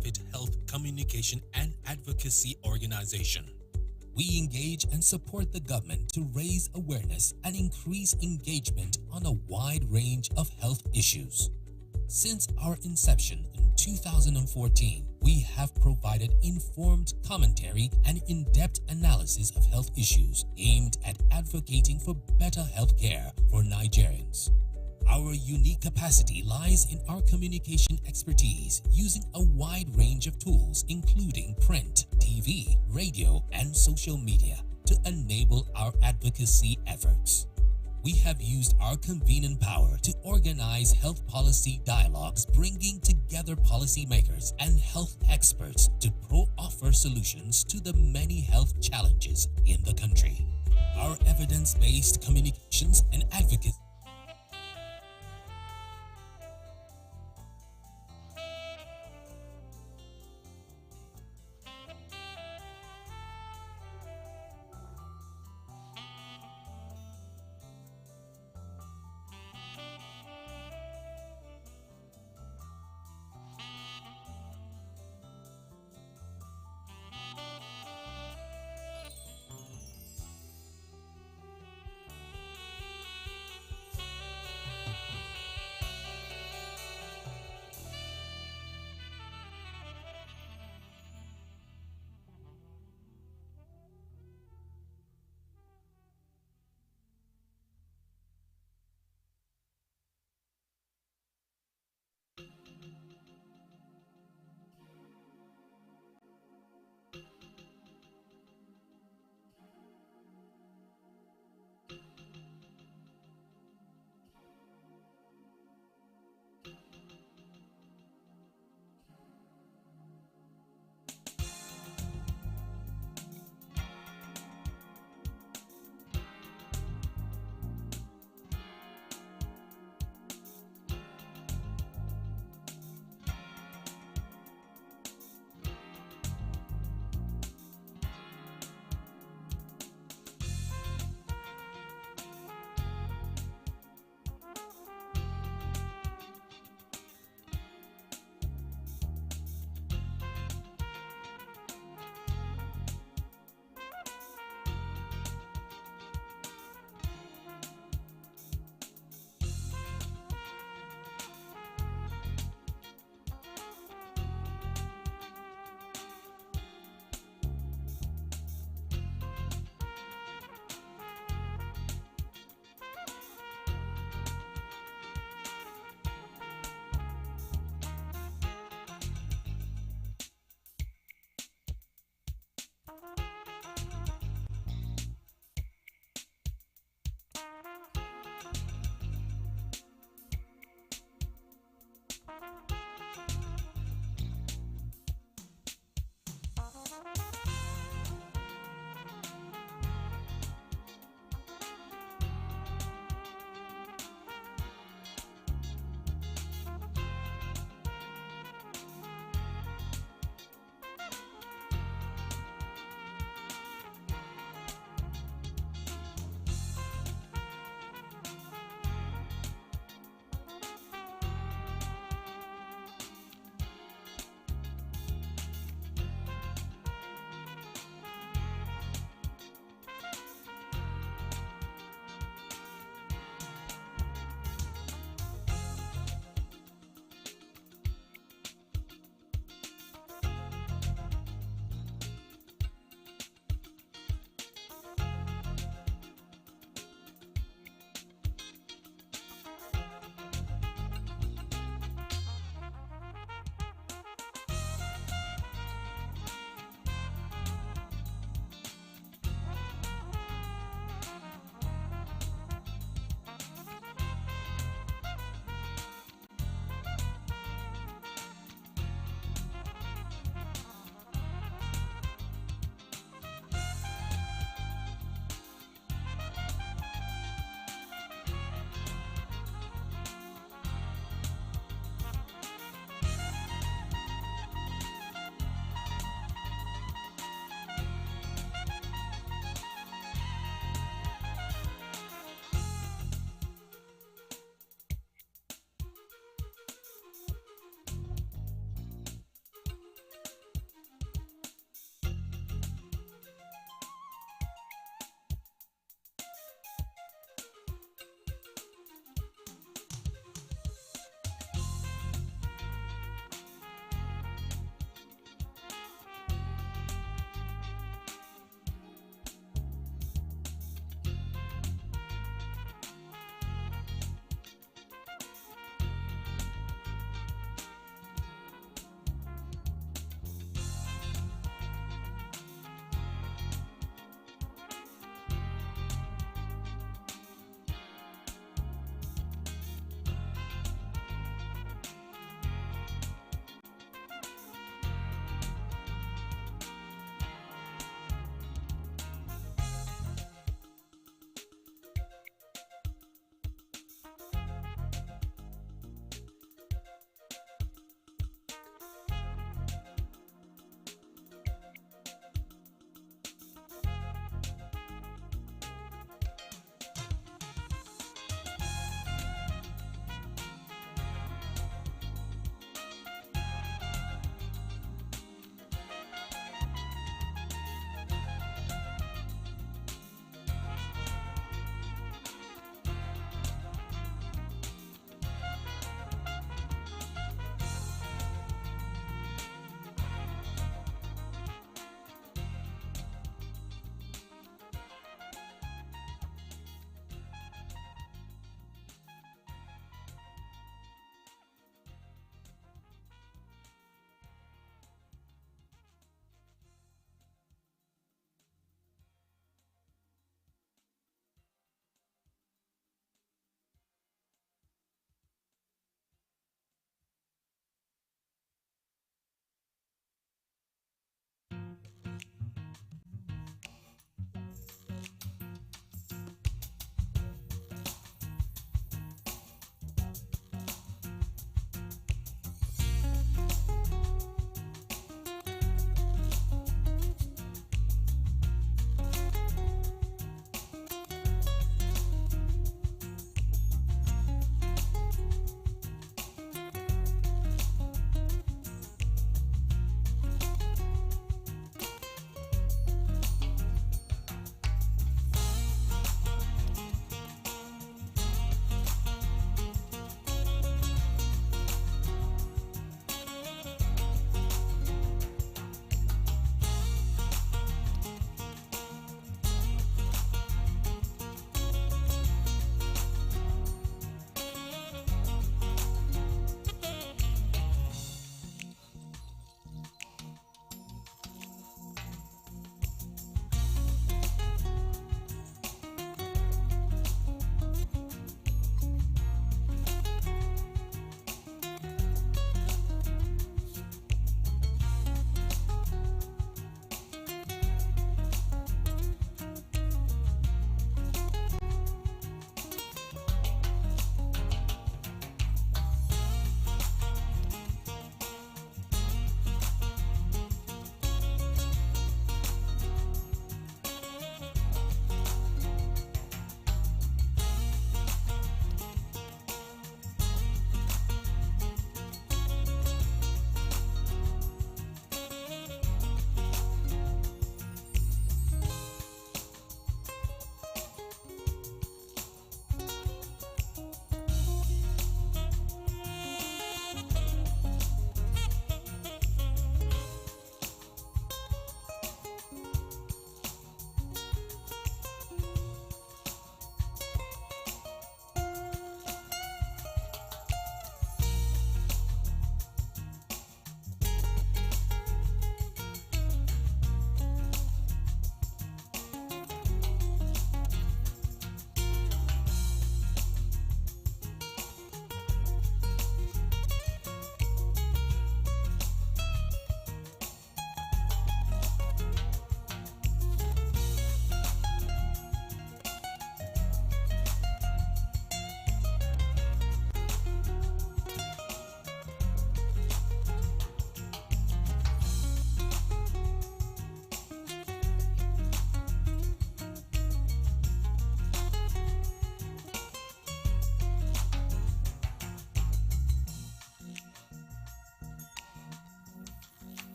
nonprofit health communication and advocacy organization. We engage and support the government to raise awareness and increase engagement on a wide range of health issues. Since our inception in 2014, we have provided informed commentary and in-depth analysis of health issues aimed at advocating for better health care for Nigerians. Our unique capacity lies in our communication expertise using a wide range of tools including print, TV, radio, and social media to enable our advocacy efforts. We have used our convening power to organize health policy dialogues, bringing together policymakers and health experts to offer solutions to the many health challenges in the country. Our evidence-based communications and advocacy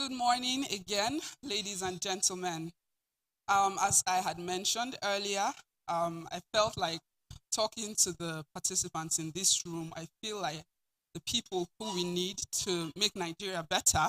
Good morning again, ladies and gentlemen. As I had mentioned earlier, I felt like talking to the participants in this room. I feel like the people who we need to make Nigeria better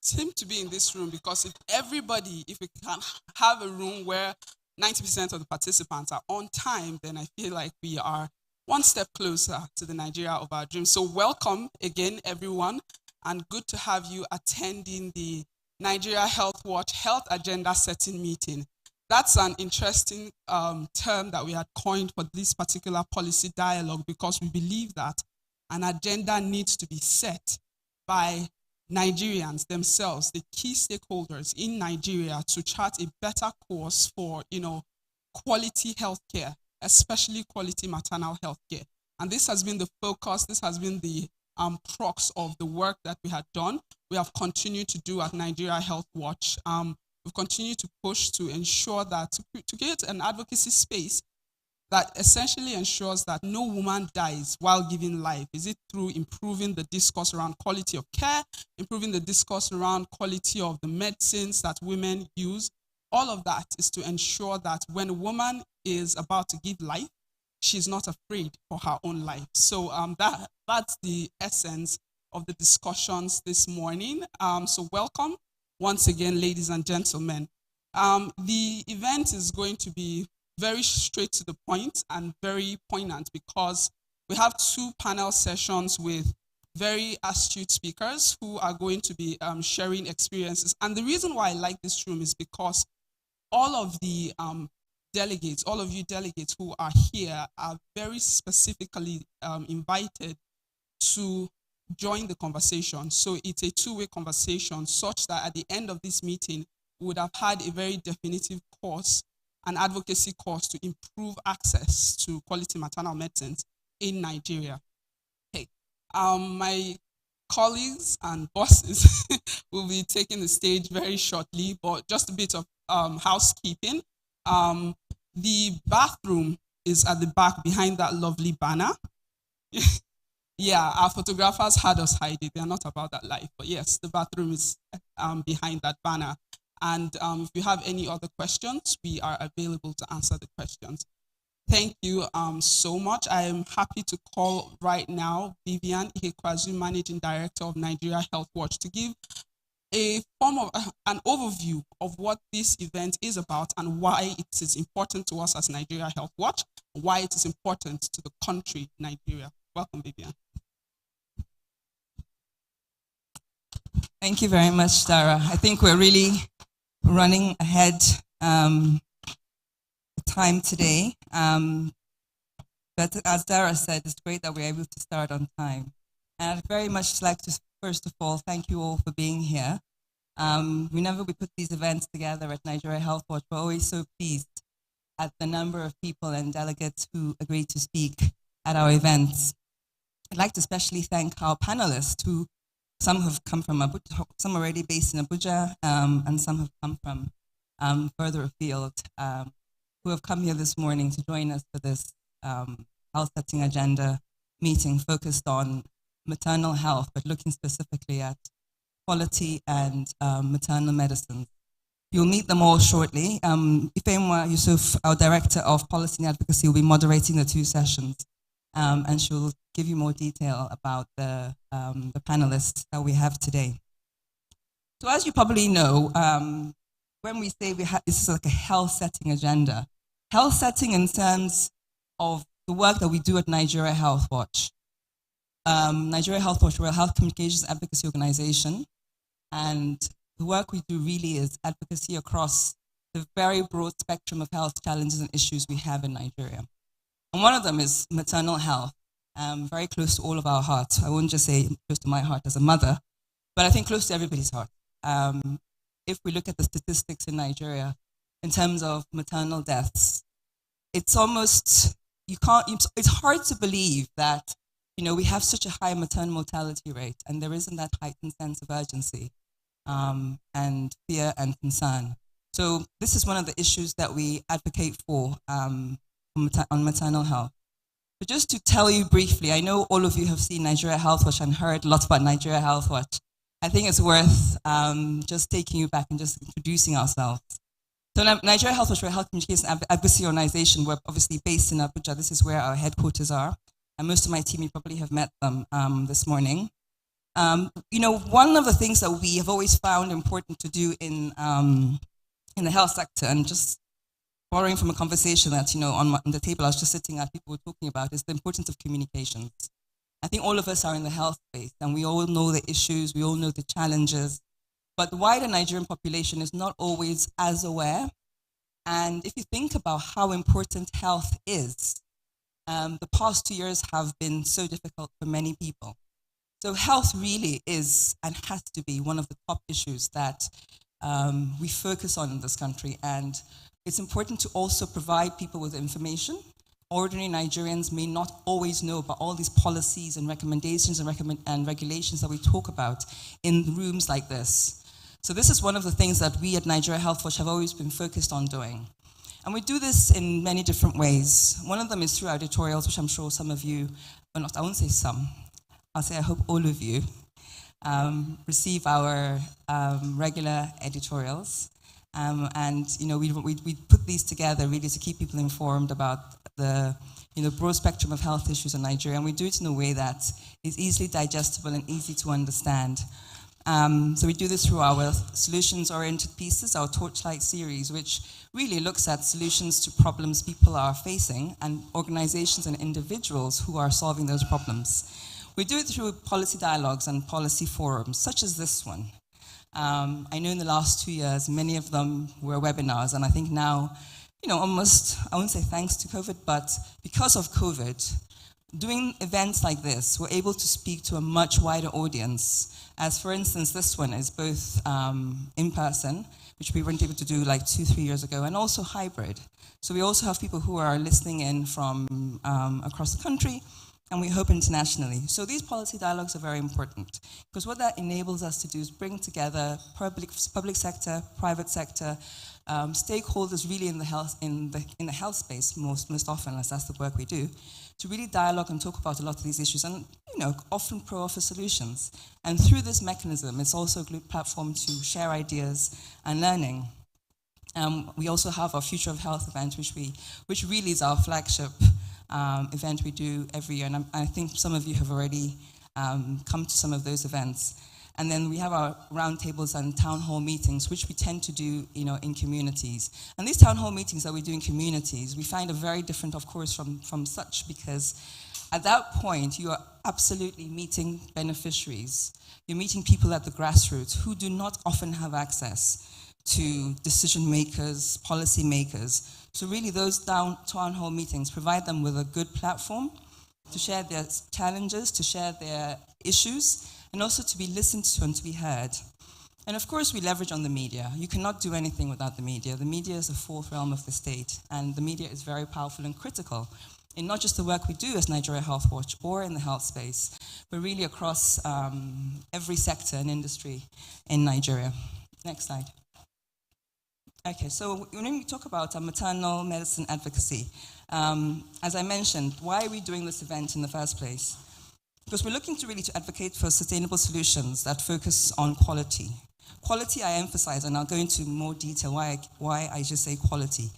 seem to be in this room, because if we can have a room where 90% of the participants are on time, then I feel like we are one step closer to the Nigeria of our dreams. So welcome again, everyone, and good to have you attending the Nigeria Health Watch Health Agenda Setting meeting. That's an interesting term that we had coined for this particular policy dialogue, because we believe that an agenda needs to be set by Nigerians themselves, the key stakeholders in Nigeria, to chart a better course for, quality healthcare, especially quality maternal healthcare. And this has been the focus, this has been the crux of the work that we had done. We have continued to do at Nigeria Health Watch. We've continued to push to ensure that, to create an advocacy space that essentially ensures that no woman dies while giving life. Is it through improving the discourse around quality of care, improving the discourse around quality of the medicines that women use? All of that is to ensure that when a woman is about to give life, she's not afraid for her own life. So that's the essence of the discussions this morning. So welcome once again, ladies and gentlemen. The event is going to be very straight to the point and very poignant, because we have two panel sessions with very astute speakers who are going to be sharing experiences. And the reason why I like this room is because all of the delegates, all of you delegates who are here, are very specifically invited to join the conversation. So it's a two-way conversation, such that at the end of this meeting, we would have had a very definitive course, an advocacy course to improve access to quality maternal medicines in Nigeria. Okay, my colleagues and bosses will be taking the stage very shortly, but just a bit of housekeeping. The bathroom is at the back behind that lovely banner. Yeah, our photographers had us hide it. They're not about that life, but yes, the bathroom is behind that banner. And if you have any other questions, we are available to answer the questions. Thank you so much. I am happy to call right now Vivian Ihekwazu, Managing Director of Nigeria Health Watch, to give a form of an overview of what this event is about and why it is important to us as Nigeria Health Watch, why it is important to the country, Nigeria. Welcome, Vivian. Thank you very much, Dara. I think we're really running ahead time today. But as Dara said, it's great that we're able to start on time. And I'd very much like to, first of all, thank you all for being here. Whenever we put these events together at Nigeria Health Watch, we're always so pleased at the number of people and delegates who agreed to speak at our events. I'd like to especially thank our panelists, who some have come from Abuja, some already based in Abuja, and some have come from further afield, who have come here this morning to join us for this health setting agenda meeting focused on maternal health, but looking specifically at quality and maternal medicine. You'll meet them all shortly. Ifemwa Yusuf, our Director of Policy and Advocacy, will be moderating the two sessions, and she'll give you more detail about the panelists that we have today. So as you probably know, when we say this is like a health setting agenda, health setting in terms of the work that we do at Nigeria Health Watch. Nigeria Health Watch, we're a health communications advocacy organization, and the work we do really is advocacy across the very broad spectrum of health challenges and issues we have in Nigeria. And one of them is maternal health, very close to all of our hearts. I wouldn't just say close to my heart as a mother, but I think close to everybody's heart. If we look at the statistics in Nigeria in terms of maternal deaths, it's almost, it's hard to believe that, we have such a high maternal mortality rate and there isn't that heightened sense of urgency and fear and concern. So this is one of the issues that we advocate for on maternal health. But just to tell you briefly, I know all of you have seen Nigeria Health Watch and heard lots about Nigeria Health Watch. I think it's worth just taking you back and just introducing ourselves. So Nigeria Health Watch, we're a health communication advocacy organization. We're obviously based in Abuja. This is where our headquarters are. And most of my team, you probably have met them this morning. One of the things that we have always found important to do in the health sector, and just borrowing from a conversation that, on the table I was just sitting at, people were talking about, is the importance of communications. I think all of us are in the health space, and we all know the issues, we all know the challenges, but the wider Nigerian population is not always as aware. And if you think about how important health is, the past 2 years have been so difficult for many people. So health really is and has to be one of the top issues that we focus on in this country. And it's important to also provide people with information. Ordinary Nigerians may not always know about all these policies and recommendations and regulations that we talk about in rooms like this. So this is one of the things that we at Nigeria Health Watch have always been focused on doing. And we do this in many different ways. One of them is through editorials, which I'm sure some of you, well, not, I won't say some, I'll say I hope all of you receive our regular editorials. We put these together really to keep people informed about the broad spectrum of health issues in Nigeria, and we do it in a way that is easily digestible and easy to understand. So we do this through our solutions-oriented pieces, our Torchlight series, which really looks at solutions to problems people are facing and organizations and individuals who are solving those problems. We do it through policy dialogues and policy forums, such as this one. I know in the last 2 years, many of them were webinars, and I think now, almost, I won't say thanks to COVID, but because of COVID, doing events like this, we're able to speak to a much wider audience. As for instance, this one is both in person, which we weren't able to do like 2-3 years ago, and also hybrid. So we also have people who are listening in from across the country, and we hope internationally. So these policy dialogues are very important, because what that enables us to do is bring together public sector, private sector, stakeholders really in the health space most often, as that's the work we do, to really dialogue and talk about a lot of these issues, and often offer solutions. And through this mechanism, it's also a good platform to share ideas and learning. We also have our Future of Health event, which really is our flagship event we do every year, and I think some of you have already come to some of those events. And then we have our roundtables and town hall meetings, which we tend to do, in communities. And these town hall meetings that we do in communities, we find are very different, of course, from such, because at that point, you are absolutely meeting beneficiaries. You're meeting people at the grassroots who do not often have access to decision makers, policy makers. So really those town hall meetings provide them with a good platform to share their challenges, to share their issues, and also to be listened to and to be heard. And of course, we leverage on the media. You cannot do anything without the media. The media is the fourth realm of the state, and the media is very powerful and critical in not just the work we do as Nigeria Health Watch or in the health space, but really across every sector and industry in Nigeria. Next slide. Okay, so when we talk about maternal medicine advocacy, as I mentioned, why are we doing this event in the first place? Because we're looking to really advocate for sustainable solutions that focus on quality. Quality, I emphasize, and I'll go into more detail why I just say quality.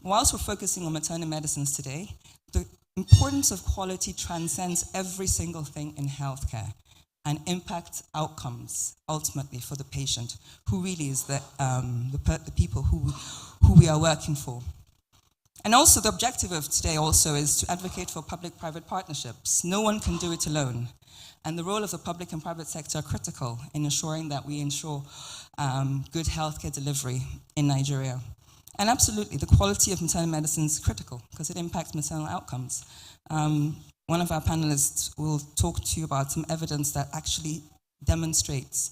Whilst we're focusing on maternal medicines today, the importance of quality transcends every single thing in healthcare and impacts outcomes, ultimately, for the patient, who really is the people who we are working for. And also, the objective of today also is to advocate for public-private partnerships. No one can do it alone. And the role of the public and private sector are critical in ensuring that we ensure good healthcare delivery in Nigeria. And absolutely, the quality of maternal medicine is critical because it impacts maternal outcomes. One of our panelists will talk to you about some evidence that actually demonstrates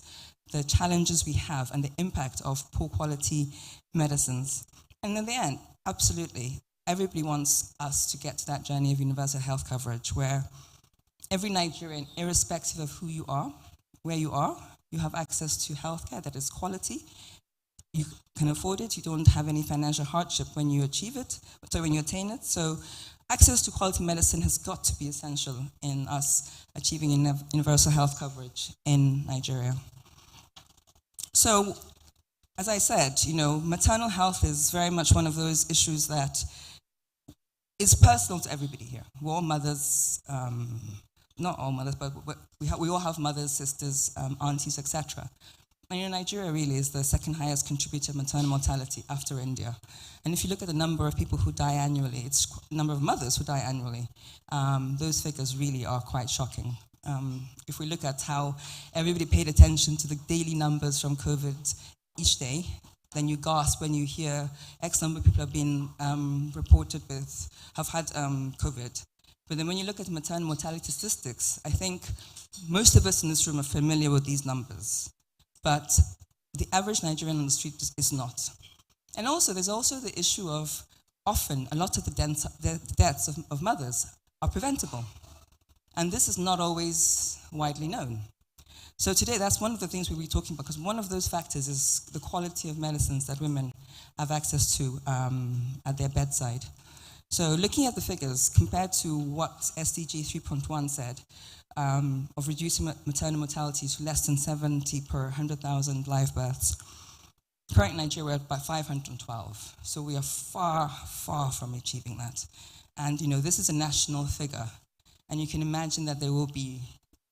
the challenges we have and the impact of poor quality medicines. And in the end, absolutely, everybody wants us to get to that journey of universal health coverage where every Nigerian, irrespective of who you are, where you are, you have access to healthcare that is quality. You can afford it. You don't have any financial hardship when you achieve it, when you attain it. So access to quality medicine has got to be essential in us achieving universal health coverage in Nigeria. So, as I said, maternal health is very much one of those issues that is personal to everybody here. We're all mothers, not all mothers, but we all have mothers, sisters, aunties, etc. And Nigeria really is the second highest contributor to maternal mortality after India. And if you look at the number of people who die annually, it's the number of mothers who die annually, those figures really are quite shocking. If we look at how everybody paid attention to the daily numbers from COVID each day, then you gasp when you hear X number of people have been reported have had COVID. But then when you look at maternal mortality statistics, I think most of us in this room are familiar with these numbers. But the average Nigerian on the street is not. And also, there's also the issue of often a lot of the deaths of mothers are preventable. And this is not always widely known. So today, that's one of the things we'll be talking about, because one of those factors is the quality of medicines that women have access to at their bedside. So looking at the figures, compared to what SDG 3.1 said, of reducing maternal mortality to less than 70 per 100,000 live births, currently in Nigeria we're at about 512. So we are far, far from achieving that. And this is a national figure. And you can imagine that there will be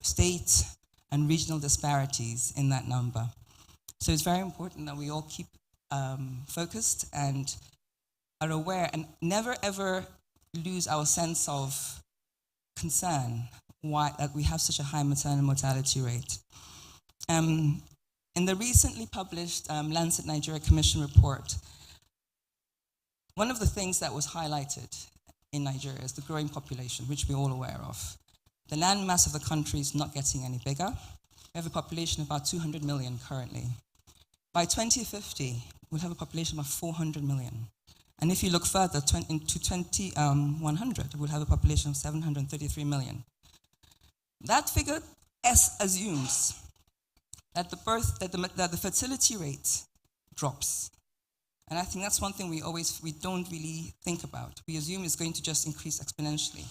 state and regional disparities in that number. So it's very important that we all keep focused and are aware and never ever lose our sense of concern that we have such a high maternal mortality rate. In the recently published Lancet Nigeria Commission report, one of the things that was highlighted in Nigeria is the growing population, which we're all aware of. The land mass of the country is not getting any bigger. We have a population of about 200 million currently. By 2050, we'll have a population of 400 million. And if you look further into 2100, we'll have a population of 733 million. That figure assumes that the fertility rate drops. And I think that's one thing we don't really think about. We assume it's going to just increase exponentially.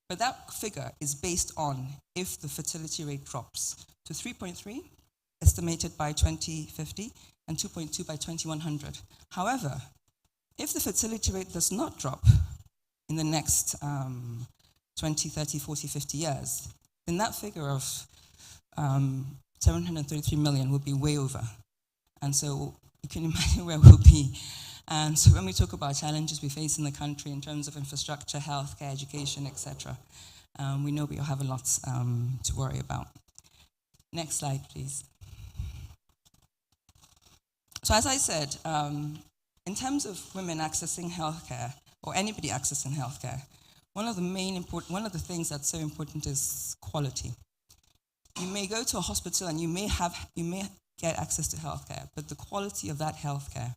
But that figure is based on if the fertility rate drops to 3.3, estimated by 2050, and 2.2 by 2100. However, if the fertility rate does not drop in the next 20, 30, 40, 50 years, then that figure of 733 million will be way over. And so you can imagine where we'll be. And so when we talk about challenges we face in the country in terms of infrastructure, healthcare, education, etc., we know we have a lot to worry about. Next slide, please. So as I said, in terms of women accessing healthcare, or anybody accessing healthcare, one of the things that's so important is quality. You may go to a hospital and you may get access to healthcare, but the quality of that healthcare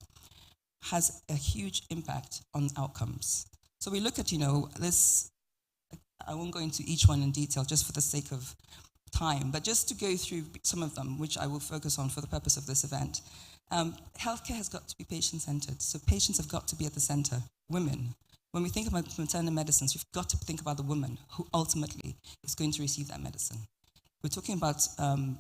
has a huge impact on outcomes. So we look at, this, I won't go into each one in detail just for the sake of time, but just to go through some of them, which I will focus on for the purpose of this event. Healthcare has got to be patient-centered, so patients have got to be at the center. Women. When we think about maternal medicines, we've got to think about the woman who ultimately is going to receive that medicine. We're talking about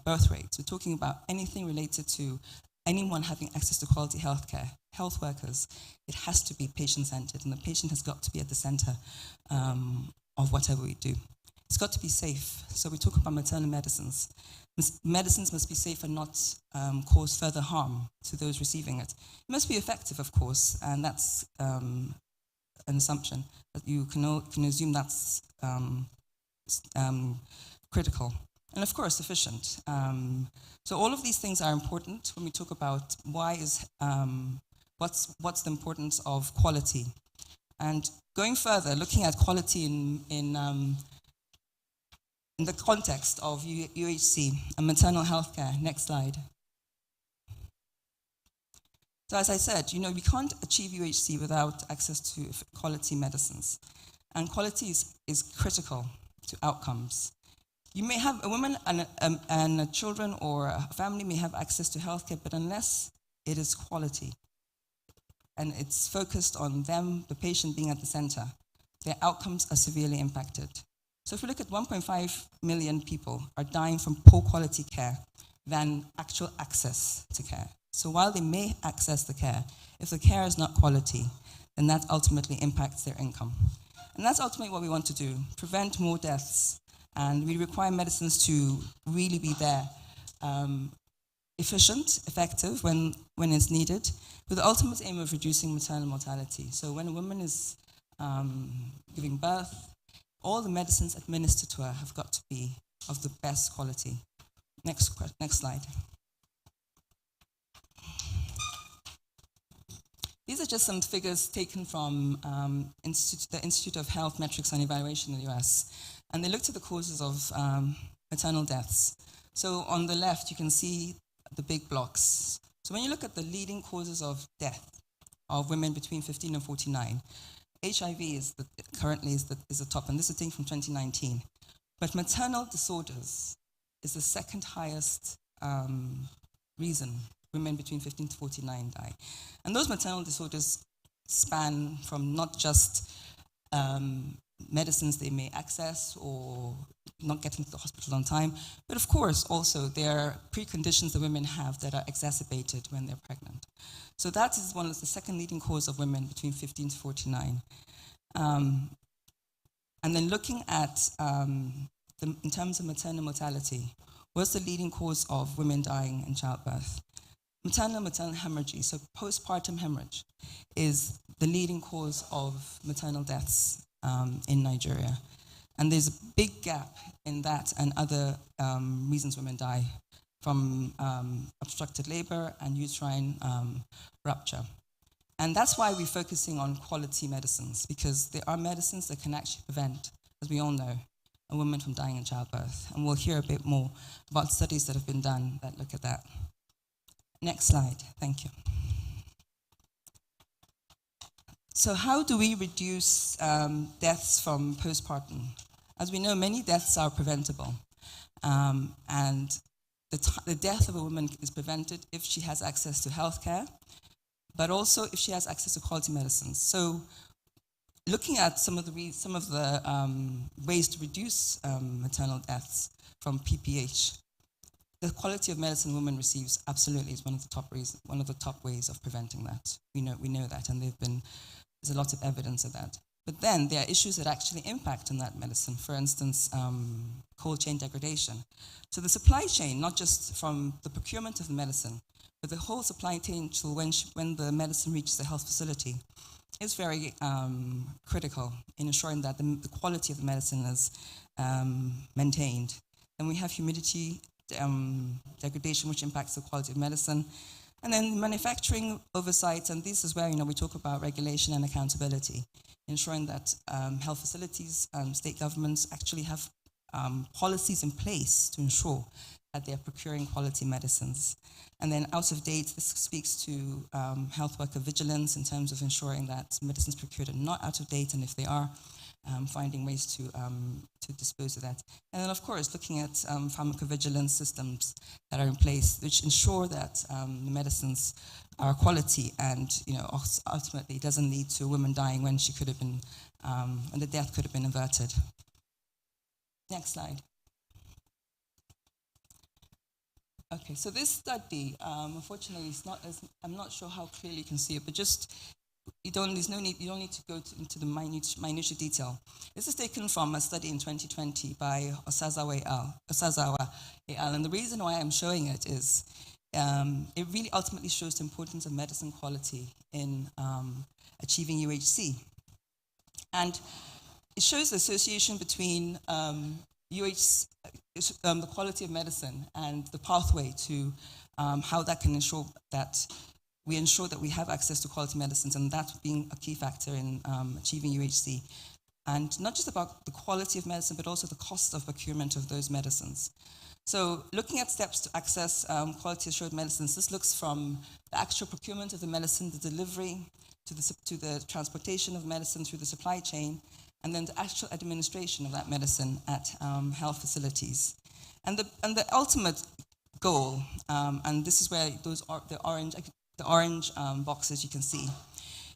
birth rates. We're talking about anything related to anyone having access to quality healthcare, health workers. It has to be patient-centered, and the patient has got to be at the center of whatever we do. It's got to be safe. So we talk about maternal medicines. Medicines must be safe and not cause further harm to those receiving it. It must be effective, of course, and that's an assumption. But you can assume that's critical. And of course, efficient. So all of these things are important when we talk about what's the importance of quality. And going further, looking at quality in the context of UHC and maternal health care. Next slide. So as I said, we can't achieve UHC without access to quality medicines. And quality is critical to outcomes. You may have a woman and children or a family may have access to healthcare, but unless it is quality and it's focused on them, the patient being at the center, their outcomes are severely impacted. So if we look at 1.5 million people are dying from poor quality care, than actual access to care. So while they may access the care, if the care is not quality, then that ultimately impacts their income. And that's ultimately what we want to do, prevent more deaths. And we require medicines to really be there, efficient, effective when it's needed, with the ultimate aim of reducing maternal mortality. So when a woman is giving birth, all the medicines administered to her have got to be of the best quality. Next slide. These are just some figures taken from the Institute of Health Metrics and Evaluation in the US. And they looked at the causes of maternal deaths. So on the left, you can see the big blocks. So when you look at the leading causes of death of women between 15 and 49, HIV currently is the top, and this is a thing from 2019. But maternal disorders is the second highest reason women between 15 to 49 die. And those maternal disorders span from not just medicines they may access or not getting to the hospital on time, but of course also there are preconditions that women have that are exacerbated when they're pregnant. So that is the second leading cause of women between 15 to 49. And then looking at, in terms of maternal mortality, what's the leading cause of women dying in childbirth? Maternal hemorrhage, so postpartum hemorrhage, is the leading cause of maternal deaths in Nigeria. And there's a big gap in that and other reasons women die, from obstructed labor and uterine rupture. And that's why we're focusing on quality medicines, because there are medicines that can actually prevent, as we all know, a woman from dying in childbirth. And we'll hear a bit more about studies that have been done that look at that. Next slide, thank you. So how do we reduce deaths from postpartum? As we know, many deaths are preventable. And the death of a woman is prevented if she has access to healthcare, but also if she has access to quality medicines. So looking at some of the ways to reduce maternal deaths from PPH, the quality of medicine women receives absolutely is one of the top ways of preventing that. We know that, and there's a lot of evidence of that. But then there are issues that actually impact on that medicine. For instance, cold chain degradation. So the supply chain, not just from the procurement of the medicine, but the whole supply chain till when the medicine reaches the health facility, is very critical in ensuring that the quality of the medicine is maintained. And we have humidity degradation, which impacts the quality of medicine. And then manufacturing oversight, and this is where we talk about regulation and accountability, ensuring that health facilities, state governments actually have policies in place to ensure that they're procuring quality medicines. And then out of date, this speaks to health worker vigilance in terms of ensuring that medicines procured are not out of date, and if they are, finding ways to dispose of that. And then, of course, looking at pharmacovigilance systems that are in place, which ensure that the medicines are quality and, ultimately doesn't lead to a woman dying when she could have been, when the death could have been averted. Next slide. Okay, so this study, unfortunately, I'm not sure how clearly you can see it, but just you don't need to go into the minute detail. This is taken from a study in 2020 by Osazawa et al. And the reason why I'm showing it is it really ultimately shows the importance of medicine quality in achieving UHC. And it shows the association between UHC, the quality of medicine and the pathway to how that can ensure that we have access to quality medicines, and that being a key factor in achieving UHC. And not just about the quality of medicine, but also the cost of procurement of those medicines. So looking at steps to access quality assured medicines, this looks from the actual procurement of the medicine, the delivery, to the transportation of medicine through the supply chain, and then the actual administration of that medicine at health facilities. And the ultimate goal, and this is where the orange boxes you can see,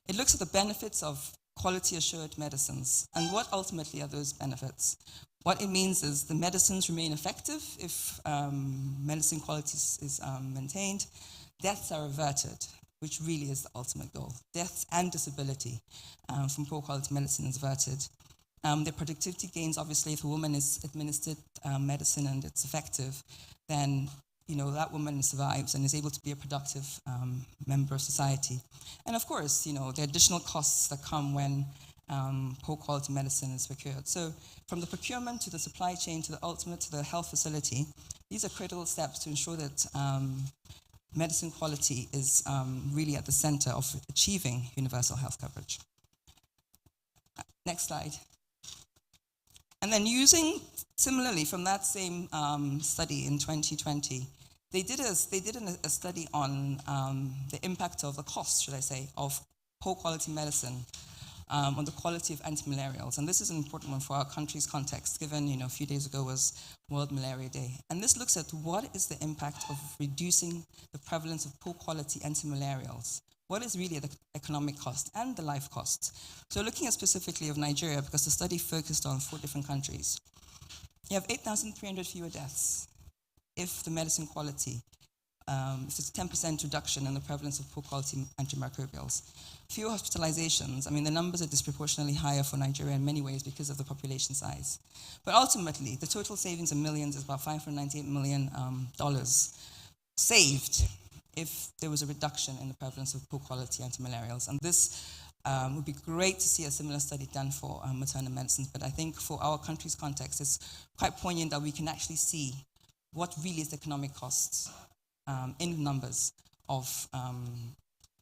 it looks at the benefits of quality assured medicines. And what ultimately are those benefits? What it means is the medicines remain effective if medicine quality is maintained. Deaths are averted, which really is the ultimate goal. Deaths and disability from poor quality medicine is averted. The productivity gains, obviously, if a woman is administered medicine and it's effective, then that woman survives and is able to be a productive member of society. And of course, the additional costs that come when poor quality medicine is procured. So from the procurement to the supply chain to the ultimate to the health facility, these are critical steps to ensure that medicine quality is really at the center of achieving universal health coverage. Next slide. And then similarly from that same study in 2020, they did a study on the impact of the cost, should I say, of poor quality medicine on the quality of antimalarials. And this is an important one for our country's context, given a few days ago was World Malaria Day. And this looks at what is the impact of reducing the prevalence of poor quality antimalarials. What is really the economic cost and the life cost? So looking at specifically of Nigeria, because the study focused on 4 different countries, you have 8,300 fewer deaths if the medicine quality, if it's a 10% reduction in the prevalence of poor quality antimicrobials. Fewer hospitalizations, the numbers are disproportionately higher for Nigeria in many ways because of the population size. But ultimately, the total savings in millions is about $598 million saved if there was a reduction in the prevalence of poor quality antimalarials. And this would be great to see a similar study done for maternal medicines, but I think for our country's context, it's quite poignant that we can actually see what really is the economic costs in numbers of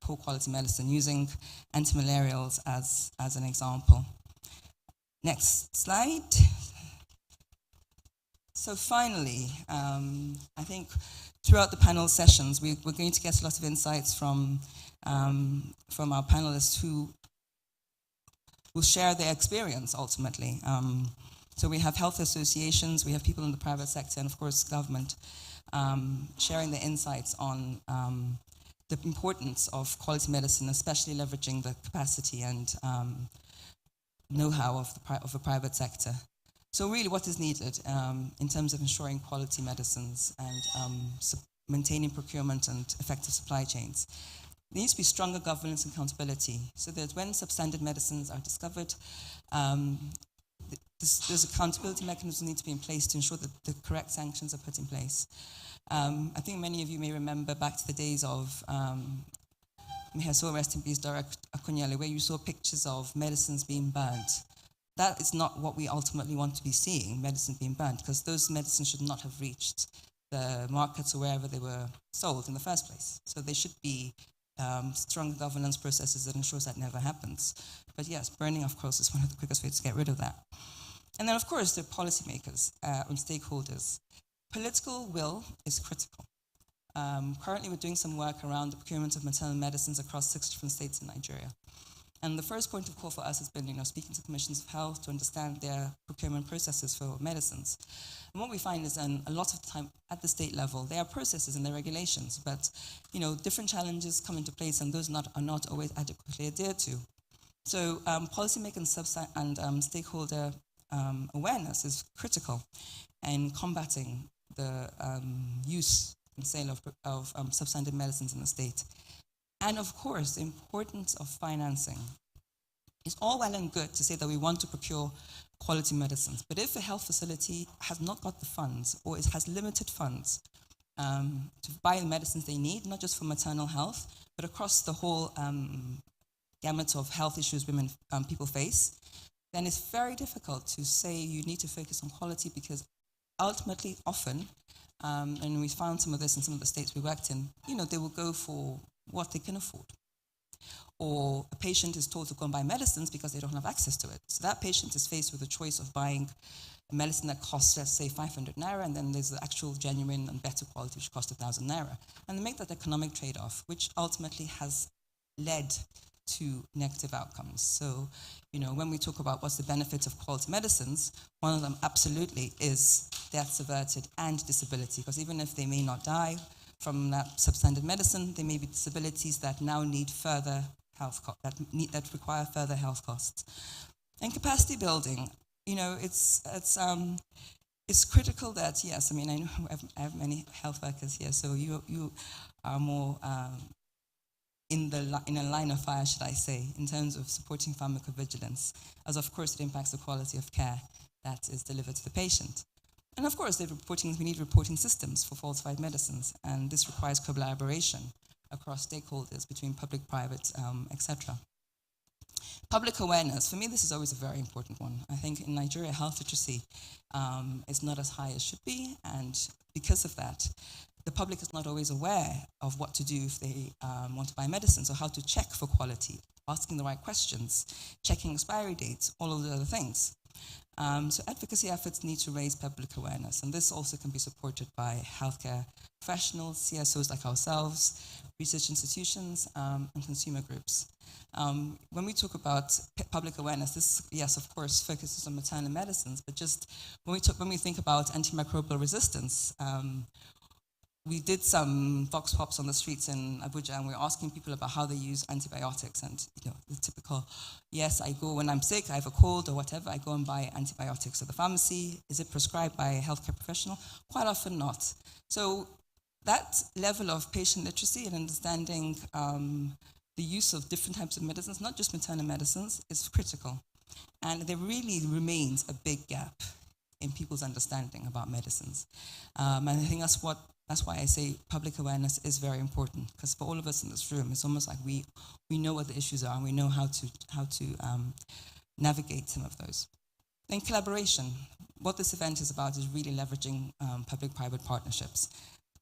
poor quality medicine, using antimalarials as an example. Next slide. So finally, I think throughout the panel sessions, we're going to get a lot of insights from our panelists who will share their experience ultimately. So we have health associations, we have people in the private sector, and of course government sharing their insights on the importance of quality medicine, especially leveraging the capacity and know-how of the private sector. So really what is needed in terms of ensuring quality medicines and maintaining procurement and effective supply chains? There needs to be stronger governance and accountability so that when substandard medicines are discovered, those accountability mechanisms need to be in place to ensure that the correct sanctions are put in place. I think many of you may remember back to the days of, may her soul rest in peace, Dora Akunyele, where you saw pictures of medicines being burned. That is not what we ultimately want to be seeing, medicine being banned, because those medicines should not have reached the markets or wherever they were sold in the first place. So there should be strong governance processes that ensures that never happens. But yes, burning, of course, is one of the quickest ways to get rid of that. And then, of course, the policymakers and stakeholders. Political will is critical. Currently, we're doing some work around the procurement of maternal medicines across 6 different states in Nigeria. And the first point of call for us has been, speaking to commissions of health to understand their procurement processes for medicines. And what we find is a lot of the time at the state level, there are processes and there are regulations, but, different challenges come into place and those are not always adequately adhered to. So policymaking and stakeholder awareness is critical in combating the use and sale of substandard medicines in the state. And of course, the importance of financing. It's all well and good to say that we want to procure quality medicines, but if a health facility has not got the funds or it has limited funds to buy the medicines they need, not just for maternal health, but across the whole gamut of health issues people face, then it's very difficult to say you need to focus on quality because ultimately, often, and we found some of this in some of the states we worked in, they will go for what they can afford. Or a patient is told to go and buy medicines because they don't have access to it. So that patient is faced with the choice of buying a medicine that costs, let's say, 500 naira, and then there's the actual genuine and better quality which costs 1,000 naira. And they make that economic trade-off, which ultimately has led to negative outcomes. So, when we talk about what's the benefits of quality medicines, one of them absolutely is deaths averted and disability, because even if they may not die from that substandard medicine, there may be disabilities that now need further health that require further health costs. And capacity building, it's critical that, yes, I mean, I know I have many health workers here, so you are more in a line of fire, should I say, in terms of supporting pharmacovigilance, as of course it impacts the quality of care that is delivered to the patient. And of course, we need reporting systems for falsified medicines, and this requires collaboration across stakeholders between public, private, etc. Public awareness, for me, this is always a very important one. I think in Nigeria, health literacy is not as high as should be, and because of that, the public is not always aware of what to do if they want to buy medicines, or how to check for quality, asking the right questions, checking expiry dates, all of the other things. So advocacy efforts need to raise public awareness, and this also can be supported by healthcare professionals, CSOs like ourselves, research institutions, and consumer groups. When we talk about public awareness, this, yes, of course, focuses on maternal medicines, but just when we think about antimicrobial resistance, we did some vox pops on the streets in Abuja, and we're asking people about how they use antibiotics, and the typical, yes, I go when I'm sick, I have a cold or whatever, I go and buy antibiotics at the pharmacy. Is it prescribed by a healthcare professional? Quite often not. So that level of patient literacy and understanding the use of different types of medicines, not just maternal medicines, is critical. And there really remains a big gap in people's understanding about medicines. And I think that's why I say public awareness is very important, because for all of us in this room, it's almost like we know what the issues are, and we know how to navigate some of those. Then collaboration. What this event is about is really leveraging public-private partnerships.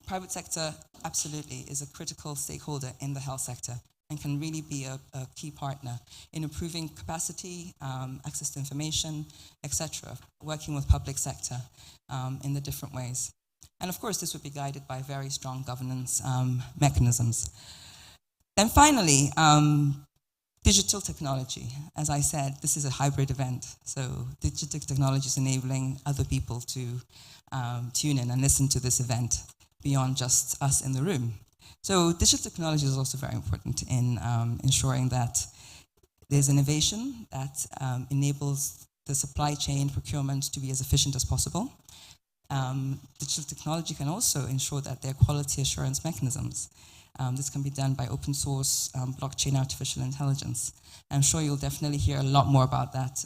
Private sector absolutely is a critical stakeholder in the health sector and can really be a key partner in improving capacity, access to information, etc., working with public sector in the different ways. And of course, this would be guided by very strong governance mechanisms. Then finally, digital technology. As I said, this is a hybrid event, so digital technology is enabling other people to tune in and listen to this event beyond just us in the room. So digital technology is also very important in ensuring that there's innovation that enables the supply chain procurement to be as efficient as possible. Digital technology can also ensure that there are quality assurance mechanisms. This can be done by open source, blockchain, artificial intelligence. I'm sure you'll definitely hear a lot more about that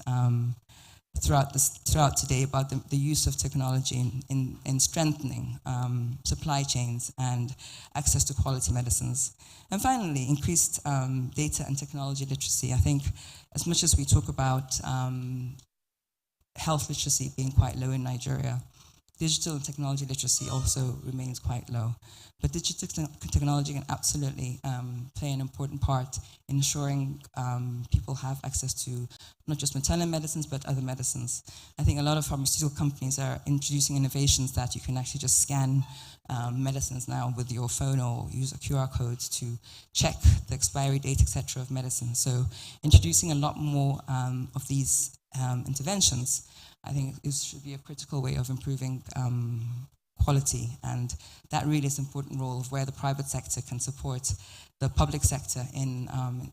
throughout today, about the use of technology in strengthening supply chains and access to quality medicines. And finally, increased data and technology literacy. I think as much as we talk about health literacy being quite low in Nigeria, digital and technology literacy also remains quite low. But digital technology can absolutely play an important part in ensuring people have access to not just maternal medicines, but other medicines. I think a lot of pharmaceutical companies are introducing innovations that you can actually just scan medicines now with your phone or use a QR code to check the expiry date, etc., of medicine. So introducing a lot more of these interventions, I think this should be a critical way of improving quality, and that really is an important role of where the private sector can support the public sector in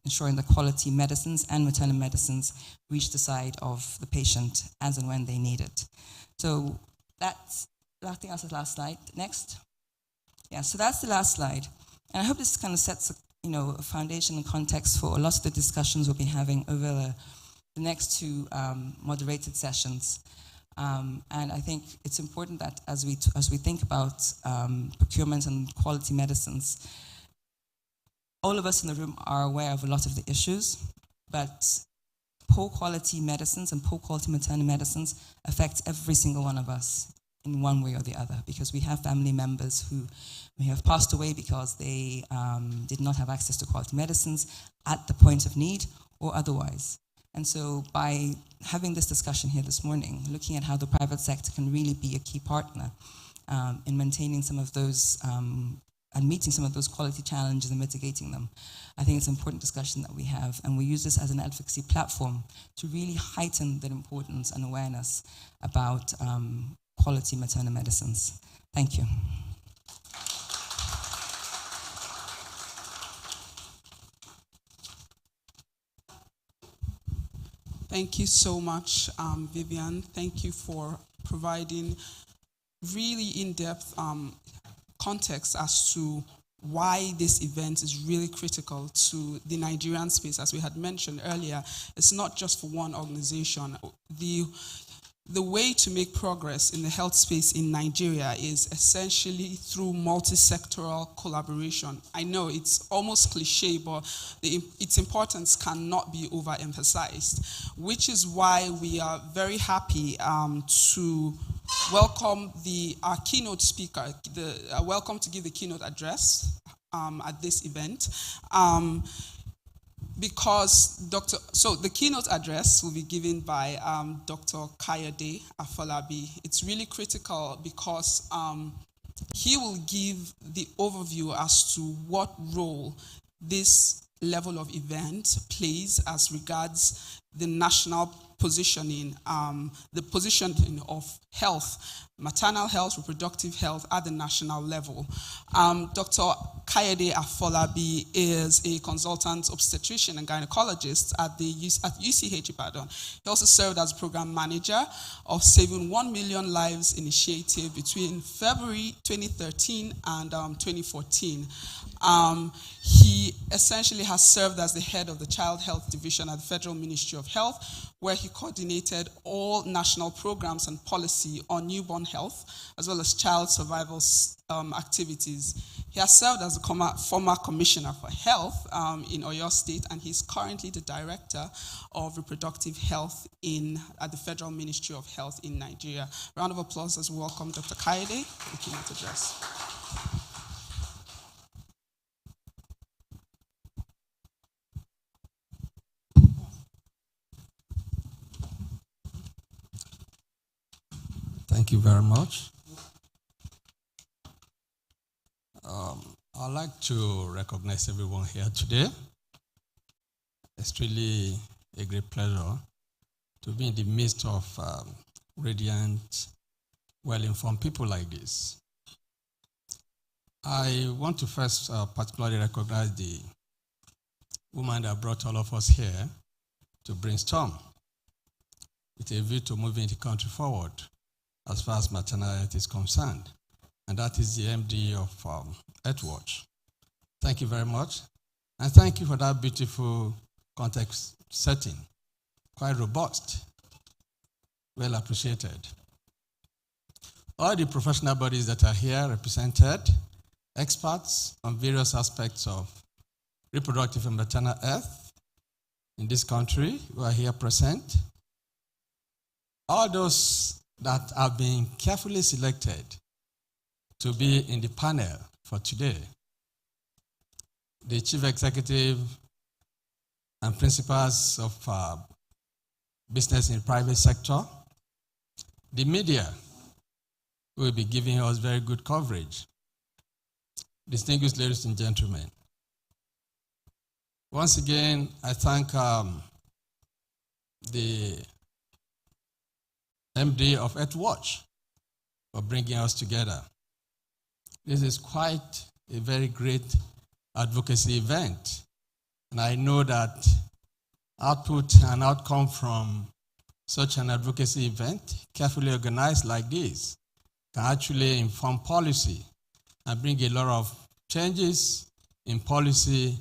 ensuring that quality medicines and maternal medicines reach the side of the patient as and when they need it. So that's, I think that's the last slide. Next. Yeah, so that's the last slide. And I hope this kind of sets a foundation and context for a lot of the discussions we'll be having over the next two moderated sessions. And I think it's important that as we think about procurement and quality medicines, all of us in the room are aware of a lot of the issues, but poor quality medicines and poor quality maternal medicines affect every single one of us in one way or the other, because we have family members who may have passed away because they did not have access to quality medicines at the point of need or otherwise. And so by having this discussion here this morning, looking at how the private sector can really be a key partner in maintaining some of those and meeting some of those quality challenges and mitigating them, I think it's an important discussion that we have, and we use this as an advocacy platform to really heighten the importance and awareness about quality maternal medicines. Thank you. Thank you so much, Vivian. Thank you for providing really in-depth context as to why this event is really critical to the Nigerian space. As we had mentioned earlier, it's not just for one organization. The way to make progress in the health space in Nigeria is essentially through multi-sectoral collaboration. I know it's almost cliche, but its importance cannot be overemphasized, which is why we are very happy to welcome our keynote speaker, welcome to give the keynote address at this event. Because the keynote address will be given by Dr. Kayode Afolabi. It's really critical because he will give the overview as to what role this level of event plays as regards the national positioning, the positioning of health, maternal health, reproductive health at the national level. Dr. Kayode Afolabi is a consultant obstetrician and gynecologist at UCH Ibadan. He also served as program manager of Saving 1 Million Lives initiative between February 2013 and 2014. He essentially has served as the head of the Child Health Division at the Federal Ministry of Health, where he coordinated all national programs and policy on newborn health, as well as child survival activities. He has served as a former commissioner for health in Oyo State, and he's currently the director of reproductive health at the Federal Ministry of Health in Nigeria. Round of applause as we welcome Dr. Kayode for the keynote address. Thank you very much. I'd like to recognize everyone here today. It's really a great pleasure to be in the midst of radiant, well-informed people like this. I want to first particularly recognize the woman that brought all of us here to brainstorm with a view to moving the country forward as far as maternal health is concerned, and that is the MD of Earthwatch. Thank you very much, and thank you for that beautiful context setting. Quite robust, well appreciated. All the professional bodies that are here represented, experts on various aspects of reproductive and maternal health in this country who are here present, all those that have been carefully selected to be in the panel for today. The chief executive and principals of business in the private sector, the media will be giving us very good coverage. Distinguished ladies and gentlemen, once again, I thank the MD of Earthwatch for bringing us together. This is quite a very great advocacy event, and I know that output and outcome from such an advocacy event, carefully organized like this, can actually inform policy and bring a lot of changes in policy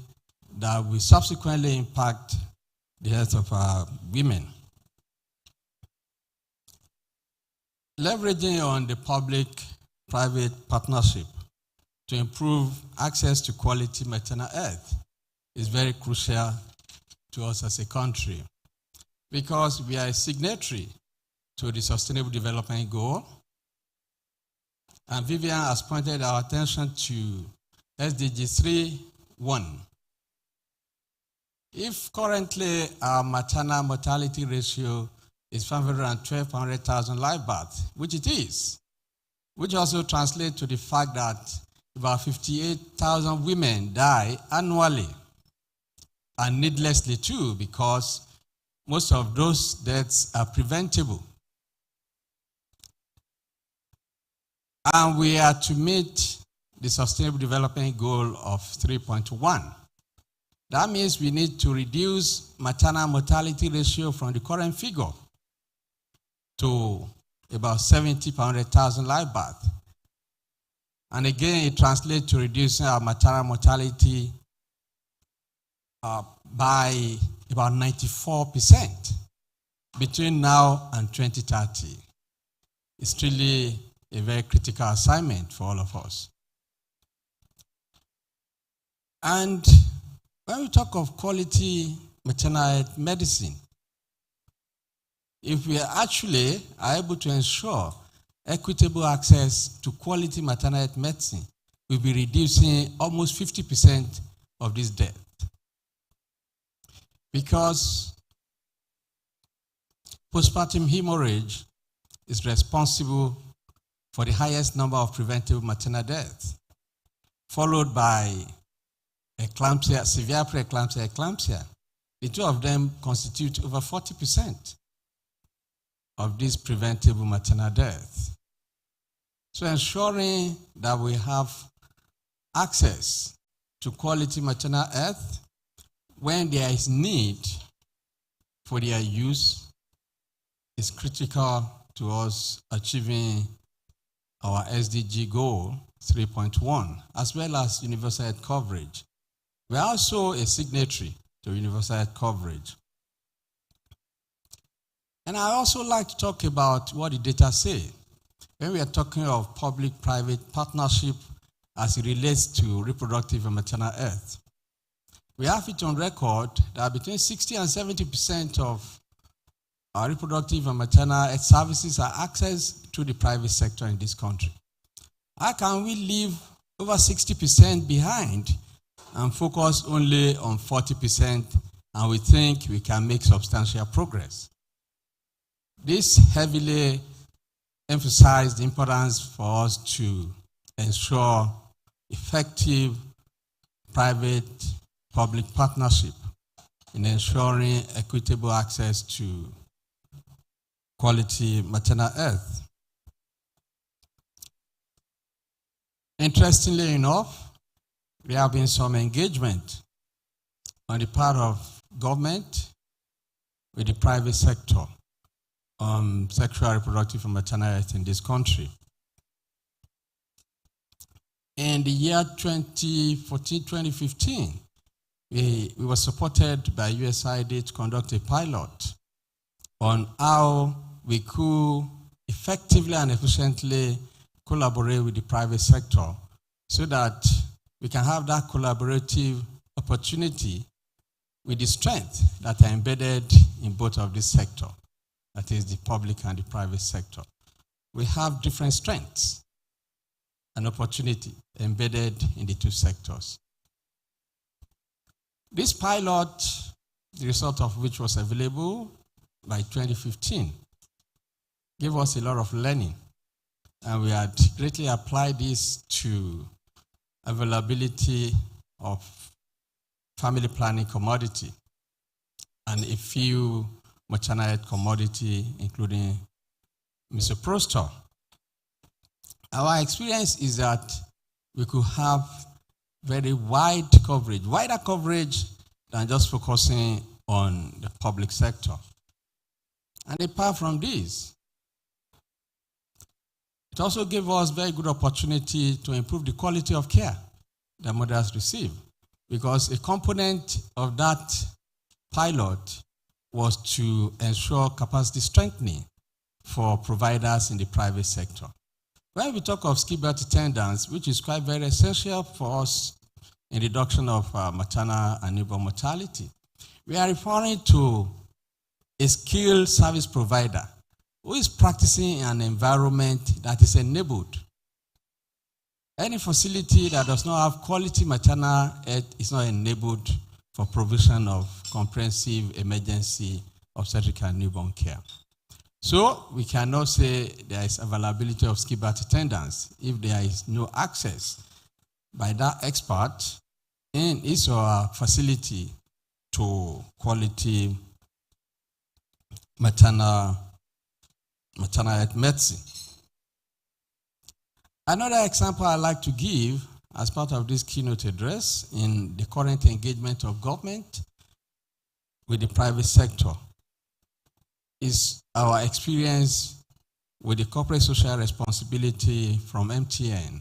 that will subsequently impact the health of our women. Leveraging on the public-private partnership to improve access to quality maternal health is very crucial to us as a country, because we are a signatory to the Sustainable Development Goal, and Vivian has pointed our attention to SDG 3.1. If currently our maternal mortality ratio is 512 per 100,000 live births, which it is, which also translates to the fact that about 58,000 women die annually, and needlessly too, because most of those deaths are preventable. And we are to meet the Sustainable Development Goal of 3.1. That means we need to reduce maternal mortality ratio from the current figure to about 70 per 100,000 live births. And again, it translates to reducing our maternal mortality by about 94% between now and 2030. It's really a very critical assignment for all of us. And when we talk of quality maternal health medicine, if we actually are able to ensure equitable access to quality maternal health medicine, we'll be reducing almost 50% of this death. Because postpartum hemorrhage is responsible for the highest number of preventable maternal deaths, followed by eclampsia, severe preeclampsia, eclampsia. The two of them constitute over 40% of these preventable maternal deaths. So ensuring that we have access to quality maternal health when there is need for their use is critical to us achieving our SDG goal 3.1, as well as universal health coverage. We are also a signatory to universal health coverage. And I also like to talk about what the data say when we are talking of public-private partnership as it relates to reproductive and maternal health. We have it on record that between 60 and 70% of our reproductive and maternal health services are accessed through the private sector in this country. How can we leave over 60% behind and focus only on 40%, and we think we can make substantial progress? This heavily emphasized the importance for us to ensure effective private-public partnership in ensuring equitable access to quality maternal health. Interestingly enough, there have been some engagement on the part of government with the private sector on sexual, reproductive, and maternal health in this country. In the year 2014-2015, we were supported by USAID to conduct a pilot on how we could effectively and efficiently collaborate with the private sector so that we can have that collaborative opportunity with the strength that are embedded in both of these sectors, that is the public and the private sector. We have different strengths and opportunity embedded in the two sectors. This pilot, the result of which was available by 2015, gave us a lot of learning, and we had greatly applied this to availability of family planning commodity and a few maternal health commodity, including misoprostol. Our experience is that we could have very wide coverage, wider coverage than just focusing on the public sector. And apart from this, it also gave us very good opportunity to improve the quality of care that mothers receive, because a component of that pilot was to ensure capacity strengthening for providers in the private sector. When we talk of skilled birth attendants, which is quite very essential for us in reduction of maternal and newborn mortality, we are referring to a skilled service provider who is practicing in an environment that is enabled. Any facility that does not have quality maternal health is not enabled for provision of comprehensive emergency obstetrical and newborn care. So we cannot say there is availability of skilled birth attendants if there is no access by that expert in his or her facility to quality maternal health medicine. Another example I like to give as part of this keynote address in the current engagement of government with the private sector is our experience with the corporate social responsibility from MTN.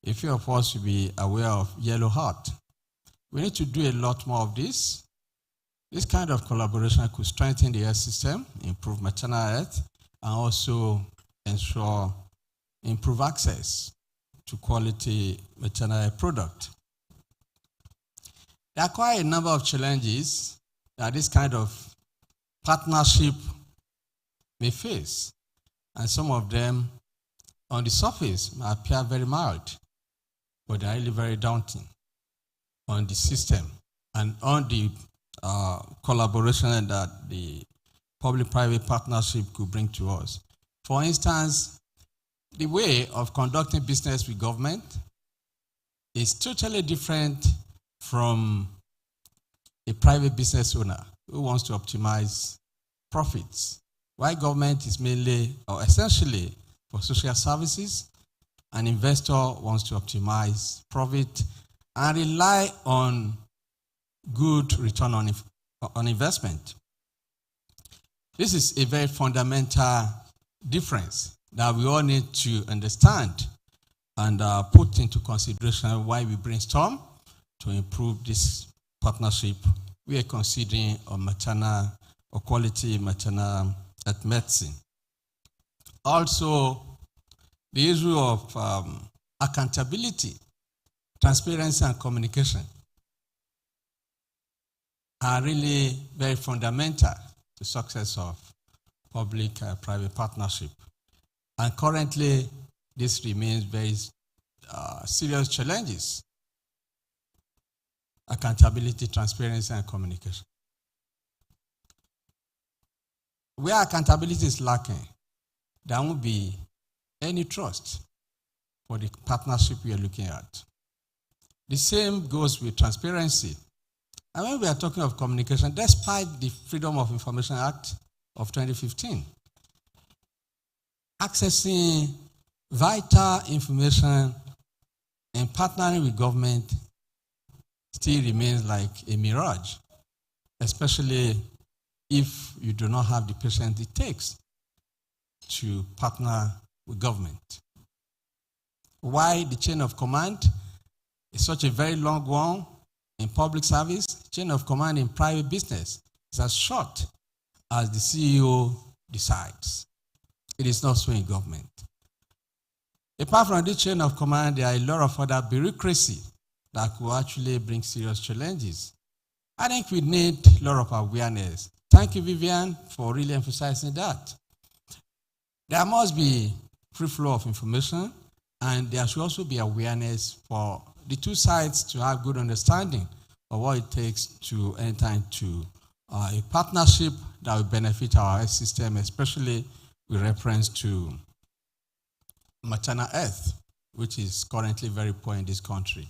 A few of us will be aware of Yellow Heart. We need to do a lot more of this. This kind of collaboration could strengthen the health system, improve maternal health, and also ensure improve access to quality maternal health product. There are quite a number of challenges that this kind of partnership may face, and some of them on the surface may appear very mild, but they are really very daunting on the system and on the collaboration that the public-private partnership could bring to us. For instance, the way of conducting business with government is totally different from a private business owner who wants to optimize profits. While government is mainly or essentially for social services, an investor wants to optimize profit and rely on good return on investment. This is a very fundamental difference that we all need to understand and put into consideration while we brainstorm to improve this partnership we are considering on maternal or quality maternal health medicine. Also, the issue of accountability, transparency, and communication are really very fundamental to success of public-private partnership. And currently, this remains very serious challenges: accountability, transparency, and communication. Where accountability is lacking, there won't be any trust for the partnership we are looking at. The same goes with transparency. And when we are talking of communication, despite the Freedom of Information Act of 2015, accessing vital information and partnering with government still remains like a mirage, especially if you do not have the patience it takes to partner with government. Why the chain of command is such a very long one in public service, chain of command in private business is as short as the CEO decides. It is not so in government. Apart from this chain of command, there are a lot of other bureaucracy that could actually bring serious challenges. I think we need a lot of awareness. Thank you, Vivian, for really emphasizing that. There must be free flow of information, and there should also be awareness for the two sides to have good understanding of what it takes to enter into a partnership that will benefit our health system, especially with reference to maternal health, which is currently very poor in this country.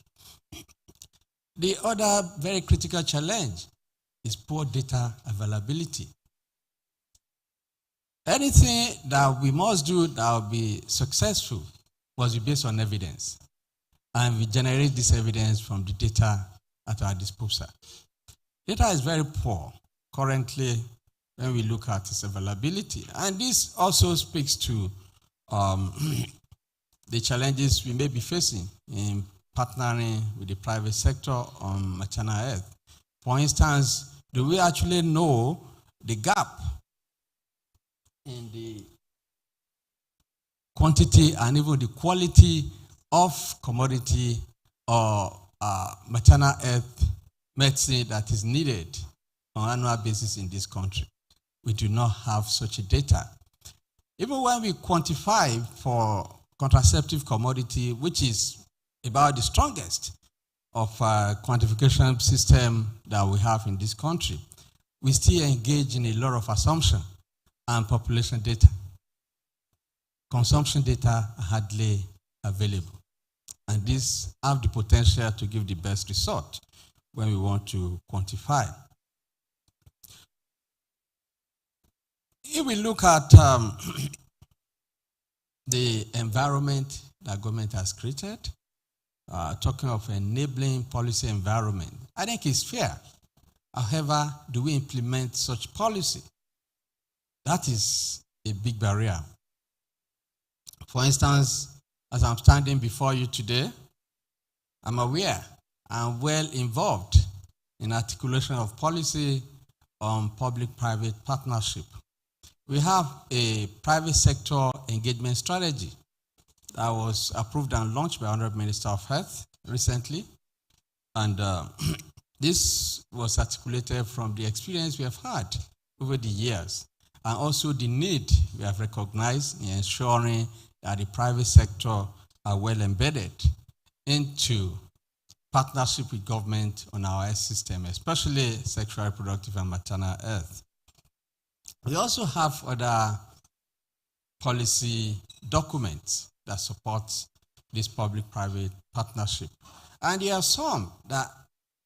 The other very critical challenge is poor data availability. Anything that we must do that will be successful must be based on evidence. And we generate this evidence from the data at our disposal. Data is very poor currently when we look at its availability. And this also speaks to the challenges we may be facing in partnering with the private sector on maternal health. For instance, do we actually know the gap in the quantity and even the quality of commodity or maternal health medicine that is needed on an annual basis in this country? We do not have such a data. Even when we quantify for contraceptive commodity, which is about the strongest of quantification system that we have in this country, we still engage in a lot of assumption and population data. Consumption data are hardly available. And these have the potential to give the best result when we want to quantify. If we look at the environment that government has created, talking of enabling policy environment. I think it's fair. However, do we implement such policy? That is a big barrier. For instance, as I'm standing before you today, I'm aware and well involved in articulation of policy on public-private partnership. We have a private sector engagement strategy that was approved and launched by Honorable Minister of Health recently. And this was articulated from the experience we have had over the years, and also the need we have recognized in ensuring that the private sector are well embedded into partnership with government on our health system, especially sexual, reproductive, and maternal health. We also have other policy documents that support this public-private partnership. And there are some that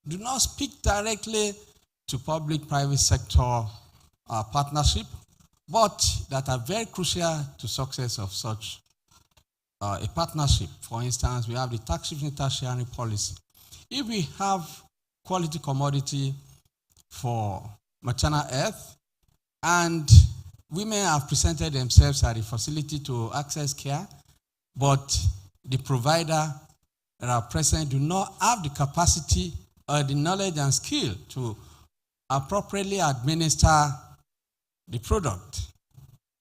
do not speak directly to public-private sector partnership, but that are very crucial to success of such a partnership. For instance, we have the tax shifting tax sharing policy. If we have quality commodity for maternal health, and women have presented themselves at the facility to access care, but the provider that are present do not have the capacity or the knowledge and skill to appropriately administer the product,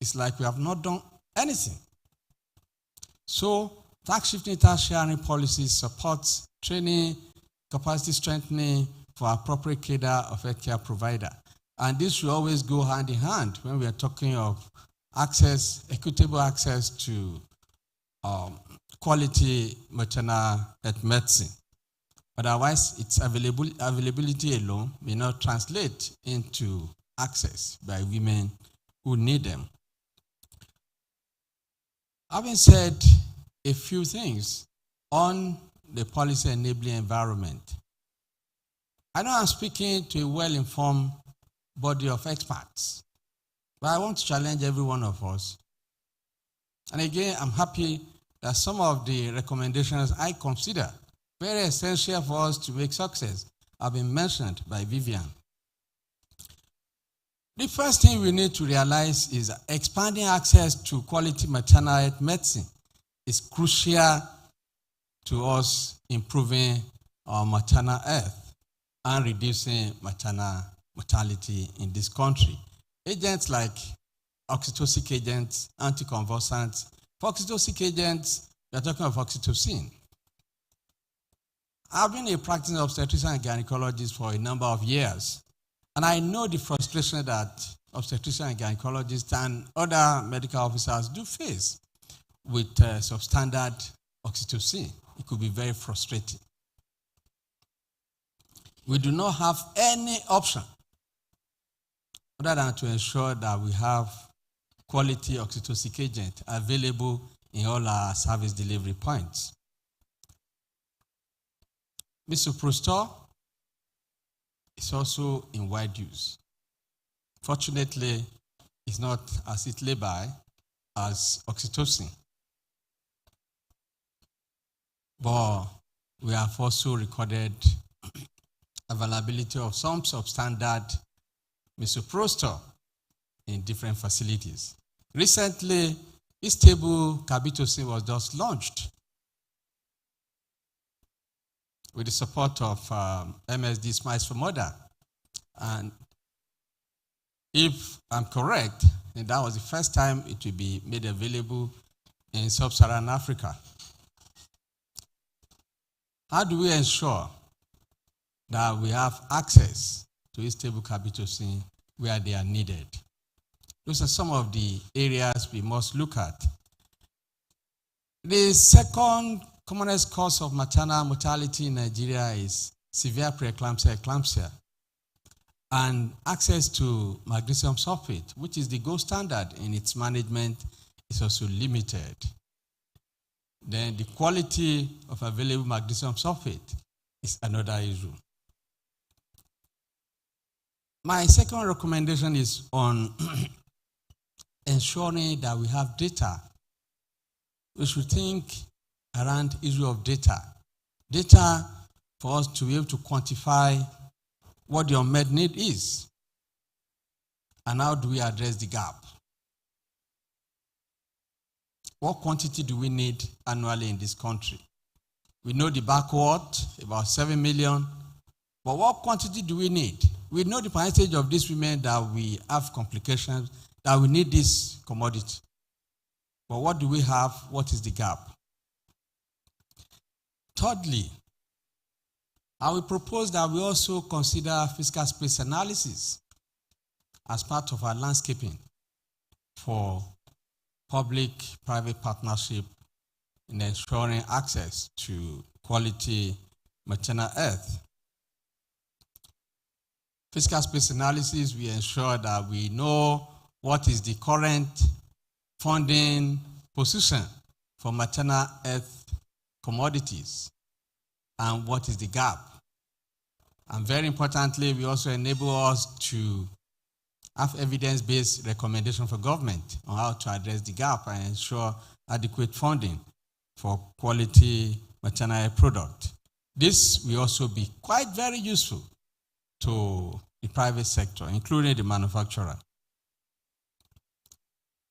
it's like we have not done anything. So, tax shifting tax sharing policies supports training, capacity strengthening for appropriate cadre of healthcare provider. And this should always go hand in hand when we are talking of access, equitable access to quality maternal health medicine. Otherwise, its availability alone may not translate into access by women who need them. Having said a few things on the policy enabling environment, I know I'm speaking to a well-informed body of experts, but I want to challenge every one of us. And again, I'm happy that some of the recommendations I consider very essential for us to make success have been mentioned by Vivian. The first thing we need to realize is that expanding access to quality maternal health medicine is crucial to us improving our maternal health and reducing maternal mortality in this country. Agents like oxytocin agents, anticonvulsants. For oxytocin agents, we are talking of oxytocin. I've been a practicing obstetrician and gynecologist for a number of years, and I know the frustration that obstetricians and gynecologists and other medical officers do face with substandard oxytocin. It could be very frustrating. We do not have any option other than to ensure that we have quality oxytocin agent available in all our service delivery points. Misoprostol is also in wide use. Fortunately, it's not as it lay by as oxytocin. But we have also recorded availability of some substandard misoprostol in different facilities. Recently, stable carbitocin was just launched with the support of MSD Smiles for Mother. And if I'm correct, then that was the first time it will be made available in sub-Saharan Africa. How do we ensure that we have access to stable carbitocin where they are needed? Those are some of the areas we must look at. The second commonest cause of maternal mortality in Nigeria is severe preeclampsia, and access to magnesium sulfate, which is the gold standard in its management, is also limited. Then the quality of available magnesium sulfate is another issue. My second recommendation is on ensuring that we have data. We should think around issue of data. data for us to be able to quantify what the unmet need is and how do we address the gap. What quantity do we need annually in this country? We know the backward, about 7 million, but what quantity do we need? We know the percentage of these women that we have complications, that we need this commodity. But what do we have? What is the gap? Thirdly, I will propose that we also consider physical space analysis as part of our landscaping for public-private partnership in ensuring access to quality maternal health. Physical space analysis, we ensure that we know what is the current funding position for maternal health commodities and what is the gap. And very importantly, we also enable us to have evidence-based recommendation for government on how to address the gap and ensure adequate funding for quality maternal health product. This will also be quite very useful to the private sector, including the manufacturer.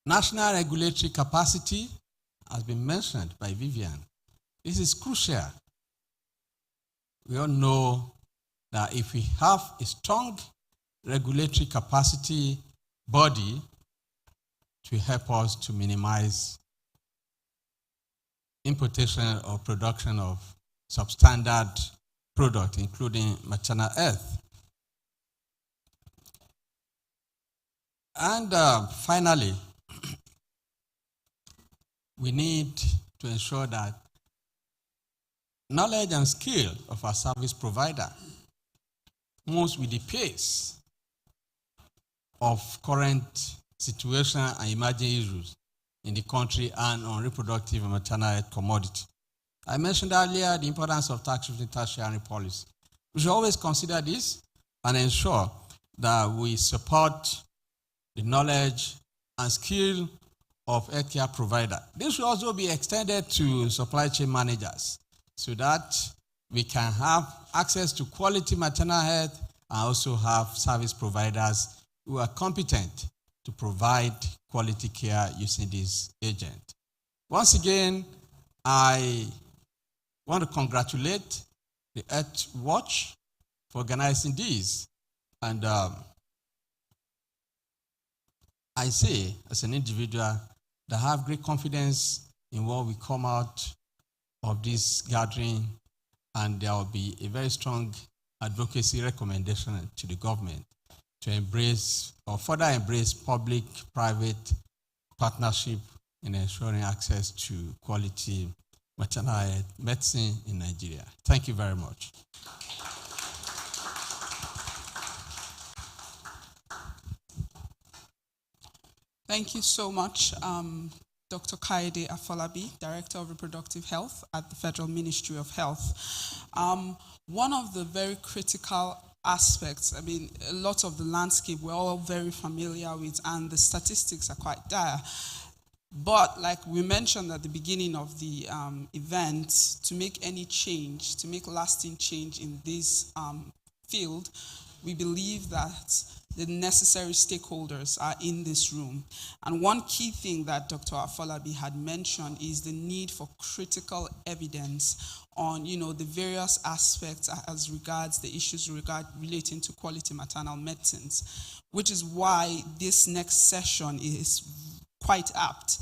National regulatory capacity has been mentioned by Vivian. This is crucial. We all know that if we have a strong regulatory capacity body, it will help us to minimize importation or production of substandard product, including maternal health. And finally, we need to ensure that knowledge and skill of our service provider moves with the pace of current situation and emerging issues in the country and on reproductive and maternal health commodity. I mentioned earlier the importance of tax-shifting tertiary policy. We should always consider this and ensure that we support the knowledge and skill of healthcare provider. This should also be extended to supply chain managers so that we can have access to quality maternal health and also have service providers who are competent to provide quality care using this agent. Once again, I want to congratulate the Earth Watch for organizing this. And I say, as an individual, that I have great confidence in what will come out of this gathering, and there will be a very strong advocacy recommendation to the government to embrace or further embrace public-private partnership in ensuring access to quality maternal health medicine in Nigeria. Thank you very much. Thank you so much, Dr. Kaide Afolabi, Director of Reproductive Health at the Federal Ministry of Health. One of the very critical aspects, I mean, a lot of the landscape we're all very familiar with, and the statistics are quite dire. But like we mentioned at the beginning of the event, to make any change, to make lasting change in this field, we believe that the necessary stakeholders are in this room. And one key thing that Dr. Afolabi had mentioned is the need for critical evidence on, the various aspects as regards the issues relating to quality maternal medicines, which is why this next session is quite apt.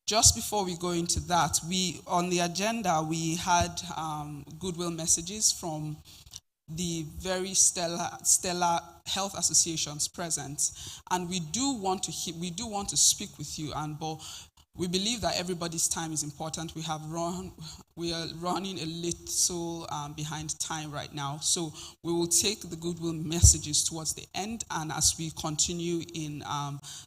Just before we go into that, on the agenda, we had goodwill messages from the very stellar health associations present, and we do want to speak with you, but we believe that everybody's time is important. We are running a little behind time right now, so we will take the goodwill messages towards the end, and as we continue in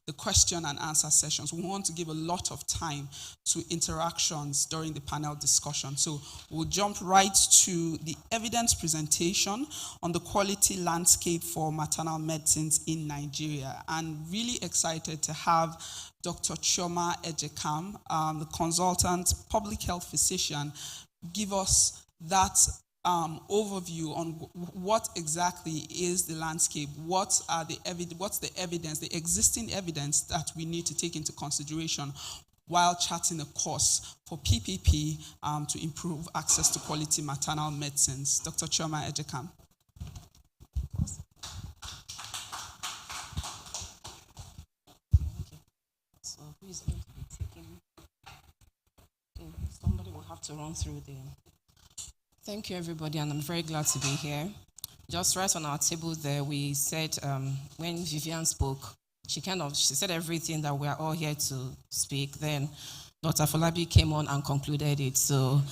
the question and answer sessions, we want to give a lot of time to interactions during the panel discussion. So we'll jump right to the evidence presentation on the quality landscape for maternal medicines in Nigeria, and really excited to have Dr. Chioma Ejekam, the consultant public health physician, give us that overview on what exactly is the landscape, what's the evidence, the existing evidence that we need to take into consideration while charting a course for PPP to improve access to quality maternal medicines. Dr. Chioma Ejekam. So who is going to be taking? Somebody will have to run through the. Thank you, everybody, and I'm very glad to be here. Just right on our table there, we said when Vivian spoke, she said everything that we're all here to speak. Then Dr. Folabi came on and concluded it. So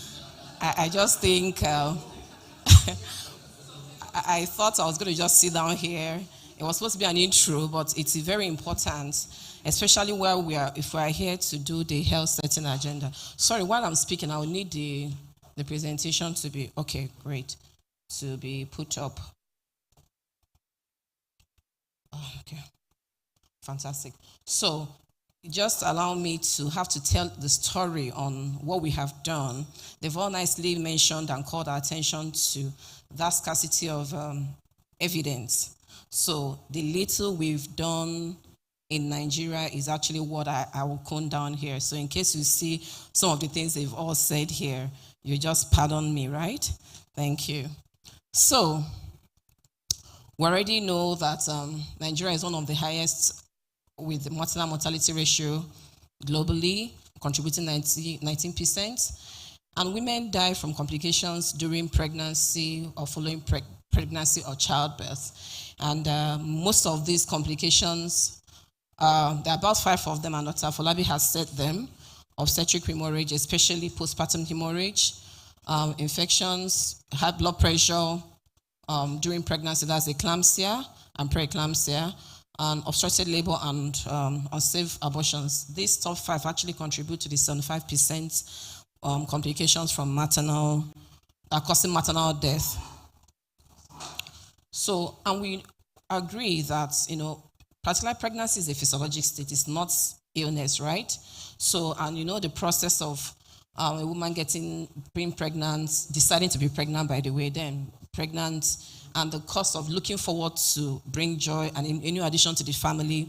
I just think I thought I was going to just sit down here. It was supposed to be an intro, but it's very important, especially if we are here to do the health setting agenda. Sorry, while I'm speaking, I will need the presentation to be, okay, great, to be put up. Oh, okay, fantastic. So just allow me to have to tell the story on what we have done. They've all nicely mentioned and called our attention to that scarcity of evidence. So the little we've done in Nigeria is actually what I will cone down here. So in case you see some of the things they've all said here, you just pardon me, right? Thank you. So we already know that Nigeria is one of the highest with the maternal mortality ratio globally, contributing 19%. And women die from complications during pregnancy or following pregnancy or childbirth. And most of these complications, there are about 5 of them, and Dr. Folabi has said them: obstetric hemorrhage, especially postpartum hemorrhage, infections, high blood pressure during pregnancy, that's eclampsia and preeclampsia, and obstructed labor and unsafe abortions. These top 5 actually contribute to the 75% complications from maternal, causing maternal death. So, and we agree that, particular pregnancy is a physiologic state, it's not illness, right? So, and the process of a woman being pregnant, deciding to be pregnant, by the way, then pregnant, and the cost of looking forward to bring joy and a new addition to the family,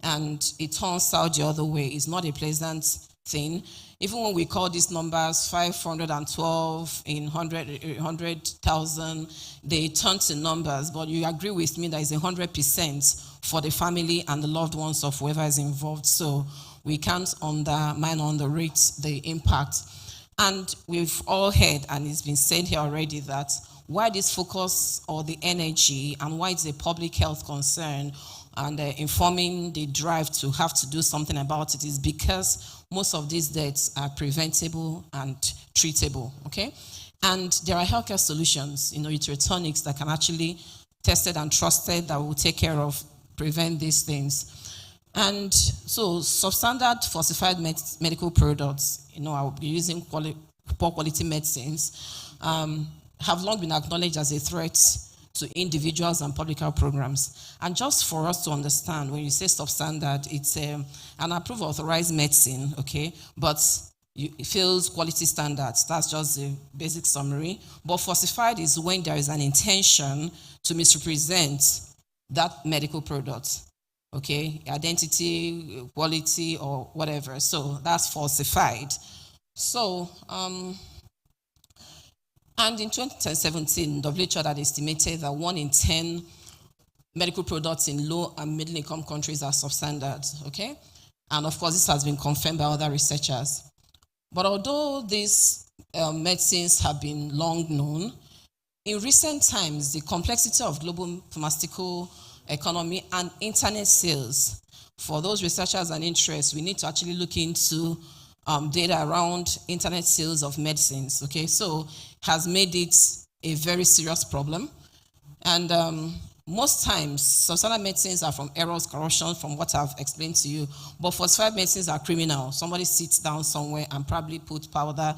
and it turns out the other way. It's not a pleasant thing. Even when we call these numbers 512 in 100,000, they turn to numbers, but you agree with me that it's 100% for the family and the loved ones of whoever is involved. So we can't undermine or underrate the impact. And we've all heard, and it's been said here already, that why this focus or the energy and why it's a public health concern and informing the drive to have to do something about it is because most of these deaths are preventable and treatable, okay? And there are healthcare solutions, uterotonics that can actually tested and trusted that will take care of, prevent these things. And so substandard falsified medical products, I will be using poor quality medicines, have long been acknowledged as a threat to individuals and public health programs. And just for us to understand, when you say substandard, it's an approved authorized medicine, okay? But it fails quality standards. That's just the basic summary. But falsified is when there is an intention to misrepresent that medical product, okay? Identity, quality, or whatever. So that's falsified. So, and in 2017, WHO had estimated that 1 in 10 medical products in low and middle income countries are substandard, okay? And of course, this has been confirmed by other researchers. But although these medicines have been long known, in recent times, the complexity of global pharmaceutical economy and internet sales, for those researchers and interests, we need to actually look into data around internet sales of medicines, okay? So has made it a very serious problem. And most times, substandard medicines are from errors, corruption, from what I've explained to you. But falsified medicines are criminal. Somebody sits down somewhere and probably put powder,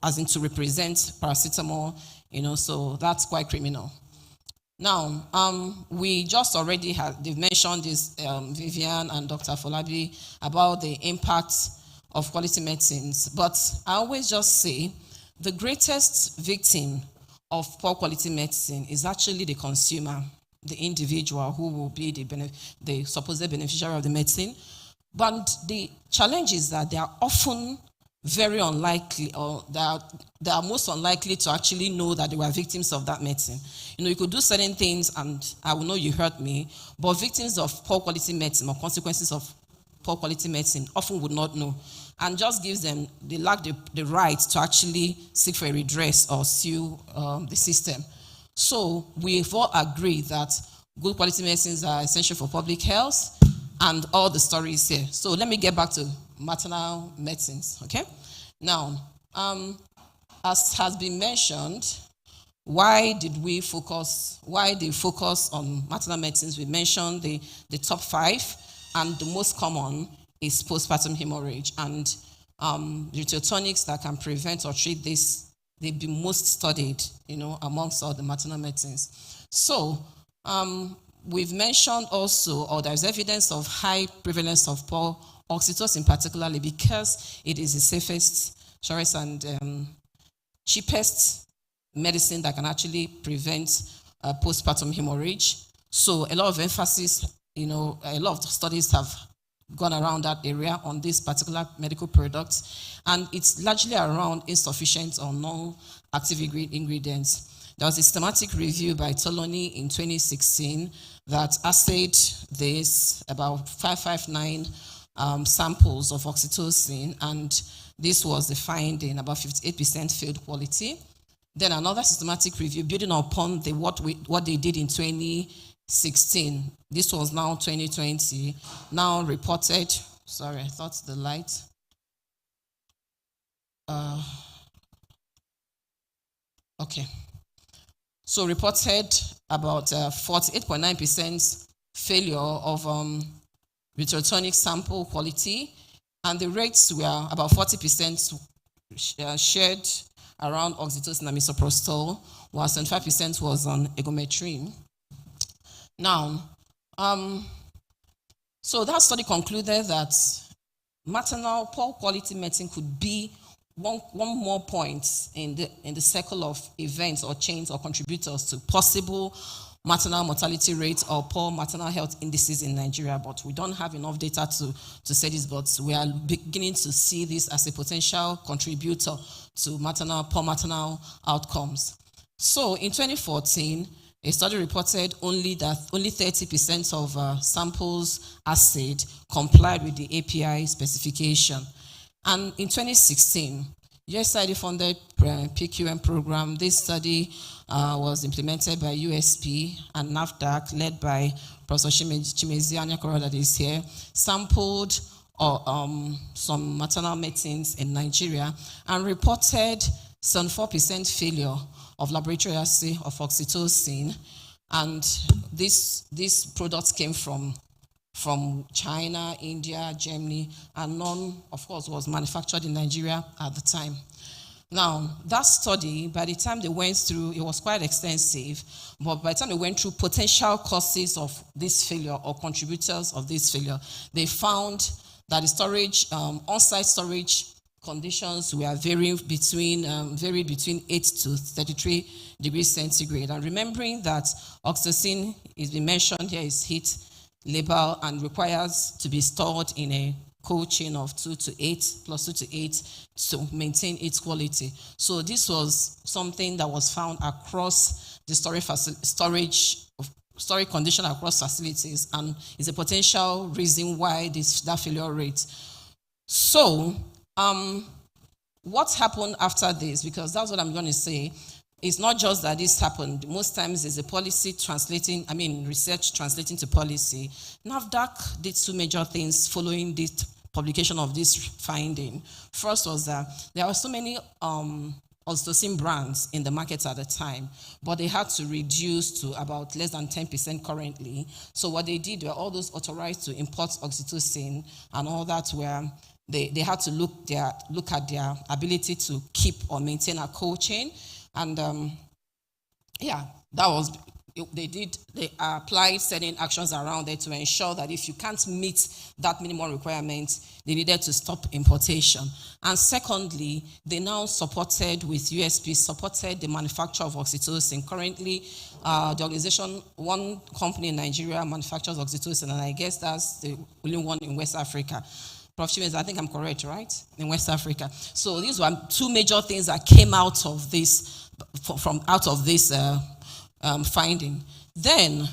as in to represent paracetamol, so that's quite criminal. Now, we just already they've mentioned this, Vivian and Dr. Folabi, about the impact of quality medicines. But I always just say the greatest victim of poor quality medicine is actually the consumer, the individual who will be the supposed beneficiary of the medicine. But the challenge is that they are often very unlikely, or they are most unlikely to actually know that they were victims of that medicine. You could do certain things and I will know you hurt me, but victims of poor quality medicine or consequences of poor quality medicine often would not know, and just gives them, they lack the right to actually seek for a redress or sue the system. So we've all agreed that good quality medicines are essential for public health, and all the stories here. So let me get back to maternal medicines, okay? Now, as has been mentioned, why they focus on maternal medicines? We mentioned the top 5, and the most common is postpartum hemorrhage. And the tonics that can prevent or treat this, they've been most studied, amongst all the maternal medicines. So, we've mentioned also, or there's evidence of high prevalence of poor oxytocin, particularly because it is the safest, surest, and cheapest medicine that can actually prevent postpartum hemorrhage. So a lot of emphasis, a lot of studies have gone around that area on this particular medical product, and it's largely around insufficient or non-active ingredients. There was a systematic review by Toloni in 2016 that assayed this, about 559 samples of oxytocin, and this was the finding, about 58% failed quality. Then another systematic review building upon what they did in 2016. This was now 2020, now reported, sorry, I thought the light. Okay. So reported about 48.9% failure of uterotonic sample quality, and the rates were about 40% shared around oxytocin and misoprostol, while 75% was on egometrine. Now, so that study concluded that maternal poor quality medicine could be one more point in the circle of events or chains or contributors to possible maternal mortality rates or poor maternal health indices in Nigeria, but we don't have enough data to say this, but we are beginning to see this as a potential contributor to poor maternal outcomes. So in 2014, a study reported only 30% of samples assayed complied with the API specification. And in 2016, USAID-funded PQM program, this study was implemented by USP and NAFDAC, led by Professor Chimezi Anyakoro that is here, sampled some maternal medicines in Nigeria and reported 74% failure of laboratory assay of oxytocin. And these products came from China, India, Germany, and none, of course, was manufactured in Nigeria at the time. Now, that study, by the time they went through, it was quite extensive, but by the time they went through potential causes of this failure or contributors of this failure, they found that the storage, on-site storage conditions were varied between 8 to 33 degrees centigrade. And remembering that oxytocin is being mentioned here is heat label and requires to be stored in a cold chain of 2 to 8 plus 2 to 8 to maintain its quality. So this was something that was found across the storage condition across facilities, and is a potential reason why that failure rate. So what happened after this? Because that's what I'm going to say. It's not just that this happened. Most times it's a policy research translating to policy. NAFDAC did 2 major things following this publication of this finding. First was that there were so many oxytocin brands in the market at the time, but they had to reduce to about less than 10% currently. So what they did were all those authorized to import oxytocin and all that were, they had to look at their ability to keep or maintain a cold chain. And that was they applied certain actions around it to ensure that if you can't meet that minimum requirement, they needed to stop importation. And secondly, they now supported with USP, supported the manufacture of oxytocin. Currently, the organization, one company in Nigeria manufactures oxytocin, and I guess that's the only one in West Africa. Prof. Chimez, I think I'm correct, right? In West Africa. So these were two major things that came out of this, finding. Then,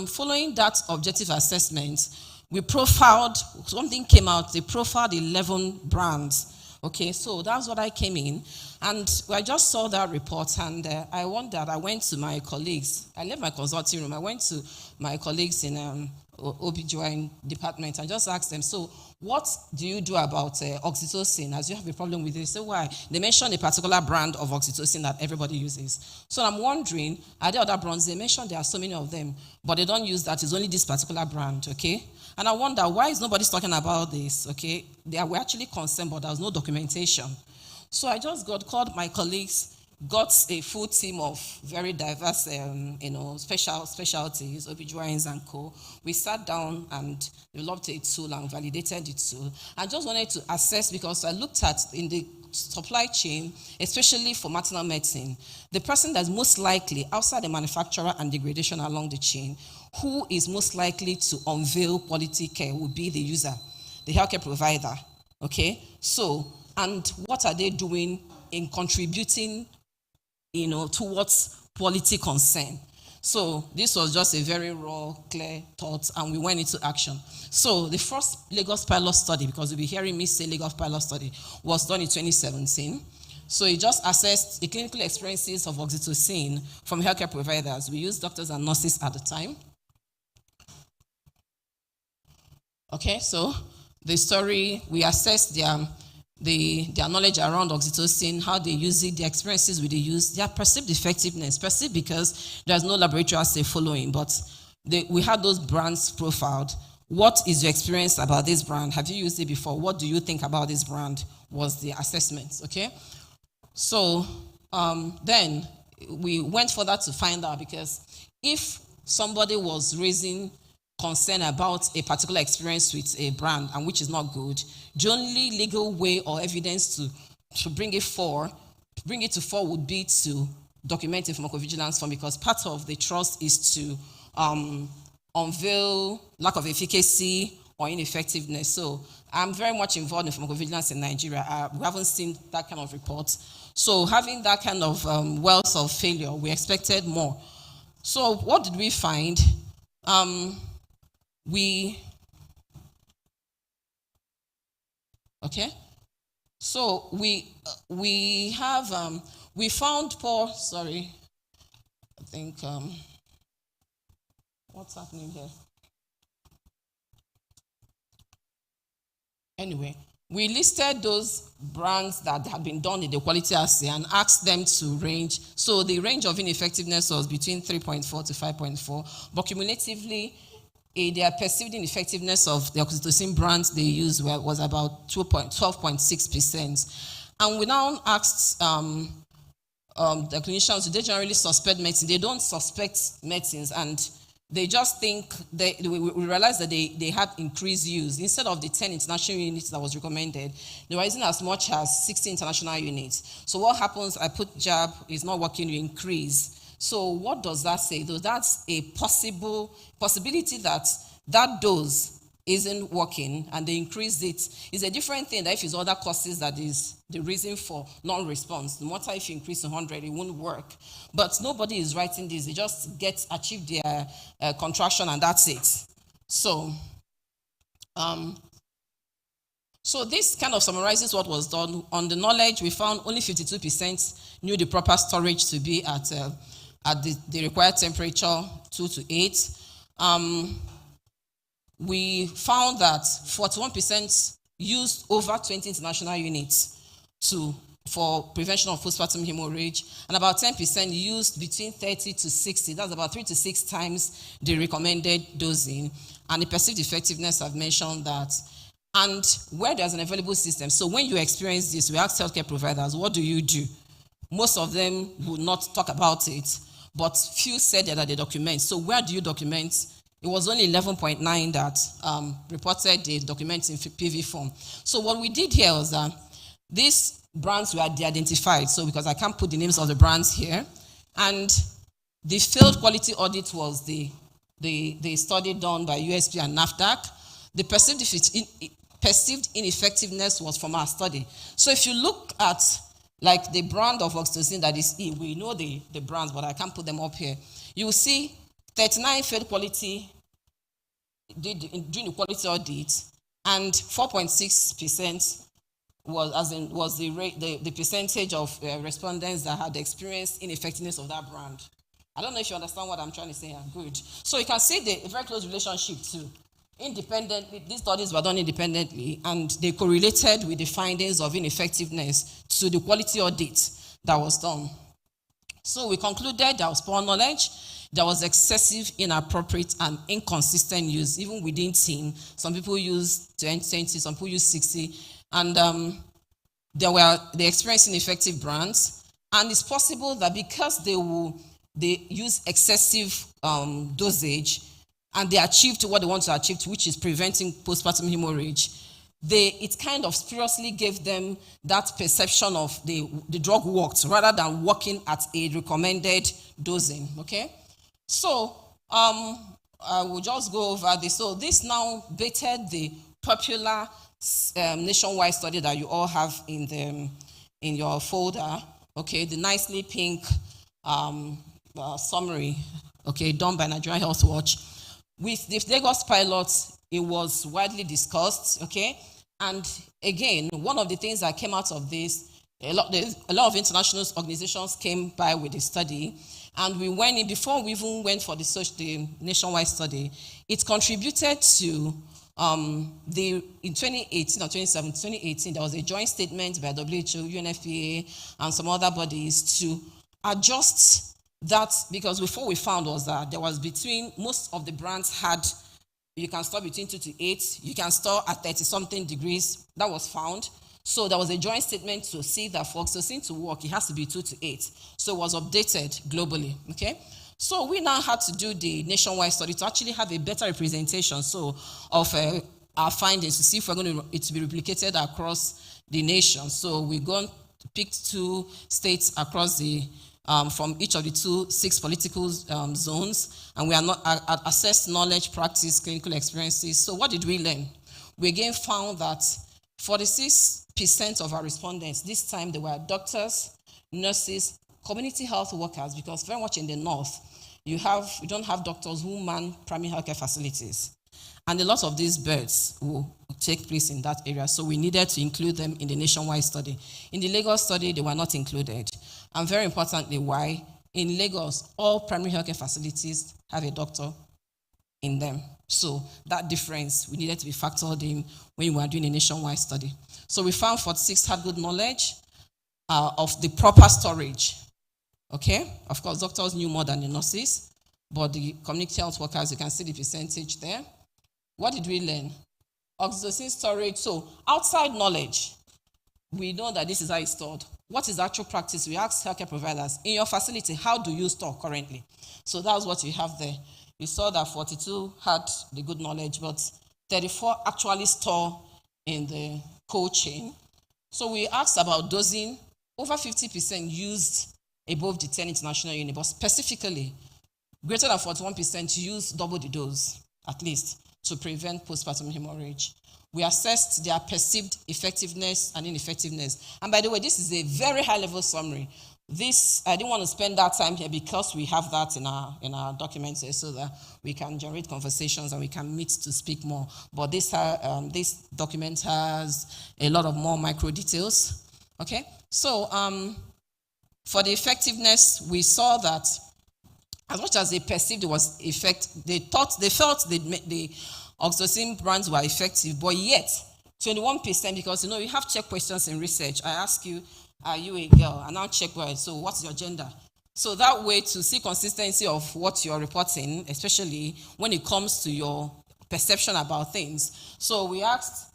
following that objective assessment, we profiled, something came out, they profiled 11 brands. Okay, so that's what I came in. And I just saw that report, and I went to my colleagues. I left my consulting room. I went to my colleagues in OBGYN department and just asked them, so what do you do about oxytocin, as you have a problem with it? They say, why? They mentioned a particular brand of oxytocin that everybody uses. So I'm wondering, are there other brands? They mentioned there are so many of them, but they don't use that. It's only this particular brand, okay? And I wonder, why is nobody talking about this, okay? They were actually concerned, but there was no documentation. So I just called my colleagues, got a full team of very diverse, specialties, OBGYNs and co. We sat down and developed a tool and validated the tool. I just wanted to assess, because I looked at in the supply chain, especially for maternal medicine, the person that's most likely, outside the manufacturer and degradation along the chain, who is most likely to unveil quality care would be the user, the healthcare provider, okay? So, and what are they doing in contributing towards quality concern? So this was just a very raw, clear thought, and we went into action. So the first Lagos pilot study, because you'll be hearing me say Lagos pilot study, was done in 2017. So it just assessed the clinical experiences of oxytocin from healthcare providers. We used doctors and nurses at the time. Okay, so the story, we assessed their knowledge around oxytocin, how they use it, their experiences with the use, their perceived effectiveness, perceived because there's no laboratory assay following, but we had those brands profiled. What is your experience about this brand? Have you used it before? What do you think about this brand? Was the assessment, okay? So then we went further to find out, because if somebody was raising concern about a particular experience with a brand and which is not good, the only legal way or evidence to bring it to fore would be to document a pharmacovigilance form, because part of the trust is to unveil lack of efficacy or ineffectiveness. So I'm very much involved in pharmacovigilance in Nigeria. We haven't seen that kind of report. So having that kind of wealth of failure, we expected more. So what did we find? So we have we found poor. Sorry, I think what's happening here? Anyway, we listed those brands that had been done in the quality assay and asked them to range. So the range of ineffectiveness was between 3.4 to 5.4, but cumulatively, their perceived ineffectiveness of the oxytocin brands they used was about 12.6%. And we now asked the clinicians, do they generally suspect medicine? They don't suspect medicines, and they just think, we realized that they had increased use. Instead of the 10 international units that was recommended, they were using as much as 60 international units. So what happens, I put jab, is not working, you increase. So what does that say? Though that's a possibility that dose isn't working and they increase it. It's a different thing that if it's other causes that is the reason for non-response. No matter if you increase to 100, it won't work. But nobody is writing this. They just achieve their contraction and that's it. So, so this kind of summarizes what was done. On the knowledge, we found only 52% knew the proper storage to be at the required temperature, 2 to 8. We found that 41% used over 20 international units for prevention of postpartum hemorrhage, and about 10% used between 30 to 60. That's about 3 to 6 times the recommended dosing. And the perceived effectiveness, I've mentioned that. And where there's an available system, so when you experience this, we ask healthcare providers, what do you do? Most of them will not talk about it. but few said that they document. So where do you document? It was only 11.9 that reported the document in PV form. So what we did here was that these brands were de-identified, so because I can't put the names of the brands here, and the failed quality audit was the study done by USP and NAFDAC. The perceived ineffectiveness was from our study. So if you look at like the brand of oxytocin that is E, we know the brands, but I can't put them up here. You will see 39 failed quality during the quality audit, and 4.6% was the percentage of respondents that had experienced ineffectiveness of that brand. I don't know if you understand what I'm trying to say here. Good. So you can see a very close relationship too. Independently, these studies were done independently, and they correlated with the findings of ineffectiveness to the quality audit that was done. So we concluded there was poor knowledge, there was excessive, inappropriate, and inconsistent use, even within team. Some people use 20, some people use 60, and they experienced ineffective brands. And it's possible that because they use excessive dosage, and they achieved what they want to achieve, which is preventing postpartum hemorrhage, it kind of spuriously gave them that perception of the drug worked rather than working at a recommended dosing, okay? So I will just go over this. So this now baited the popular nationwide study that you all have in your folder, okay? The nicely pink summary, okay, done by Nigerian Health Watch. With the Lagos pilot, it was widely discussed, okay? And again, one of the things that came out of this, a lot of international organizations came by with the study, and we went in, before we even went for the nationwide study, it contributed to in 2018 or 2018, there was a joint statement by WHO, UNFPA, and some other bodies to adjust that, because before we found was that there was most of the brands had, you can store between 2 to 8, you can store at 30-something degrees, that was found. So there was a joint statement to see that for oxytocin to work, it has to be 2 to 8. So it was updated globally, okay? So we now had to do the nationwide study to actually have a better representation of our findings, to see if we're going it to be replicated across the nation. So we're going to pick 2 states across from each of the 6 political zones, and we are not assessed knowledge, practice, clinical experiences. So what did we learn? We again found that 46% of our respondents, this time they were doctors, nurses, community health workers, because very much in the north, you don't have doctors who man primary healthcare facilities. And a lot of these births will take place in that area, so we needed to include them in the nationwide study. In the Lagos study, they were not included. And very importantly, why? In Lagos, all primary healthcare facilities have a doctor in them. So that difference, we needed to be factored in when we were doing a nationwide study. So we found 46 had good knowledge of the proper storage. Okay? Of course, doctors knew more than the nurses, but the community health workers, you can see the percentage there. What did we learn? Oxytocin storage. So outside knowledge, we know that this is how it's stored. What is actual practice? We asked healthcare providers, in your facility, how do you store currently? So that's what you have there. You saw that 42 had the good knowledge, but 34 actually store in the cold chain. So we asked about dosing. Over 50% used above the 10 international unit, but specifically, greater than 41% used double the dose, at least, to prevent postpartum hemorrhage. We assessed their perceived effectiveness and ineffectiveness. And by the way, this is a very high-level summary. This, I didn't want to spend that time here because we have that in our documents here so that we can generate conversations and we can meet to speak more. But this document has a lot of more micro details. Okay? So, for the effectiveness, we saw that as much as they perceived it was they felt the oxytocin brands were effective, but yet 21%, because you have check questions in research. I ask you, are you a girl? And I'll check, well, so what's your gender? So that way, to see consistency of what you're reporting, especially when it comes to your perception about things. So we asked,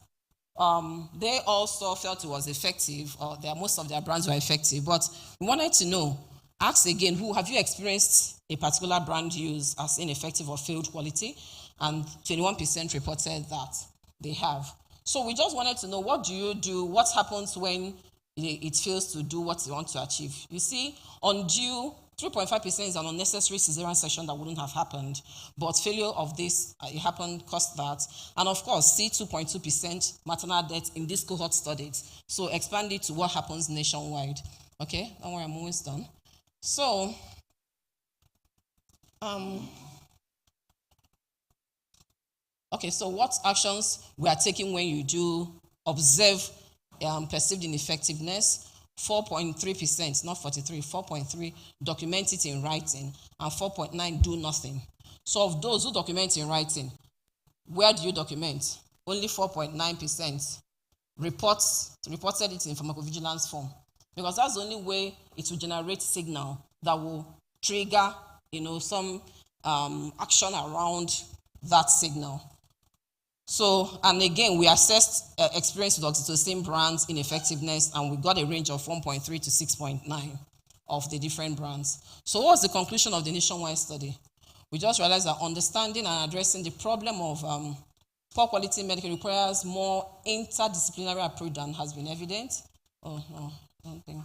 they also felt it was effective, or most of their brands were effective, but we wanted to know, Ask again, who have you experienced a particular brand use as ineffective or failed quality? And 21% reported that they have. So we just wanted to know, what do you do? What happens when it fails to do what you want to achieve? You see, undue, 3.5% is an unnecessary cesarean section that wouldn't have happened, but failure of this, it happened, caused that. And of course, see 2.2% maternal death in this cohort studied. So expand it to what happens nationwide. Okay, don't worry, I'm almost done. So, okay, so what actions we are taking when you do observe perceived ineffectiveness? 4.3%, not 43, 4.3 document it in writing, and 4.9 do nothing. So of those who document in writing, where do you document? Only 4.9% reported it in pharmacovigilance form, because that's the only way it will generate signal that will trigger, some action around that signal. So, and again, we assessed experience with oxytocin brands ineffectiveness, and we got a range of 1.3 to 6.9 of the different brands. So what was the conclusion of the nationwide study? We just realized that understanding and addressing the problem of poor quality medical requires more interdisciplinary approach than has been evident. Oh, no, I don't think.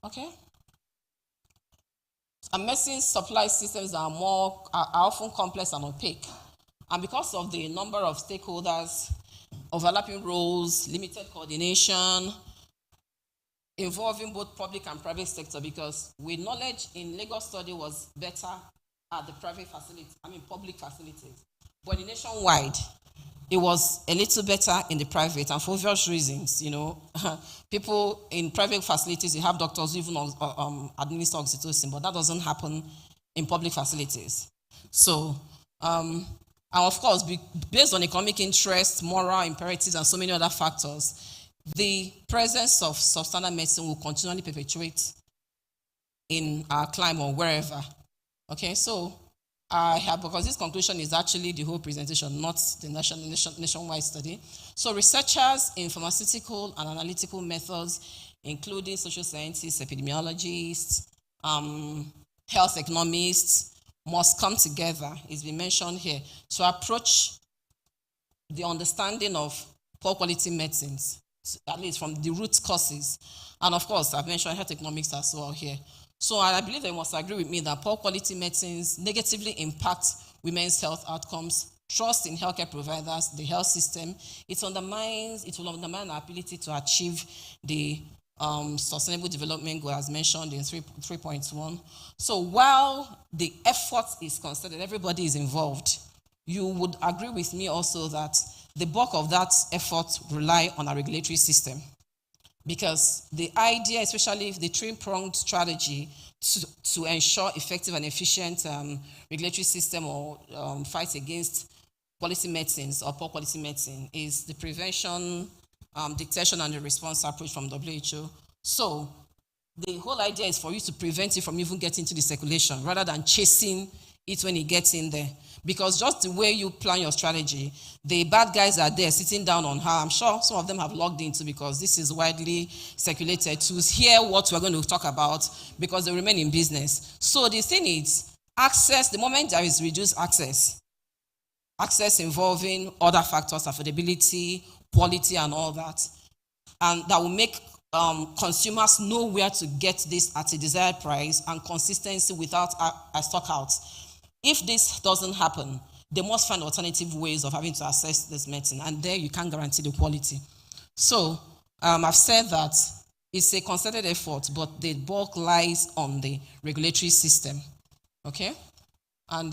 Okay. And medicine supply systems are often complex and opaque. And because of the number of stakeholders, overlapping roles, limited coordination, involving both public and private sector, because with knowledge in Lagos study was better at the public facilities. But nationwide, it was a little better in the private, and for obvious reasons, people in private facilities, you have doctors who even administer oxytocin, but that doesn't happen in public facilities. So, and of course, based on economic interest, moral imperatives, and so many other factors, the presence of substandard medicine will continually perpetuate in our climate or wherever. Okay, so because this conclusion is actually the whole presentation, not the nationwide study. So researchers in pharmaceutical and analytical methods, including social scientists, epidemiologists, health economists, must come together, it's been mentioned here, to approach the understanding of poor quality medicines, at least from the root causes. And of course, I've mentioned health economics as well here. So I believe they must agree with me that poor quality medicines negatively impact women's health outcomes, trust in healthcare providers, the health system. It will undermine our ability to achieve the sustainable development goal as mentioned in 3.1. So while the effort is considered, everybody is involved, you would agree with me also that the bulk of that effort rely on our regulatory system. Because the idea, especially the three-pronged strategy to ensure effective and efficient regulatory system or fight against quality medicines or poor quality medicine, is the prevention, detection, and the response approach from WHO. So the whole idea is for you to prevent it from even getting to the circulation rather than chasing it when it gets in there. Because just the way you plan your strategy, the bad guys are there sitting down on her. I'm sure some of them have logged into, because this is widely circulated, to hear what we're going to talk about, because they remain in business. So the thing is, access, the moment there is reduced access involving other factors, affordability, quality, and all that, and that will make consumers know where to get this at a desired price and consistency without a stock out. If this doesn't happen, they must find alternative ways of having to access this medicine, and there you can't guarantee the quality. So I've said that it's a concerted effort, but the bulk lies on the regulatory system. Okay? And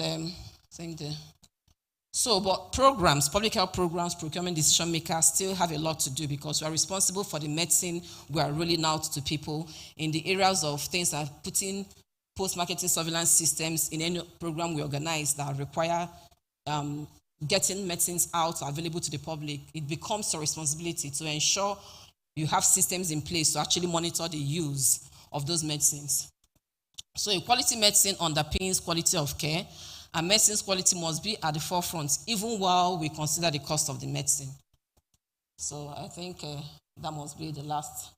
but programs, public health programs, procurement decision makers still have a lot to do, because we are responsible for the medicine we are rolling out to people in the areas of things like putting post-marketing surveillance systems in any program we organize that require getting medicines out available to the public. It becomes your responsibility to ensure you have systems in place to actually monitor the use of those medicines. So a quality medicine underpins quality of care, and medicine's quality must be at the forefront, even while we consider the cost of the medicine. So I think that must be the last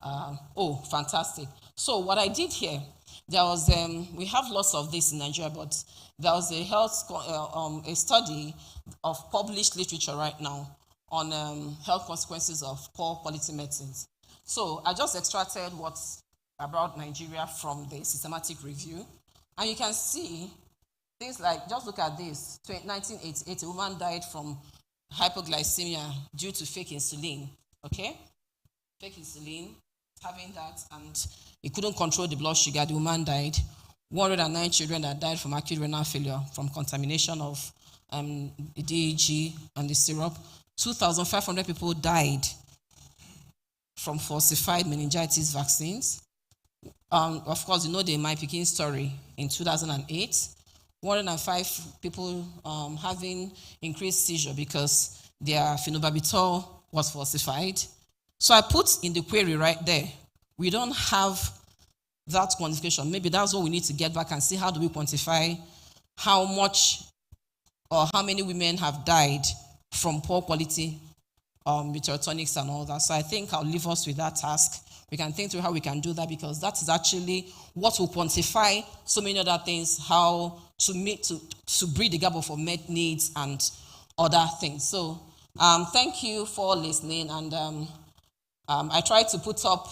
Oh, fantastic. So what I did here, there was, we have lots of this in Nigeria, but there was a a study of published literature right now on health consequences of poor quality medicines. So I just extracted what's about Nigeria from the systematic review. And you can see things like, just look at this, 1988, a woman died from hypoglycemia due to fake insulin, okay? Fake insulin, having that, and he couldn't control the blood sugar, the woman died. 109 children that died from acute renal failure from contamination of the DAG and the syrup. 2,500 people died from falsified meningitis vaccines. Of course, you know the My Pikin story in 2008. 105 people having increased seizure because their phenobarbital was falsified. So I put in the query right there, we don't have that quantification. Maybe that's what we need to get back and see how do we quantify how much or how many women have died from poor quality tonics and all that. So I think I'll leave us with that task. We can think through how we can do that, because that is actually what will quantify so many other things, how to meet, to bridge the gap of med needs and other things. So thank you for listening. And I tried to put up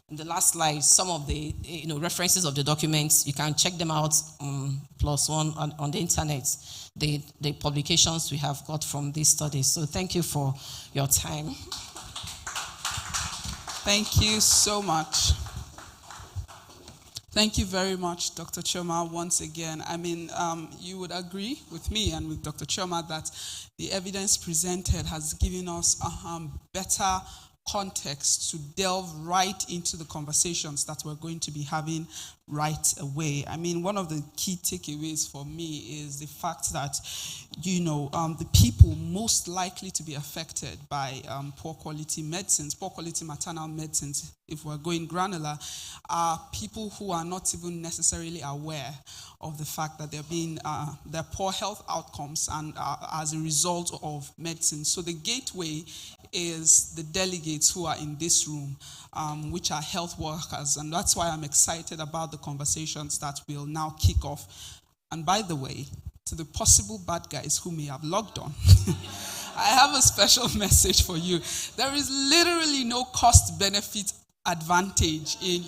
in the last slide some of the references of the documents. You can check them out +1 on the internet, the publications we have got from these studies. So thank you for your time. Thank you so much. Thank you very much, Dr. Chioma, once again. I mean, you would agree with me and with Dr. Chioma that the evidence presented has given us better context to delve right into the conversations that we're going to be having right away. I mean, one of the key takeaways for me is the fact that, the people most likely to be affected by poor quality medicines, poor quality maternal medicines, if we're going granular, are people who are not even necessarily aware of the fact that their poor health outcomes and as a result of medicine. So the gateway is the delegates who are in this room, which are health workers. And that's why I'm excited about the conversations that will now kick off. And by the way, to the possible bad guys who may have logged on, I have a special message for you. There is literally no cost-benefit advantage in,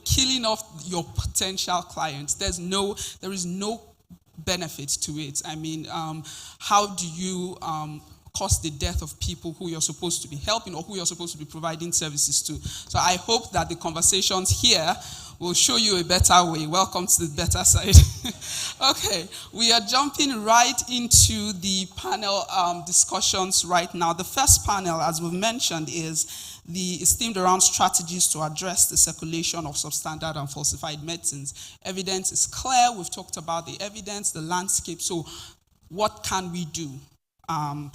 killing off your potential clients. There is no benefit to it. I mean, how do you cause the death of people who you're supposed to be helping or who you're supposed to be providing services to? So I hope that the conversations here will show you a better way. Welcome to the better side. Okay, we are jumping right into the panel discussions right now. The first panel, as we've mentioned, is themed around strategies to address the circulation of substandard and falsified medicines. Evidence is clear. We've talked about the evidence, the landscape. So what can we do? And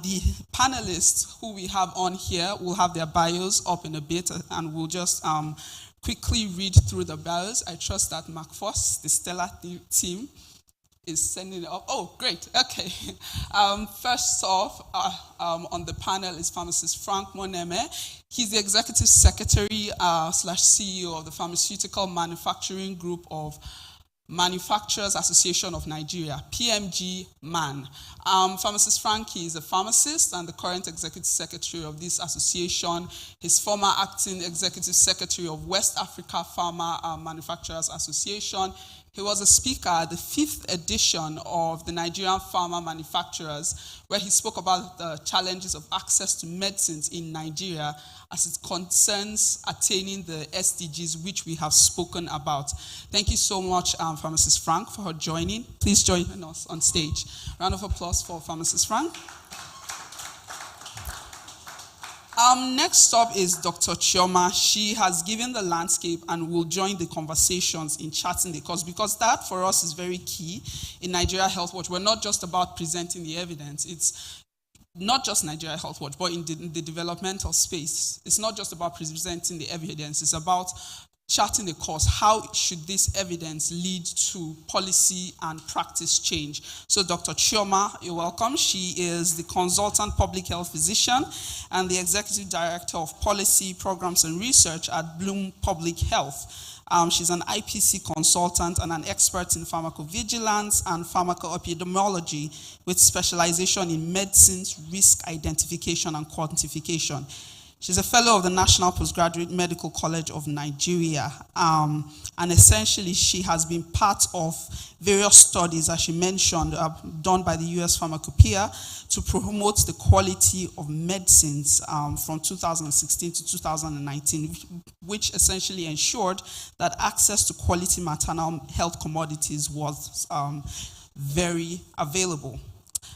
the panelists who we have on here will have their bios up in a bit, and we'll just quickly read through the bios. I trust that McFoss, the stellar team, is sending it up. Oh, great. Okay. First off, on the panel is pharmacist Frank Moneme. He's the executive secretary / CEO of the Pharmaceutical Manufacturing Group of Manufacturers Association of Nigeria, PMG MAN. Pharmacist Frankie is a pharmacist and the current executive secretary of this association. He's former acting executive secretary of West Africa Pharma Manufacturers Association. He was a speaker at the 5th edition of the Nigerian Pharma Manufacturers, where he spoke about the challenges of access to medicines in Nigeria as it concerns attaining the SDGs, which we have spoken about. Thank you so much, Pharmacist Frank, for joining. Please join us on stage. Round of applause for Pharmacist Frank. Next up is Dr. Chioma. She has given the landscape and will join the conversations in charting the course, because that for us is very key in Nigeria Health Watch. We're not just about presenting the evidence. It's not just Nigeria Health Watch, but in the developmental space. It's not just about presenting the evidence. It's about charting a course. How should this evidence lead to policy and practice change? So Dr. Chioma, you're welcome. She is the consultant public health physician and the executive director of policy, programs, and research at Bloom Public Health. She's an IPC consultant and an expert in pharmacovigilance and pharmacoepidemiology with specialization in medicines, risk identification, and quantification. She's a fellow of the National Postgraduate Medical College of Nigeria. And essentially, she has been part of various studies, as she mentioned, done by the US Pharmacopoeia to promote the quality of medicines from 2016 to 2019, which essentially ensured that access to quality maternal health commodities was very available.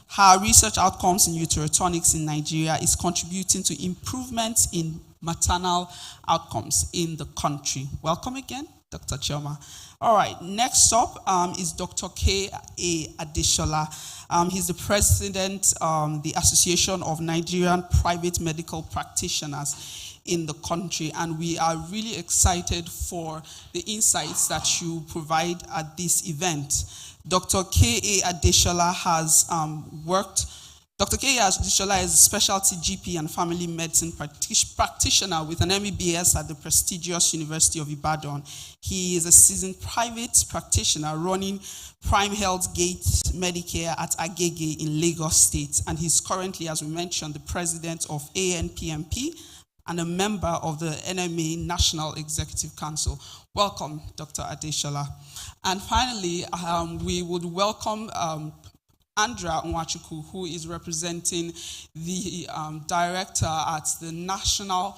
Her research outcomes in uterotonics in Nigeria is contributing to improvements in maternal outcomes in the country. Welcome again, Dr. Chioma. All right, next up is Dr. K.A. Adeshola. He's the president of the Association of Nigerian Private Medical Practitioners in the country, and we are really excited for the insights that you provide at this event. Dr. K.A. Adeshola has Dr. K.A. Adeshola is a specialty GP and family medicine practitioner with an MBBS at the prestigious University of Ibadan. He is a seasoned private practitioner running Prime Health Gate Medicare at Agege in Lagos State, and he's currently, as we mentioned, the president of ANPMP and a member of the NMA National Executive Council. Welcome, Dr. Adeshola. And finally, we would welcome Andrea Nwachukwu, who is representing the director at the National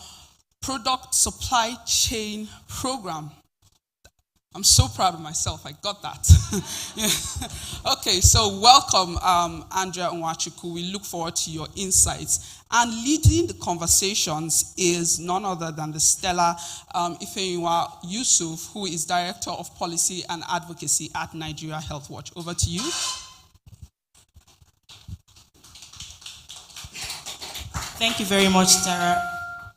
Product Supply Chain Program. I'm so proud of myself, I got that. Yeah. Okay, so welcome, Andrea Nwachukwu. We look forward to your insights. And leading the conversations is none other than the stellar Ifeyinwa Yusuf, who is Director of Policy and Advocacy at Nigeria Health Watch. Over to you. Thank you very much, Tara.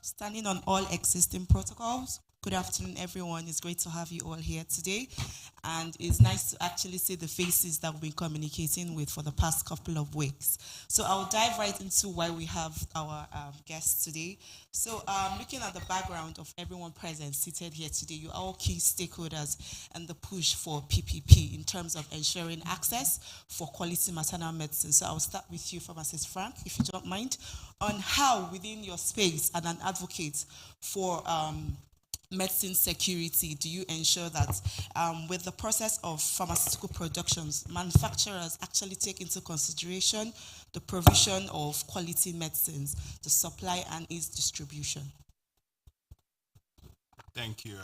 Standing on all existing protocols. Good afternoon, everyone. It's great to have you all here today. And it's nice to actually see the faces that we've been communicating with for the past couple of weeks. So I'll dive right into why we have our guests today. So looking at the background of everyone present, seated here today, you're all key stakeholders in the push for PPP in terms of ensuring access for quality maternal medicine. So I'll start with you, Pharmacist Frank, if you don't mind, on how within your space as an advocate for medicine security, do you ensure that with the process of pharmaceutical productions, manufacturers actually take into consideration the provision of quality medicines, the supply and its distribution? Thank you.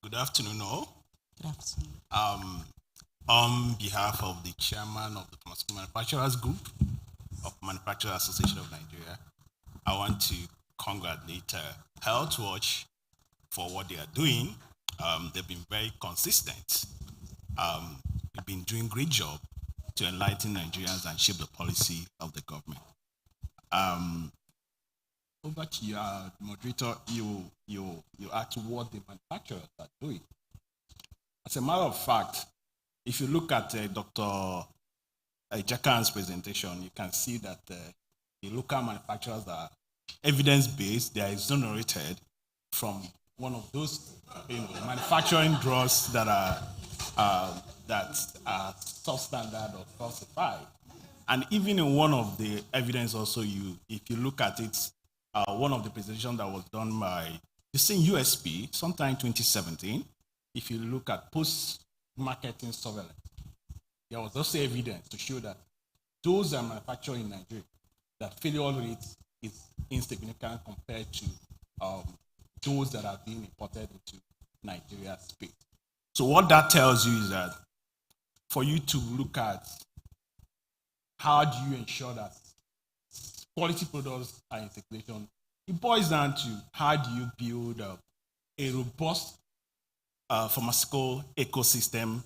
Good afternoon, all. Good afternoon. On behalf of the chairman of the Pharmaceutical Manufacturers Group of Manufacturers Association of Nigeria, I want to congratulate Health Watch for what they are doing. They've been very consistent. They've been doing a great job to enlighten Nigerians and shape the policy of the government. Over to you, moderator. You asked what the manufacturers are doing. As a matter of fact, if you look at Dr. Jakan's presentation, you can see that the local manufacturers are evidence-based. They are exonerated from one of those manufacturing drugs that are substandard or falsified. And even in one of the evidence also, if you look at it, one of the presentations that was done by the same USP sometime in 2017, if you look at post-marketing surveillance, there was also evidence to show that those are manufactured in Nigeria, that failure rate is insignificant compared to those that are being imported into Nigeria's space. So what that tells you is that for you to look at how do you ensure that quality products are in circulation, it boils down to how do you build a robust pharmaceutical ecosystem,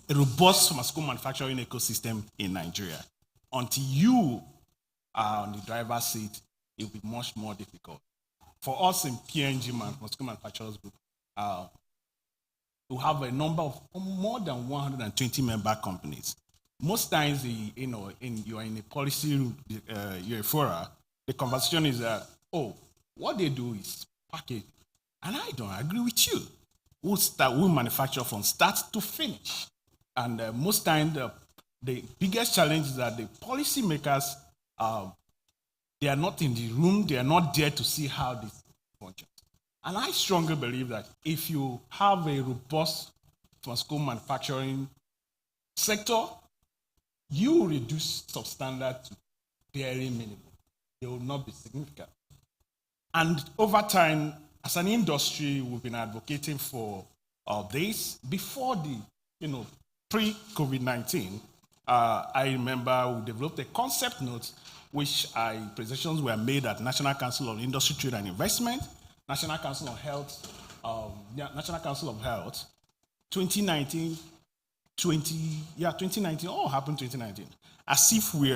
a robust pharmaceutical manufacturing ecosystem in Nigeria. Until you are on the driver's seat, it will be much more difficult. for us in PNG, Moscow Manufacturers Group, we have a number of more than 120 member companies. Most times, you're in a policy, you're a forum, the conversation is that, what they do is package. And I don't agree with you. We'll manufacture from start to finish. And most times, the biggest challenge is that the policymakers, they are not in the room, they are not there to see how this functions. And I strongly believe that if you have a robust pharmaceutical manufacturing sector, you will reduce substandard to very minimum. They will not be significant. And over time, as an industry, we've been advocating for this. Before the, pre-COVID-19, I remember we developed a concept note which presentations were made at National Council of Industry, Trade and Investment, National Council of Health, 2019, 2019, all happened 2019. As if we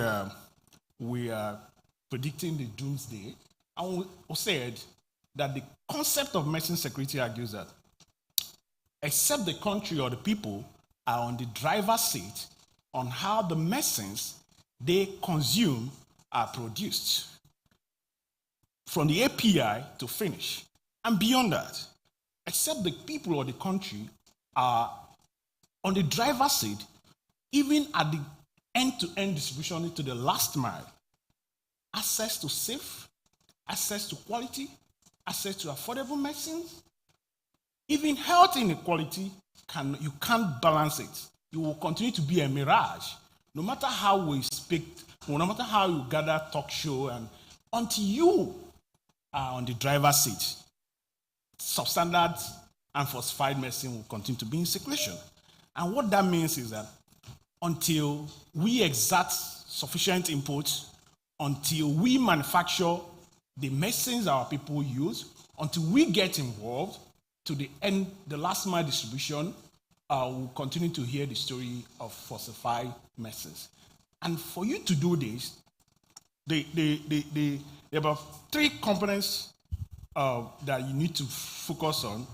are predicting the doomsday. And we said that the concept of medicine security argues that except the country or the people are on the driver's seat on how the medicines they consume are produced, from the API to finish. And beyond that, except the people or the country are on the driver's seat, even at the end-to-end distribution to the last mile. Access to safe, access to quality, access to affordable medicines. Even health inequality, you can't balance it. You will continue to be a mirage, no matter how we speak, no matter how you gather talk show, and until you are on the driver's seat, substandard and falsified medicine will continue to be in circulation. And what that means is that until we exert sufficient inputs, until we manufacture the medicines our people use, until we get involved to the end, the last mile distribution, we'll continue to hear the story of falsified medicines. And for you to do this, there are about 3 components that you need to focus on.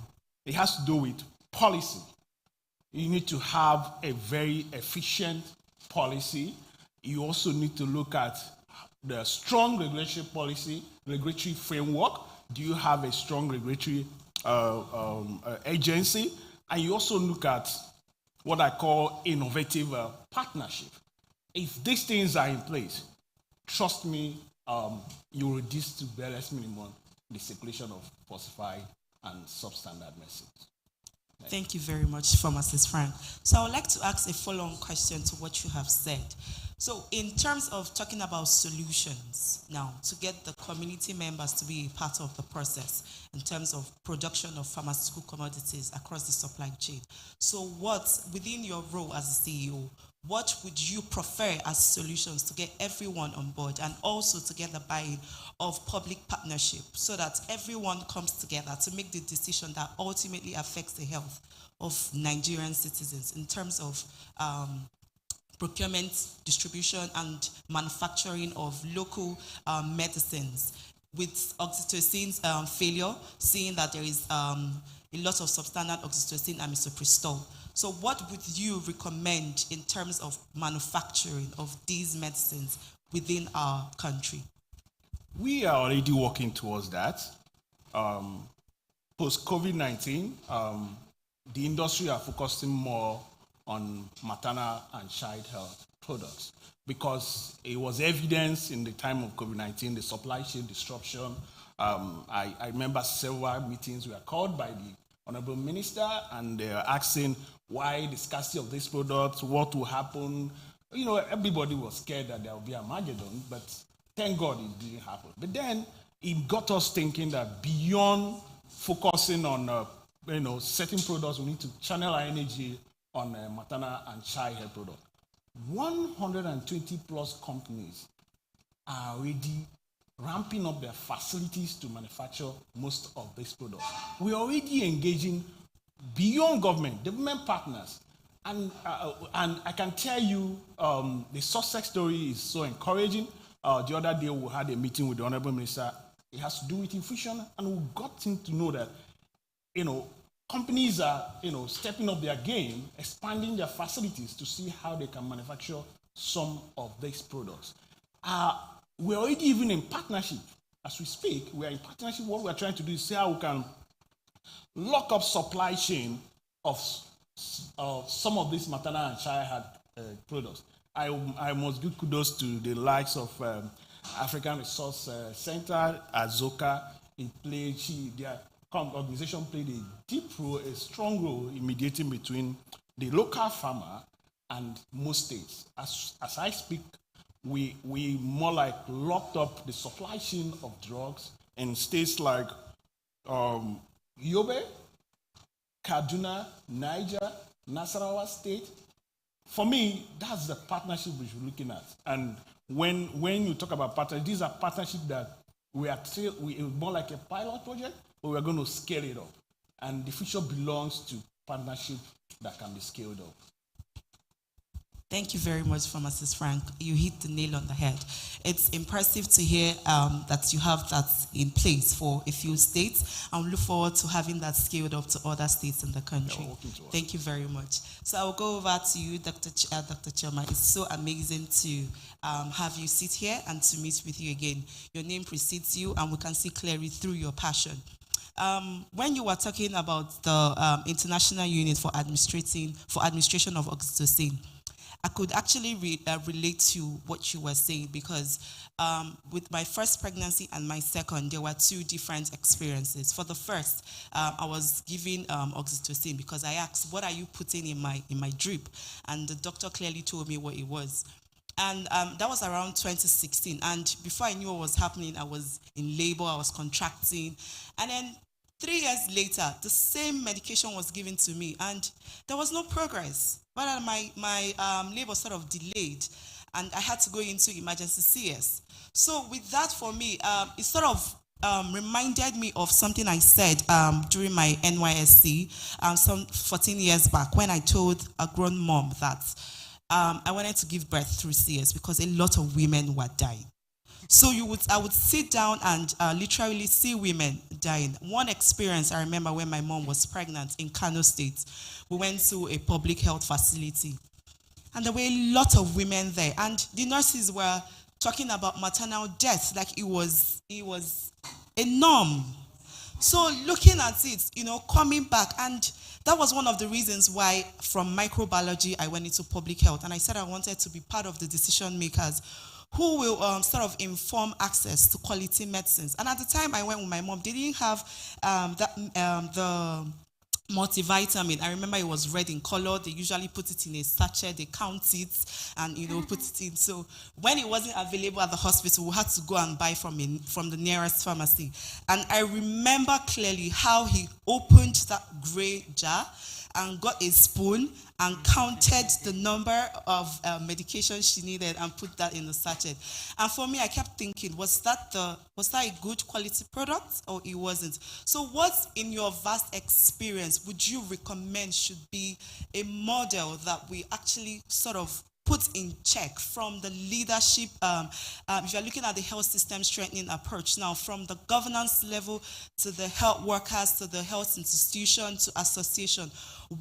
It has to do with policy. You need to have a very efficient policy. You also need to look at the strong regulatory framework. Do you have a strong regulatory agency? And you also look at what I call innovative partnership. If these things are in place, trust me, you reduce to barest minimum the circulation of falsified and substandard medicines. Thank you very much, Pharmacist Frank. So I would like to ask a follow-on question to what you have said. So in terms of talking about solutions now, to get the community members to be a part of the process in terms of production of pharmaceutical commodities across the supply chain. So what, within your role as a CEO, what would you prefer as solutions to get everyone on board, and also to get the buy-in of public partnership so that everyone comes together to make the decision that ultimately affects the health of Nigerian citizens in terms of procurement, distribution, and manufacturing of local medicines? With oxytocin's failure, seeing that there is a lot of substandard oxytocin and misoprostol. So what would you recommend in terms of manufacturing of these medicines within our country? We are already working towards that. Post-COVID-19, the industry are focusing more on maternal and child health products because it was evidence in the time of COVID-19, the supply chain disruption. I remember several meetings were called by the Honorable Minister, and they are asking why the scarcity of these products, what will happen. Everybody was scared that there will be a Armageddon, but thank God it didn't happen. But then it got us thinking that beyond focusing on certain products, we need to channel our energy on maternal and child health products. 120 plus companies are already ramping up their facilities to manufacture most of these products. We're already engaging beyond development partners. And I can tell you the success story is so encouraging. The other day we had a meeting with the Honorable Minister It has to do with infusion, and we got to know that, companies are, stepping up their game, expanding their facilities to see how they can manufacture some of these products. We're already even in partnership. As we speak, we are in partnership. What we're trying to do is see how we can lock up supply chain of some of these maternal and child health products. I must give kudos to the likes of African Resource Center, Azoka. Their organization played a deep role, a strong role in mediating between the local farmer and most states. As I speak, we more like locked up the supply chain of drugs in states like Yobe, Kaduna, Niger, Nasarawa State. For me, that's the partnership which we're looking at. And when you talk about partnership, these are partnerships that we are more like a pilot project, but we're going to scale it up. And the future belongs to partnership that can be scaled up. Thank you very much, Pharmacist Frank. You hit the nail on the head. It's impressive to hear that you have that in place for a few states. I look forward to having that scaled up to other states in the country. Thank you very much. So I'll go over to you, Dr. Choma. It's so amazing to have you sit here and to meet with you again. Your name precedes you, and we can see clearly through your passion. When you were talking about the International Unit for Administration of Oxytocin, I could actually relate to what you were saying, because with my first pregnancy and my second, there were two different experiences. For the first, I was given oxytocin because I asked, "What are you putting in my drip?" And the doctor clearly told me what it was. And that was around 2016. And before I knew what was happening, I was in labor, I was contracting. And then 3 years later, the same medication was given to me, and there was no progress. But my labor sort of delayed, and I had to go into emergency CS. So with that, for me, it sort of reminded me of something I said during my NYSC some 14 years back, when I told a grown mom that I wanted to give birth through CS because a lot of women were dying. So I would sit down and literally see women dying. One experience I remember, when my mom was pregnant in Kano State, we went to a public health facility, and there were a lot of women there, and the nurses were talking about maternal death like it was a norm. So looking at it, coming back, and that was one of the reasons why from microbiology I went into public health, and I said I wanted to be part of the decision makers who will sort of inform access to quality medicines. And at the time I went with my mom, they didn't have the multivitamin. I remember it was red in color. They usually put it in a sachet, they count it, and put it in. So when it wasn't available at the hospital, we had to go and buy from the nearest pharmacy. And I remember clearly how he opened that gray jar and got a spoon and counted the number of medication she needed and put that in the sachet. And for me, I kept thinking, was that a good quality product, or it wasn't? So what, in your vast experience, would you recommend should be a model that we actually sort of put in check from the leadership, if you're looking at the health system strengthening approach now, from the governance level to the health workers, to the health institution, to association,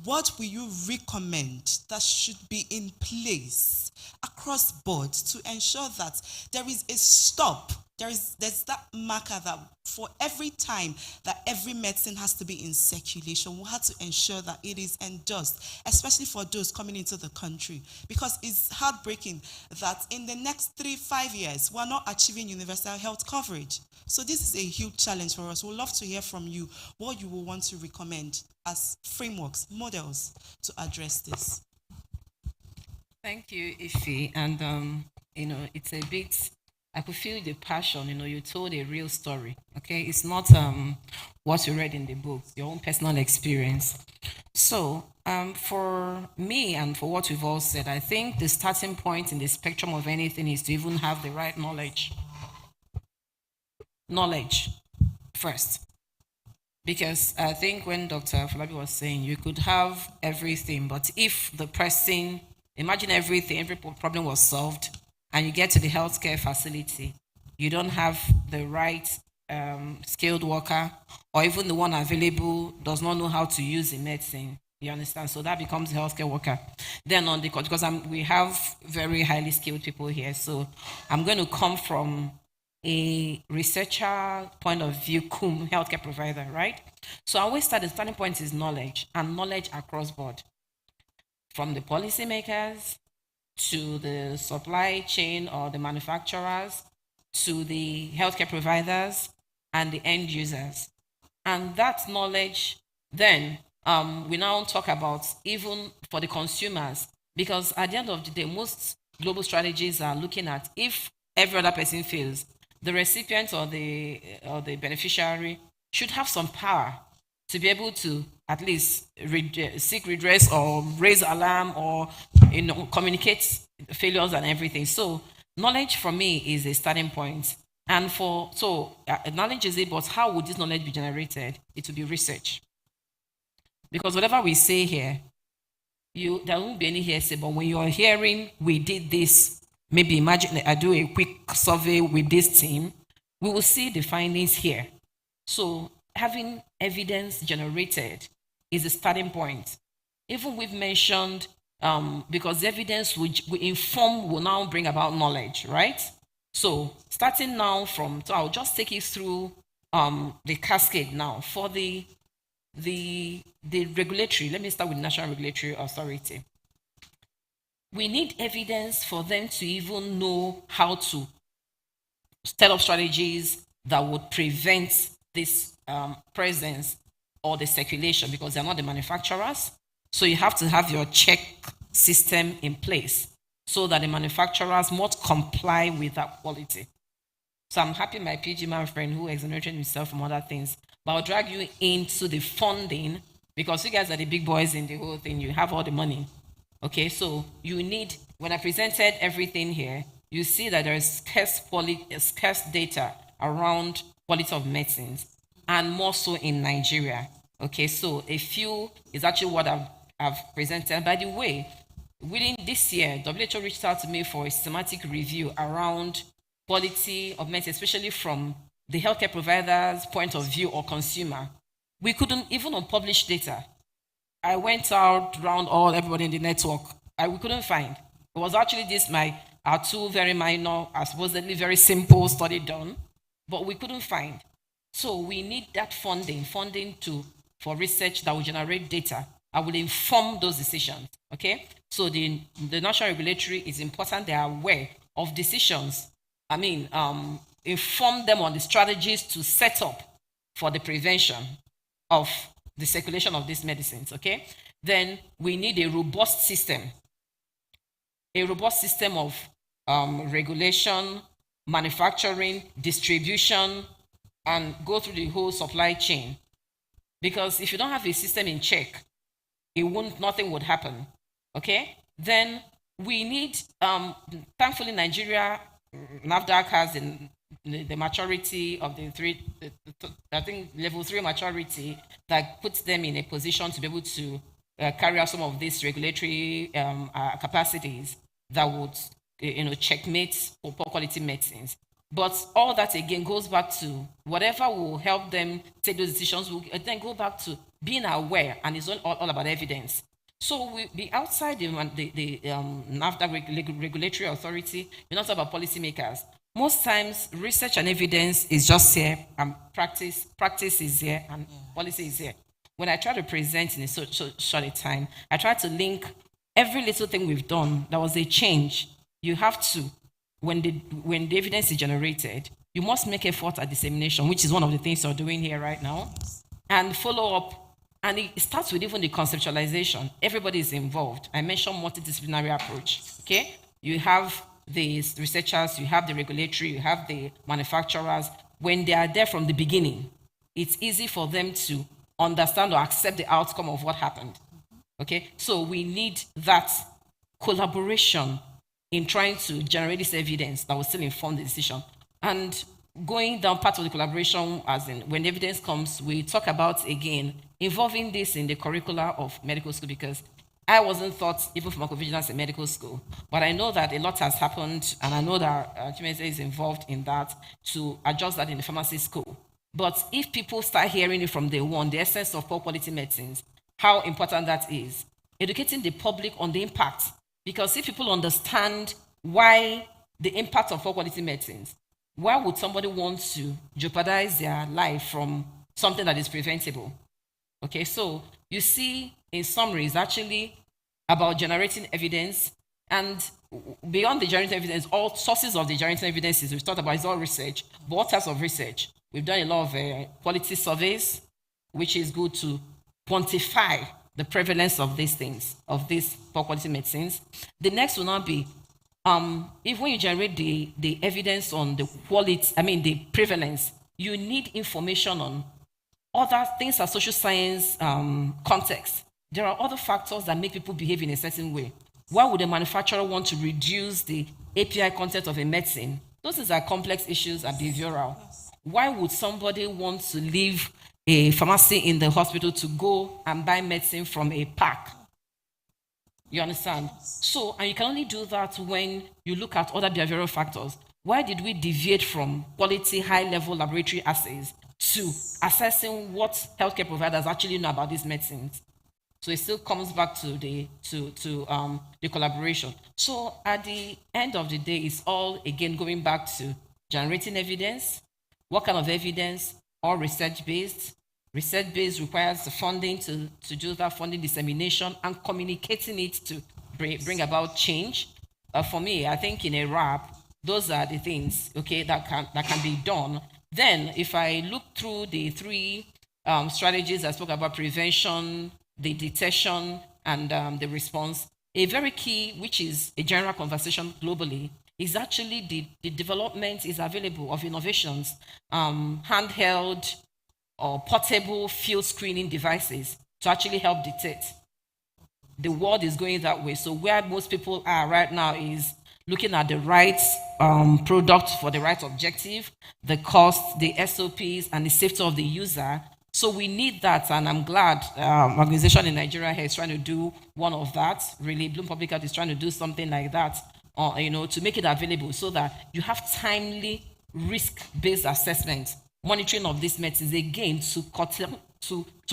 what will you recommend that should be in place across board to ensure that there is a stop? There's that marker that for every time that every medicine has to be in circulation, we have to ensure that it is endorsed, especially for those coming into the country. Because it's heartbreaking that in the next 3-5 years, we're not achieving universal health coverage. So this is a huge challenge for us. We'd love to hear from you what you will want to recommend as frameworks, models to address this. Thank you, Ife. And, it's a bit... I could feel the passion, you told a real story, okay? It's not what you read in the books, your own personal experience. So for me and for what we've all said, I think the starting point in the spectrum of anything is to even have the right knowledge. Knowledge first. Because I think when Dr. Falabi was saying, you could have everything, but if the person, imagine every problem was solved, and you get to the healthcare facility, you don't have the right skilled worker, or even the one available does not know how to use the medicine. You understand? So that becomes a healthcare worker. Then on the, because we have very highly skilled people here, so I'm going to come from a researcher point of view, cum healthcare provider, right? So I always start, the starting point is knowledge, and knowledge across board. From the policymakers to the supply chain or the manufacturers to the healthcare providers and the end users. And that knowledge, then we now talk about even for the consumers, because at the end of the day, most global strategies are looking at if every other person fails, the recipient or the beneficiary should have some power to be able to at least seek redress or raise alarm or communicate failures and everything. So knowledge for me is a starting point. And knowledge is it, but how would this knowledge be generated? It will be research. Because whatever we say here, there won't be any hearsay, but when you're hearing, we did this, maybe imagine I do a quick survey with this team, we will see the findings here. So having evidence generated is a starting point. Even we've mentioned, because evidence will now bring about knowledge, right? So starting now so I'll just take you through the cascade now. For the regulatory, let me start with National Regulatory Authority. We need evidence for them to even know how to set up strategies that would prevent this presence or the circulation, because they're not the manufacturers. So you have to have your check system in place so that the manufacturers must comply with that quality. So I'm happy my PG man friend who exonerated himself from other things, but I'll drag you into the funding, because you guys are the big boys in the whole thing. You have all the money. Okay, so you need, when I presented everything here, you see that there is scarce data around quality of medicines, and more so in Nigeria. Okay, so a few is actually what I've presented. By the way, within this year, WHO reached out to me for a systematic review around quality of medicine, especially from the healthcare provider's point of view or consumer. We couldn't, even on published data, I went out around everybody in the network, we couldn't find. It was actually our two very minor, supposedly very simple study done, but we couldn't find. So we need that funding for research that will generate data. I will inform those decisions, okay? So the national regulatory is important. They are aware of decisions. Inform them on the strategies to set up for the prevention of the circulation of these medicines, okay? Then we need a robust system of regulation, manufacturing, distribution, and go through the whole supply chain. Because if you don't have a system in check, nothing would happen, okay? Then we need, thankfully Nigeria, NAFDAC has the maturity of I think level 3 maturity that puts them in a position to be able to carry out some of these regulatory capacities that would, checkmate for poor quality medicines. But all that again goes back to whatever will help them take those decisions will then go back to being aware, and it's all about evidence. So we be outside the NAFDAC regulatory authority. You're not talking about policymakers. Most times, research and evidence is just here, and practice is here, and policy is here. When I try to present in a short a time, I try to link every little thing we've done. There was a change. You have to, when the evidence is generated, you must make effort at dissemination, which is one of the things you're doing here right now, and follow up. And it starts with even the conceptualization. Everybody is involved. I mentioned multidisciplinary approach. Okay, you have the researchers, you have the regulatory, you have the manufacturers. When they are there from the beginning, it's easy for them to understand or accept the outcome of what happened. Okay, so we need that collaboration in trying to generate this evidence that will still inform the decision. And going down part of the collaboration, as in when evidence comes, we talk about, again, involving this in the curricula of medical school, because I wasn't taught even pharmacovigilance in medical school, but I know that a lot has happened, and I know that Chimese is involved in that to adjust that in the pharmacy school. But if people start hearing it from day one, the essence of poor quality medicines, how important that is, educating the public on the impact. Because if people understand why the impact of poor quality medicines, why would somebody want to jeopardize their life from something that is preventable? Okay, so you see, in summary, it's actually about generating evidence, and beyond the generating evidence, all sources of the generating evidences we've talked about is all research. But what types of research? We've done a lot of quality surveys, which is good to quantify the prevalence of these things, of these poor quality medicines. The next will not be, if when you generate the evidence on the quality, the prevalence, you need information on other things are social science context. There are other factors that make people behave in a certain way. Why would a manufacturer want to reduce the API content of a medicine? Those are complex issues and behavioral. Why would somebody want to leave a pharmacy in the hospital to go and buy medicine from a pack? You understand? So, and you can only do that when you look at other behavioral factors. Why did we deviate from quality, high-level laboratory assays to assessing what healthcare providers actually know about these medicines? So it still comes back to the collaboration. So at the end of the day, it's all again going back to generating evidence. What kind of evidence? All research-based. Research-based requires the funding to do that, funding dissemination and communicating it to bring about change. For me, I think in a wrap, those are the things, okay, that can be done. Then, if I look through the three strategies I spoke about, prevention, the detection, and the response, a very key, which is a general conversation globally, is actually the development is available of innovations, handheld or portable field screening devices to actually help detect. The world is going that way. So where most people are right now is looking at the right product for the right objective, the cost, the SOPs, and the safety of the user. So we need that, and I'm glad organization in Nigeria here is trying to do one of that. Really, Bloom Public Health is trying to do something like that, to make it available so that you have timely risk-based assessment, monitoring of these medicines, again, to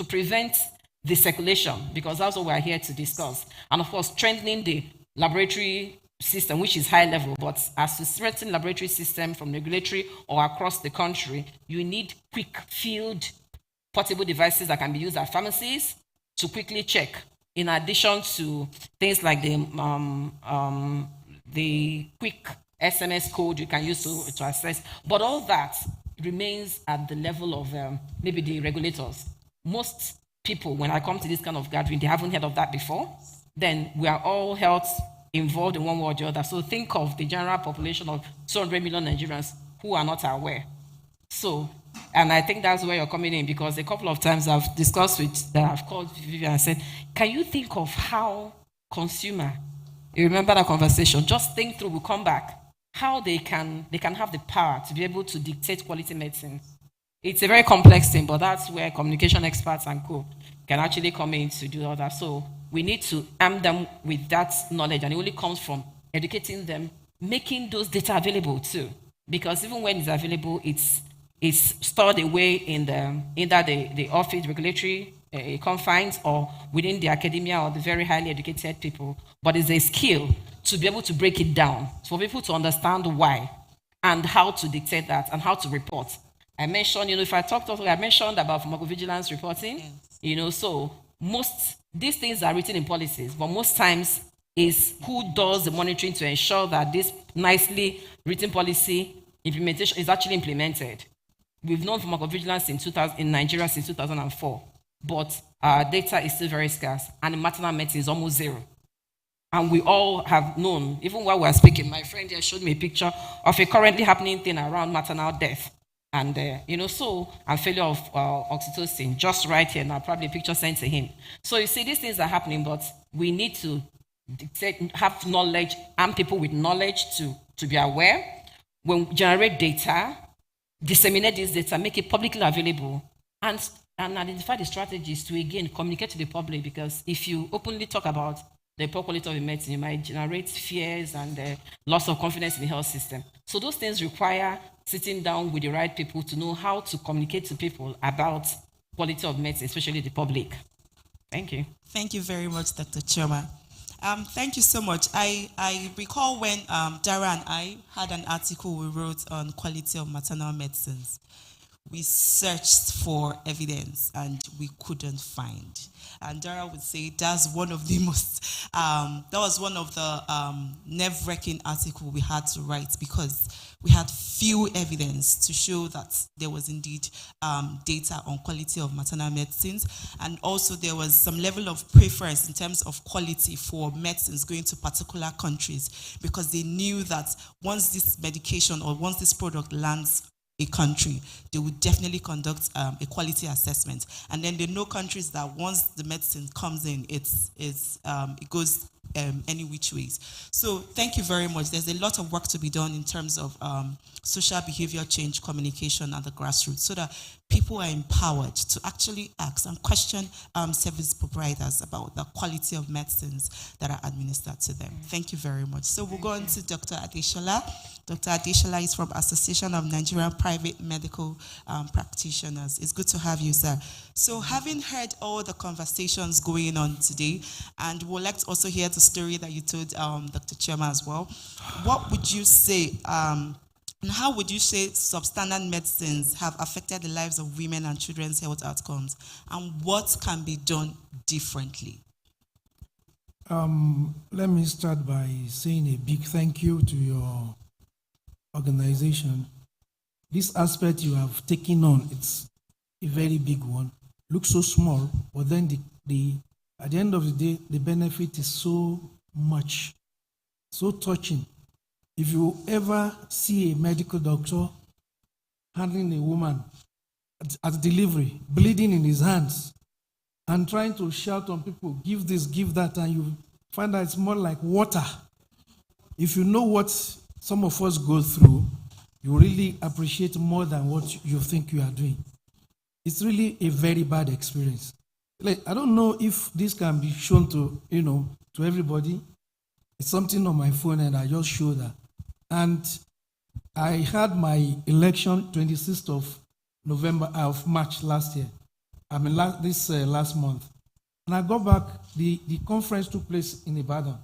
prevent the circulation, because that's what we're here to discuss. And of course, strengthening the laboratory system, which is high level, but as to strengthen laboratory system from regulatory or across the country, you need quick field portable devices that can be used at pharmacies to quickly check, in addition to things like the quick SMS code you can use to access. But all that remains at the level of maybe the regulators. Most people, when I come to this kind of gathering, they haven't heard of that before. Then we are all health involved in one way or the other. So think of the general population of 200 million Nigerians who are not aware. So, and I think that's where you're coming in, because a couple of times I've discussed I've called Vivian and said, can you think of how consumer, you remember that conversation, just think through, we'll come back, how they can have the power to be able to dictate quality medicine. It's a very complex thing, but that's where communication experts and co can actually come in to do all that. So we need to arm them with that knowledge, and it only comes from educating them, making those data available too. Because even when it's available, it's stored away in either the office regulatory confines or within the academia or the very highly educated people. But it's a skill to be able to break it down for people to understand why and how to dictate that and how to report. I mentioned, if I I mentioned about pharmacovigilance reporting, so most these things are written in policies, but most times is who does the monitoring to ensure that this nicely written policy implementation is actually implemented. We've known pharmacovigilance in Nigeria since 2004, but our data is still very scarce, and the maternal medicine is almost zero. And we all have known, even while we are speaking, my friend here showed me a picture of a currently happening thing around maternal death. And, and failure of oxytocin, just right here now, probably a picture sent to him. So you see, these things are happening, but we need to have knowledge, arm people with knowledge to be aware. When we generate data, disseminate this data, make it publicly available, and identify the strategies to, again, communicate to the public, because if you openly talk about the poor quality of the medicine, you might generate fears and loss of confidence in the health system. So those things require sitting down with the right people to know how to communicate to people about quality of medicine, especially the public. Thank you. Thank you very much, Dr. Choma. Thank you so much. I recall when Dara and I had an article we wrote on quality of maternal medicines. We searched for evidence and we couldn't find. And Dara would say that's one of the most, that was one of the nerve-wracking article we had to write because we had few evidence to show that there was indeed data on quality of maternal medicines. And also there was some level of preference in terms of quality for medicines going to particular countries because they knew that once this medication or once this product lands a country, they would definitely conduct a quality assessment. And then they know countries that once the medicine comes in, it goes any which ways. So thank you very much. There's a lot of work to be done in terms of social behavior change communication at the grassroots so that people are empowered to actually ask and question service providers about the quality of medicines that are administered to them. Thank you very much. So we'll go on to Dr. Adeshola. Dr. Adeshola is from Association of Nigerian Private Medical Practitioners. It's good to have you, sir. So having heard all the conversations going on today, and we'd like to also hear the story that you told Dr. Choma as well, what would you say, and how would you say substandard medicines have affected the lives of women and children's health outcomes, and what can be done differently? Let me start by saying a big thank you to your organization. This aspect you have taken on, it's a very big one. Looks so small, but then at the end of the day, the benefit is so much, so touching. If you ever see a medical doctor handling a woman at delivery, bleeding in his hands, and trying to shout on people, give this, give that, and you find that it's more like water. If you know what some of us go through, you really appreciate more than what you think you are doing. It's really a very bad experience. Like, I don't know if this can be shown to, to everybody. It's something on my phone and I just show that. And I had my election 26th of November, of March last year. Last month. And I got back, the conference took place in Ibadan.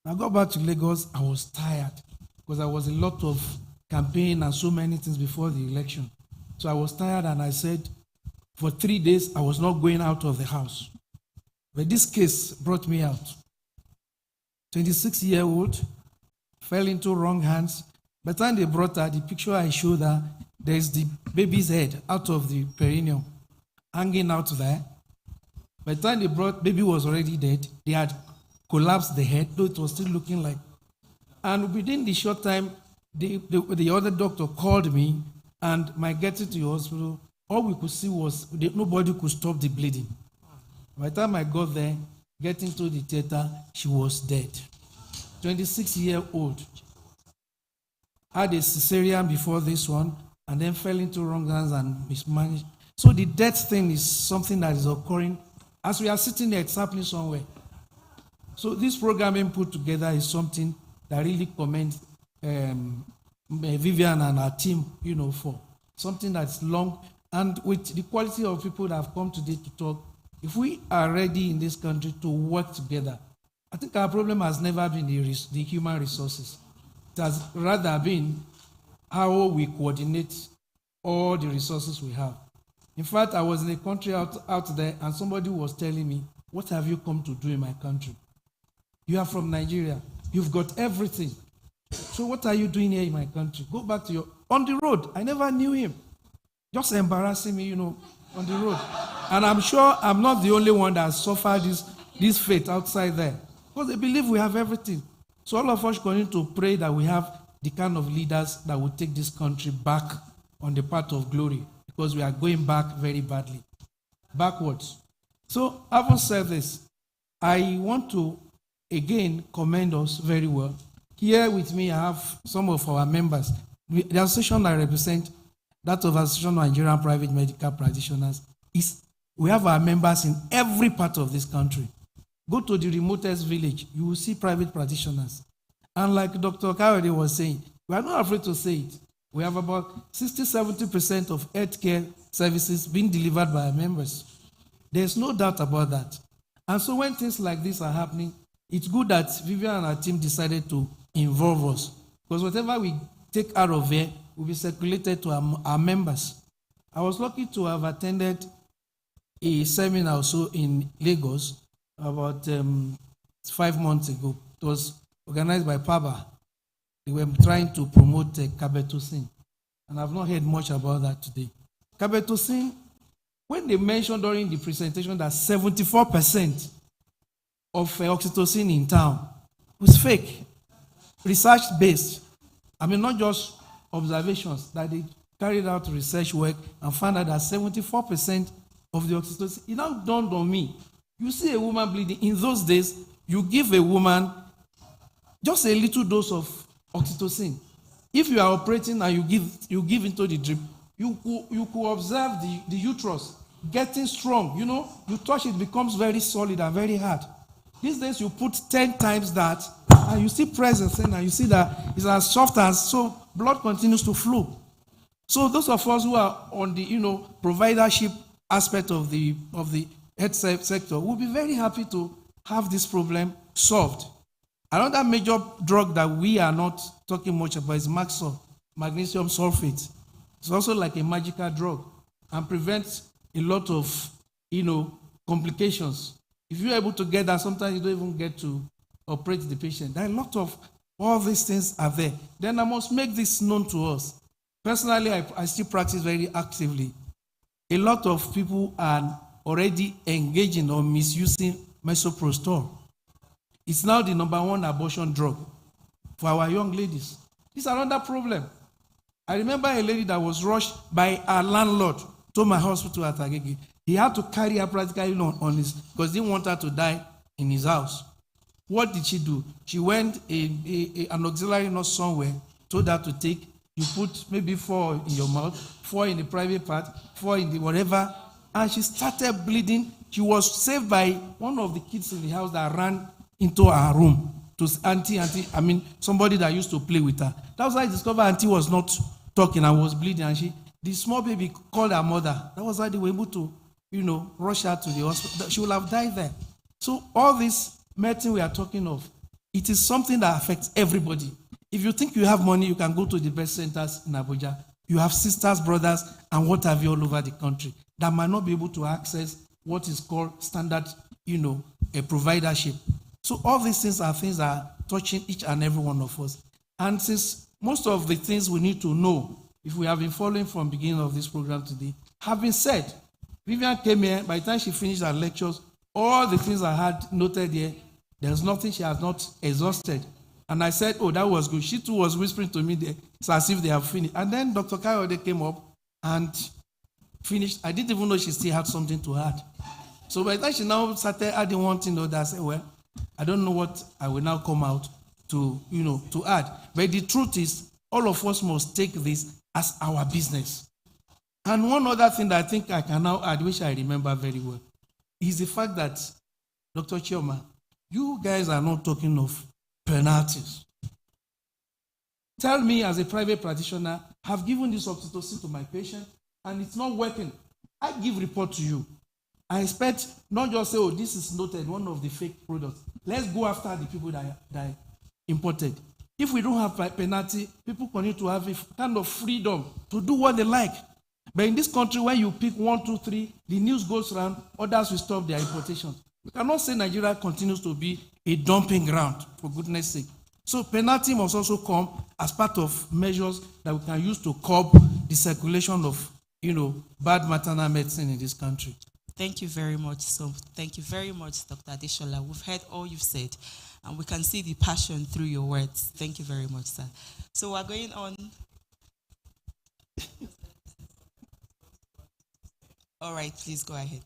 I got back to Lagos, I was tired because there was a lot of campaign and so many things before the election. So I was tired and I said, for 3 days, I was not going out of the house. But this case brought me out. 26-year-old, fell into wrong hands. By the time they brought her, the picture I showed her, there's the baby's head out of the perineum, hanging out there. By the time they brought, baby was already dead. They had collapsed the head, though it was still looking like. And within the short time, the other doctor called me, and my getting to the hospital, all we could see was nobody could stop the bleeding. By the time I got there, getting to the theater, she was dead. 26-year-old. Had a cesarean before this one, and then fell into wrong hands and mismanaged. So the death thing is something that is occurring as we are sitting there, it's happening somewhere. So this programming put together is something that really commends Vivian and her team, for something that's long. And with the quality of people that have come today to talk, if we are ready in this country to work together, I think our problem has never been the human resources. It has rather been how we coordinate all the resources we have. In fact, I was in a country out there, and somebody was telling me, what have you come to do in my country? You are from Nigeria. You've got everything. So what are you doing here in my country? Go back to on the road. I never knew him. Just embarrassing me, on the road. And I'm sure I'm not the only one that has suffered this fate outside there. Because they believe we have everything. So all of us continue to pray that we have the kind of leaders that will take this country back on the path of glory. Because we are going back very badly. Backwards. So having said this, I want to again commend us very well. Here with me, I have some of our members. The association I represent, that of Association of Nigerian Private Medical Practitioners, we have our members in every part of this country. Go to the remotest village, you will see private practitioners. And like Dr. Kawede was saying, we are not afraid to say it. We have about 60-70% of healthcare services being delivered by our members. There's no doubt about that. And so when things like this are happening, it's good that Vivian and our team decided to involve us. Because whatever we take out of here will be circulated to our members. I was lucky to have attended a seminar also in Lagos about 5 months ago. It was organized by PABA. They were trying to promote carbetocin. And I've not heard much about that today. Carbetocin, when they mentioned during the presentation that 74% of oxytocin in town was fake, research-based. I mean, not just observations, that they carried out research work and found out that 74% of the oxytocin, it now dawned on me. You see a woman bleeding. In those days, you give a woman just a little dose of oxytocin. If you are operating and you give into the drip, you could observe the uterus getting strong. You know, you touch it, becomes very solid and very hard. These days, you put 10 times that, and you see presence, and you see that it's as soft as, so blood continues to flow. So those of us who are on the, providership aspect of the health sector will be very happy to have this problem solved. Another major drug that we are not talking much about is Maxol, magnesium sulfate. It's also like a magical drug and prevents a lot of, complications. If you're able to get that, sometimes you don't even get to operate the patient. There are a lot of all these things are there. Then I must make this known to us. Personally, I still practice very actively. A lot of people are already engaging or misusing misoprostol. It's now the number one abortion drug for our young ladies. It's another problem. I remember a lady that was rushed by her landlord to my hospital at Agege. He had to carry her practically on his, because he didn't want her to die in his house. What did she do? She went an auxiliary nurse somewhere, told her to take, you put maybe 4 in your mouth, 4 in the private part, 4 in the whatever, and she started bleeding. She was saved by one of the kids in the house that ran into her room to somebody that used to play with her. That was how I discovered auntie was not talking and was bleeding, and the small baby called her mother. That was how they were able to, rush her to the hospital. She would have died there. So all this medicine we are talking of, it is something that affects everybody. If you think you have money, you can go to the best centers in Abuja. You have sisters, brothers, and what have you all over the country that might not be able to access what is called standard, a providership. So all these things are things that are touching each and every one of us. And since most of the things we need to know, if we have been following from the beginning of this program today, have been said. Vivian came here, by the time she finished her lectures, all the things I had noted here, there's nothing she has not exhausted. And I said, oh, that was good. She too was whispering to me there. It's as if they have finished. And then Dr. Kayode came up and finished. I didn't even know she still had something to add. So by the time she now started adding one thing or that, I said, well, I don't know what I will now come out to, to add. But the truth is, all of us must take this as our business. And one other thing that I think I can now add, which I remember very well, is the fact that, Dr. Chioma, you guys are not talking of penalties. Tell me, as a private practitioner, I've given this oxytocin to my patient and it's not working. I give report to you. I expect not just say, oh, this is noted, one of the fake products. Let's go after the people that imported. If we don't have penalty, people continue to have a kind of freedom to do what they like. But in this country, when you pick 1, 2, 3, the news goes around, others will stop their importation. We cannot say Nigeria continues to be a dumping ground, for goodness sake. So penalty must also come as part of measures that we can use to curb the circulation of, bad maternal medicine in this country. Thank you very much. So thank you very much, Dr. Adeshola. We've heard all you've said, and we can see the passion through your words. Thank you very much, sir. So we're going on. All right, please go ahead.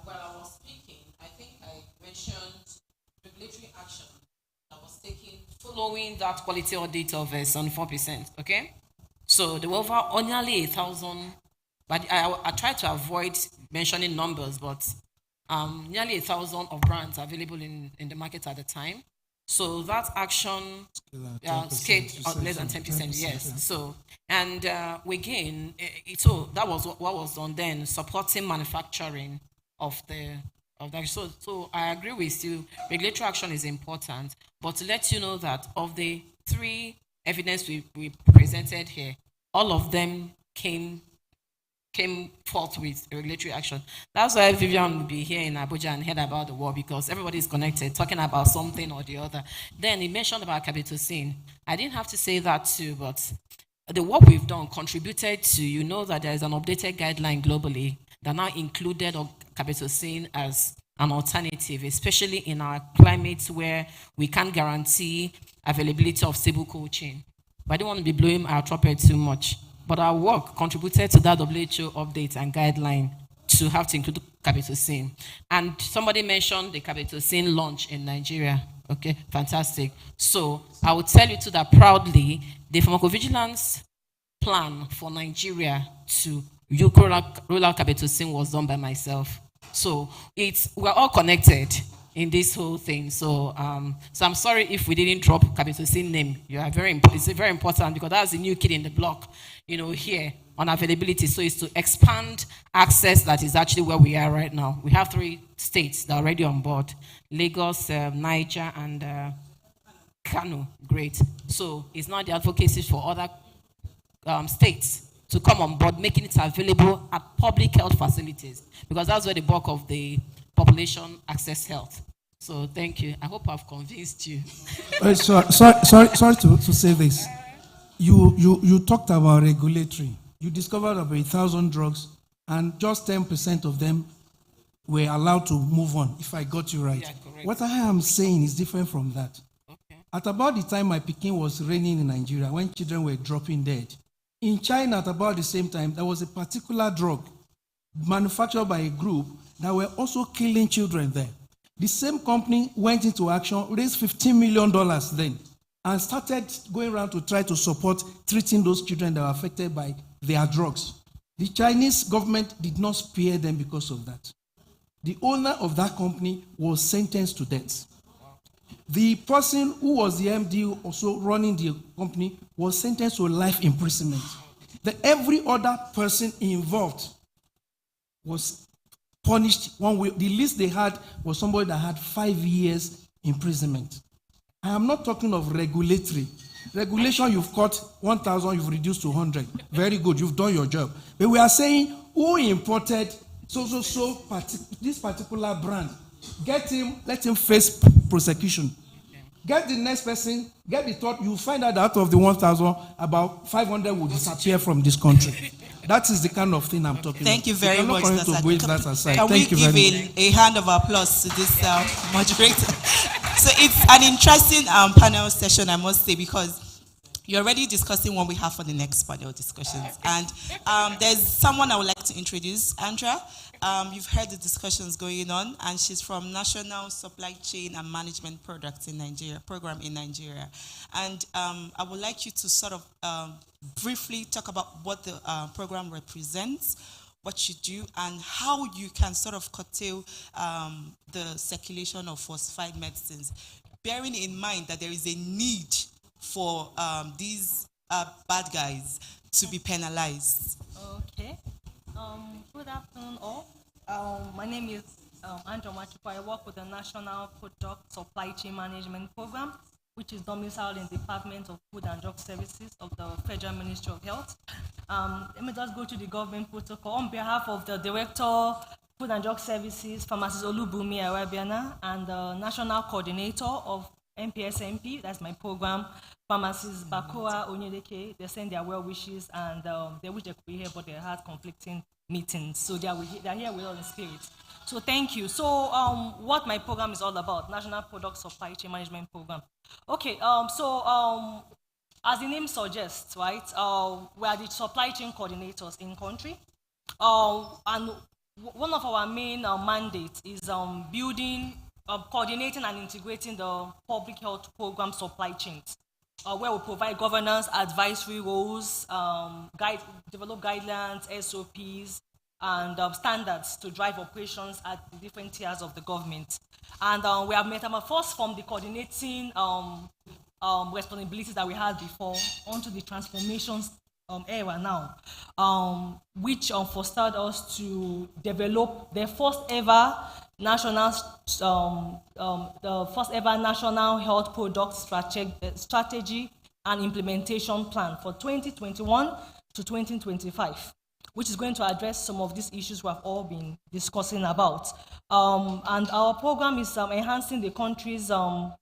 While I was speaking, I think I mentioned regulatory action that was taken following that quality audit of 74%. Okay, so there were over nearly 1,000, but I tried to avoid mentioning numbers, but nearly 1,000 of brands available in the market at the time. So that action scaled less than 10%, yes. Yeah. So, and again, so that was what was done then, supporting manufacturing of that. So I agree with you. Regulatory action is important, but to let you know that of the 3 evidence we presented here, all of them came forth with regulatory action. That's why Vivian will be here in Abuja and heard about the war, because everybody is connected, talking about something or the other. Then he mentioned about capitocin. I didn't have to say that too, but the work we've done contributed to, that there is an updated guideline globally that now included capitocin as an alternative, especially in our climates where we can't guarantee availability of stable cold chain. But I don't want to be blowing our trumpet too much. But our work contributed to that WHO update and guideline to have to include capitocin. And somebody mentioned the capitocin launch in Nigeria. Okay, fantastic. So I will tell you too that proudly, the pharmacovigilance plan for Nigeria to roll out capitocin was done by myself. So we're all connected in this whole thing. So I'm sorry if we didn't drop capitocin name. It's very important, because that's the new kid in the block, here on availability. So it's to expand access. That is actually where we are right now. We have 3 states that are already on board: Lagos, Niger, and Kano. Great. So it's not the advocacy for other states to come on board, making it available at public health facilities, because that's where the bulk of the population access health. So thank you. I hope I've convinced you. Sorry to say this. You talked about regulatory. You discovered about 1,000 drugs, and just 10% of them were allowed to move on, if I got you right. Yeah, correct. What I am saying is different from that. Okay. At about the time my Peking was reigning in Nigeria, when children were dropping dead, in China at about the same time, there was a particular drug manufactured by a group that were also killing children there. The same company went into action, raised $15 million then, and started going around to try to support treating those children that were affected by their drugs. The Chinese government did not spare them because of that. The owner of that company was sentenced to death. The person who was the MD also running the company was sentenced to life imprisonment. Every other person involved was punished one way. The least they had was somebody that had 5 years imprisonment. I am not talking of regulatory. Regulation, you've cut 1,000, you've reduced to 100. Very good, you've done your job. But we are saying who imported this particular brand. Let him face prosecution. Get the next person, get the third. You find out of the 1,000, about 500 will disappear from this country. That is the kind of thing I'm talking about. Thank you very much. Can we give a hand of applause to this moderator? So it's an interesting panel session, I must say, because you're already discussing what we have for the next panel discussions. And there's someone I would like to introduce, Andrea. You've heard the discussions going on, and she's from National Supply Chain and Management Products in Nigeria, program in Nigeria. And I would like you to sort of briefly talk about what the program represents, what you do, and how you can sort of curtail the circulation of falsified medicines, bearing in mind that there is a need for these bad guys to be penalized. Okay. Good afternoon, all. My name is Andrew Machupa. I work with the National Product Supply Chain Management Program, which is domiciled in the Department of Food and Drug Services of the Federal Ministry of Health. Let me just go to the government protocol. On behalf of the Director, Food and Drug Services, Pharmacist Olubumi Arabiana, and the National Coordinator of NPSMP, that's my program, Pharmacist Bakoa Onyedeke, they send their well wishes, and they wish they could be here, but they had conflicting meetings. So they're here with us in spirit. So thank you. So what my program is all about, National Product Supply Chain Management Program. Okay, as the name suggests, right, we are the supply chain coordinators in country. And one of our main mandates is building, coordinating and integrating the public health program supply chains, where we provide governance, advisory roles, develop guidelines, SOPs, and standards to drive operations at the different tiers of the government. And we have metamorphosed from the coordinating responsibilities that we had before onto the transformations era now, which fostered us to develop the first ever national health product strategy and implementation plan for 2021 to 2025, which is going to address some of these issues we have all been discussing about. And our program is enhancing the country's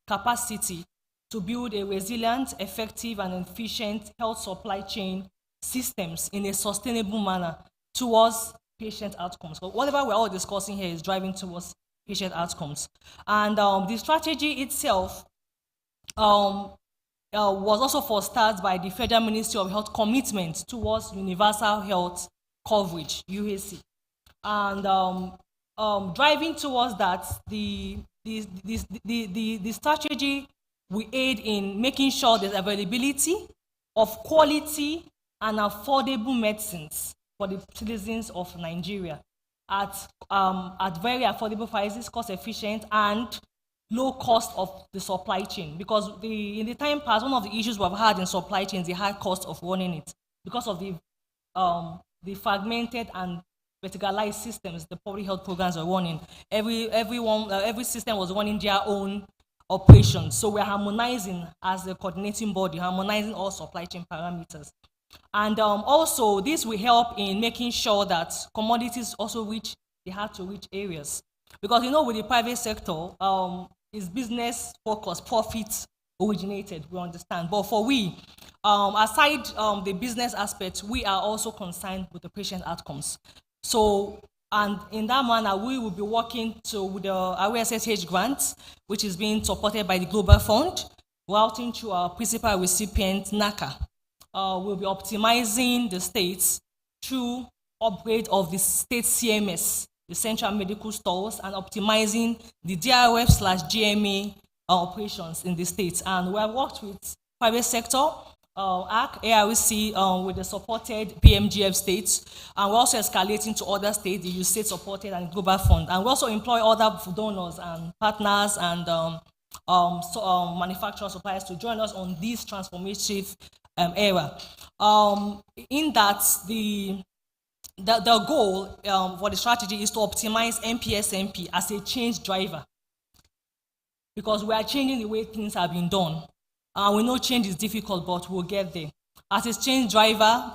capacity to build a resilient, effective, and efficient health supply chain systems in a sustainable manner towards patient outcomes. So whatever we're all discussing here is driving towards patient outcomes. And the strategy itself was also fostered by the Federal Ministry of Health commitment towards universal health coverage, UHC. And driving towards that, the strategy will aid in making sure there's availability of quality and affordable medicines for the citizens of Nigeria at very affordable prices, cost efficient, and low cost of the supply chain. Because in the time past, one of the issues we've had in supply chain is the high cost of running it because of the fragmented and verticalized systems the public health programs are running. Every system was running their own operations. So we're harmonizing as a coordinating body, harmonizing all supply chain parameters. And also, this will help in making sure that commodities also reach the hard-to-reach areas. Because, with the private sector, it's business focused, profit originated, we understand. But for we, aside the business aspect, we are also concerned with the patient outcomes. So, and in that manner, we will be working with the RSSH grant, which is being supported by the Global Fund, routing to our principal recipient, NACA. We'll be optimizing the states through upgrade of the state CMS, the central medical stores, and optimizing the DRF/GMA operations in the states. And we have worked with private sector, ARC, ARC, with the supported PMGF states, and we're also escalating to other states, the state supported and Global Fund. And we also employ other donors and partners and manufacturer suppliers to join us on this transformative era. In that, the goal for the strategy is to optimize NPSMP as a change driver, because we are changing the way things have been done. We know change is difficult, but we'll get there. As a change driver,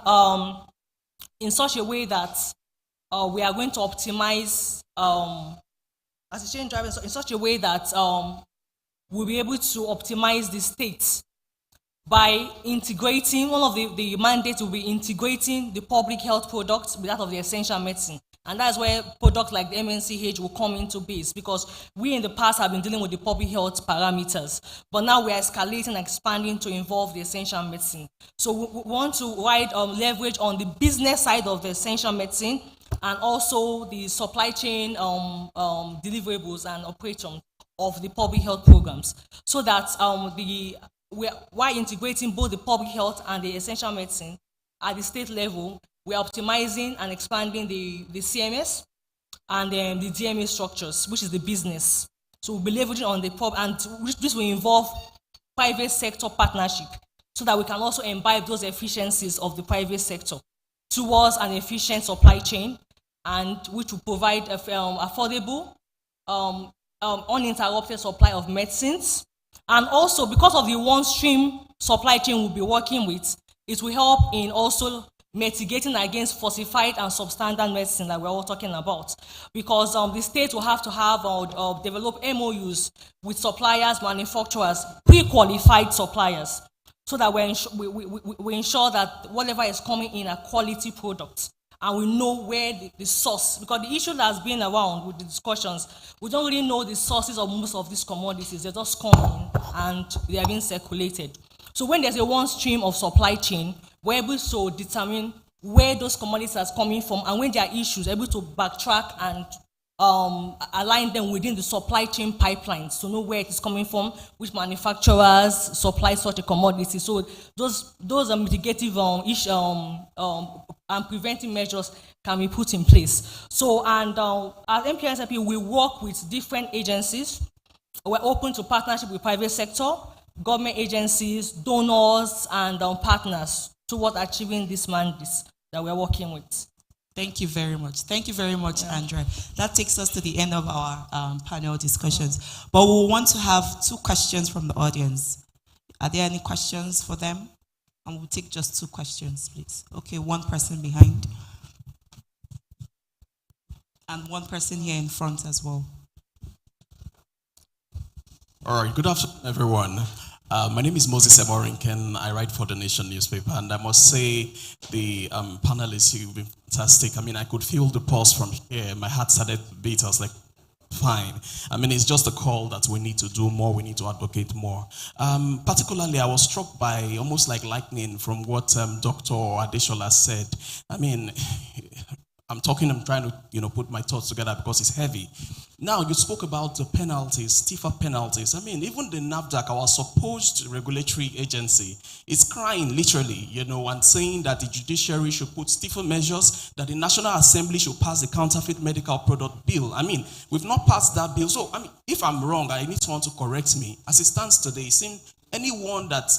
in such a way that we are going to optimize, as a change driver, in such a way that we'll be able to optimize the state by integrating, one of the mandates will be integrating the public health products with that of the essential medicine. And that's where products like the MNCH will come into base, because we in the past have been dealing with the public health parameters, but now we are escalating and expanding to involve the essential medicine. So we want to leverage on the business side of the essential medicine and also the supply chain deliverables and operation of the public health programs, so that while integrating both the public health and the essential medicine at the state level, we're optimizing and expanding the CMS and the DMA structures, which is the business. So we'll be leveraging on the and this will involve private sector partnership, so that we can also imbibe those efficiencies of the private sector towards an efficient supply chain, and which will provide affordable, uninterrupted supply of medicines. And also, because of the one-stream supply chain we'll be working with, it will help in also mitigating against falsified and substandard medicine that we're all talking about. Because the state will have to have develop MOUs with suppliers, manufacturers, pre-qualified suppliers, so that we ensure that whatever is coming in are quality products. And we know where the source, because the issue that's been around with the discussions, we don't really know the sources of most of these commodities. They just come in and they are being circulated. So when there's a one stream of supply chain, we're able to determine where those commodities are coming from, and when there are issues, able to backtrack and align them within the supply chain pipelines to know where it is coming from, which manufacturers supply such a commodity. So those mitigative and preventive measures can be put in place. So, and at MKSIP, we work with different agencies. We're open to partnership with private sector, government agencies, donors, and partners towards achieving these mandates that we're working with. Thank you very much. Thank you very much, Andrea. That takes us to the end of our panel discussions. But we'll want to have 2 questions from the audience. Are there any questions for them? And we'll take just 2 questions, please. Okay, 1 person behind. And 1 person here in front as well. All right, good afternoon, everyone. My name is Moses Emorinken. I write for the Nation newspaper, and I must say the panelists, you've been fantastic. I mean, I could feel the pulse from here. My heart started to beat. I was like, fine. I mean, it's just a call that we need to do more. We need to advocate more. Particularly, I was struck by almost like lightning from what Dr. Adeshola said. I mean, I'm trying to, put my thoughts together because it's heavy. Now, you spoke about the penalties, stiffer penalties. I mean, even the NAFDAC, our supposed regulatory agency, is crying literally, and saying that the judiciary should put stiffer measures, that the National Assembly should pass the counterfeit medical product bill. I mean, we've not passed that bill. So, I mean, if I'm wrong, I need someone to correct me. As it stands today, it seems anyone that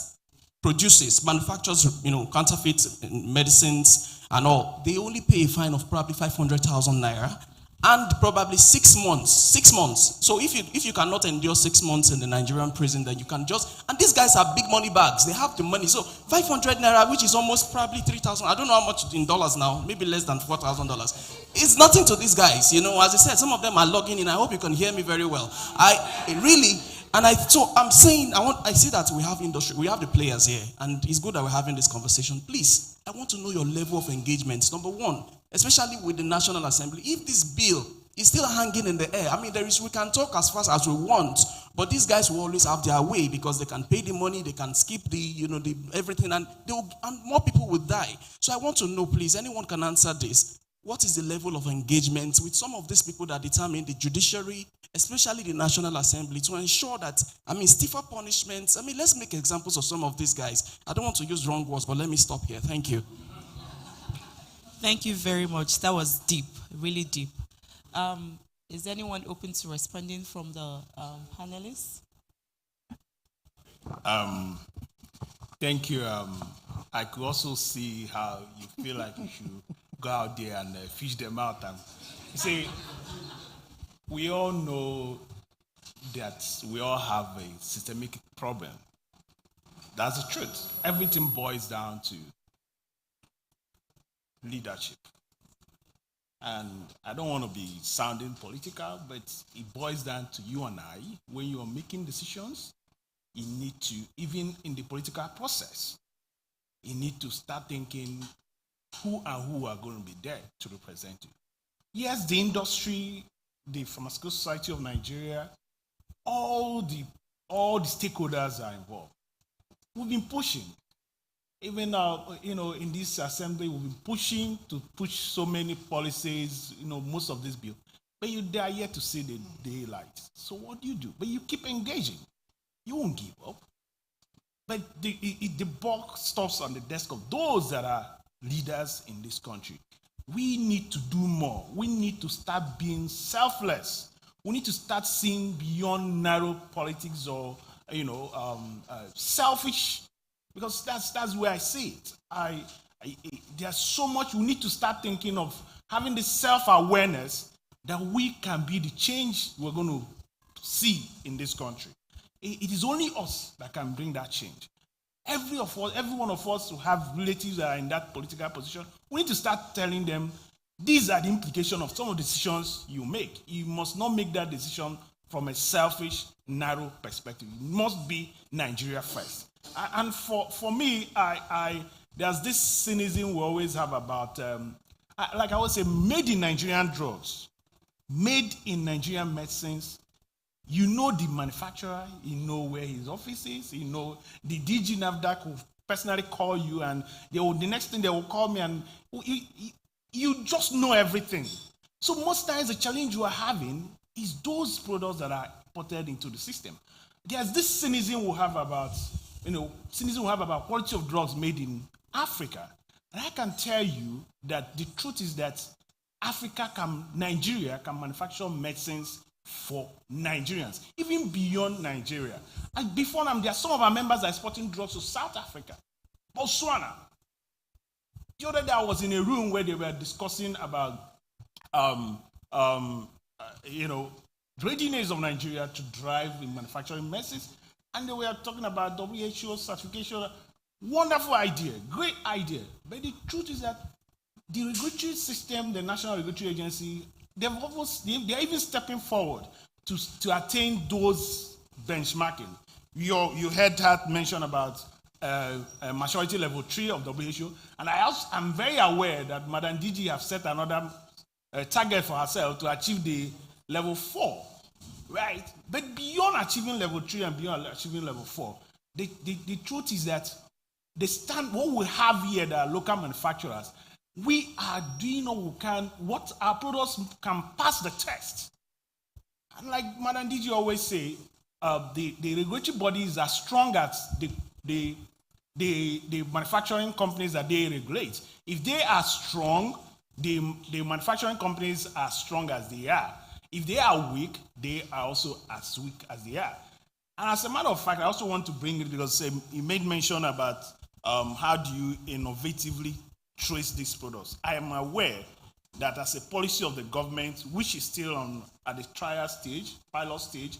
produces, manufactures, counterfeit medicines and all, they only pay a fine of probably 500,000 naira. And probably 6 months. 6 months. So if you cannot endure 6 months in the Nigerian prison, then you can just. And these guys have big money bags. They have the money. So 500 naira, which is almost probably 3,000. I don't know how much in dollars now. Maybe less than $4,000. It's nothing to these guys. As I said, some of them are logging in. I hope you can hear me very well. So I'm saying I see that we have industry. We have the players here, and it's good that we're having this conversation. Please, I want to know your level of engagement. Number one, especially with the National Assembly, if this bill is still hanging in the air, I mean, we can talk as fast as we want, but these guys will always have their way because they can pay the money, they can skip the everything, and more people will die. So I want to know, please, anyone can answer this. What is the level of engagement with some of these people that determine the judiciary, especially the National Assembly, to ensure that, stiffer punishments? Let's make examples of some of these guys. I don't want to use wrong words, but let me stop here. Thank you. Thank you very much. That was deep, really deep. Is anyone open to responding from the panelists? Thank you. I could also see how you feel like you should go out there and fish them out. And you see, we all know that we all have a systemic problem. That's the truth. Everything boils down to leadership. And I don't want to be sounding political, but it boils down to you and I. When you are making decisions, you need to, even in the political process, you need to start thinking who are going to be there to represent you. Yes, the industry, the Pharmaceutical Society of Nigeria, all the stakeholders are involved. We've been pushing. Even in this assembly, we've been pushing to push so many policies, most of this bill. But they are yet to see the daylight. So what do? But you keep engaging. You won't give up. But the buck stops on the desk of those that are leaders in this country. We need to do more. We need to start being selfless. We need to start seeing beyond narrow politics or selfish. Because that's where I see it. There's so much we need to start thinking of, having this self-awareness that we can be the change we're going to see in this country. It is only us that can bring that change. Every one of us who have relatives that are in that political position, we need to start telling them, these are the implications of some of the decisions you make. You must not make that decision from a selfish, narrow perspective. It must be Nigeria first. And for me, there's this cynicism we always have about, like I would say, made in Nigerian drugs, made in Nigerian medicines. You know the manufacturer, you know where his office is, you know the DG NAFDAC will personally call you, and the next thing they will call me, and you just know everything. So most times the challenge you are having is those products that are imported into the system. There's this cynicism we have about, quality of drugs made in Africa. And I can tell you that the truth is that Nigeria can manufacture medicines for Nigerians, even beyond Nigeria. And before them, there are some of our members that are exporting drugs to South Africa, Botswana. The other day I was in a room where they were discussing about, readiness of Nigeria to drive in manufacturing medicines, and they were talking about WHO certification. Wonderful idea, great idea. But the truth is that the regulatory system, the National Regulatory Agency, they're even stepping forward to attain those benchmarking. You heard that mention about maturity level 3 of WHO, and I'm very aware that Madam DG have set another target for herself to achieve the level 4, right? But beyond achieving level 3 and beyond achieving level 4, the truth is that what we have here, the local manufacturers, we are doing all we can, what our products can pass the test. And like Madam DG always say, the regulatory bodies are strong as the manufacturing companies that they regulate. If they are strong, the manufacturing companies are strong as they are. If they are weak, they are also as weak as they are. And as a matter of fact, I also want to bring it because you made mention about how do you innovatively trace these products. I am aware that as a policy of the government, which is still at the trial stage, pilot stage,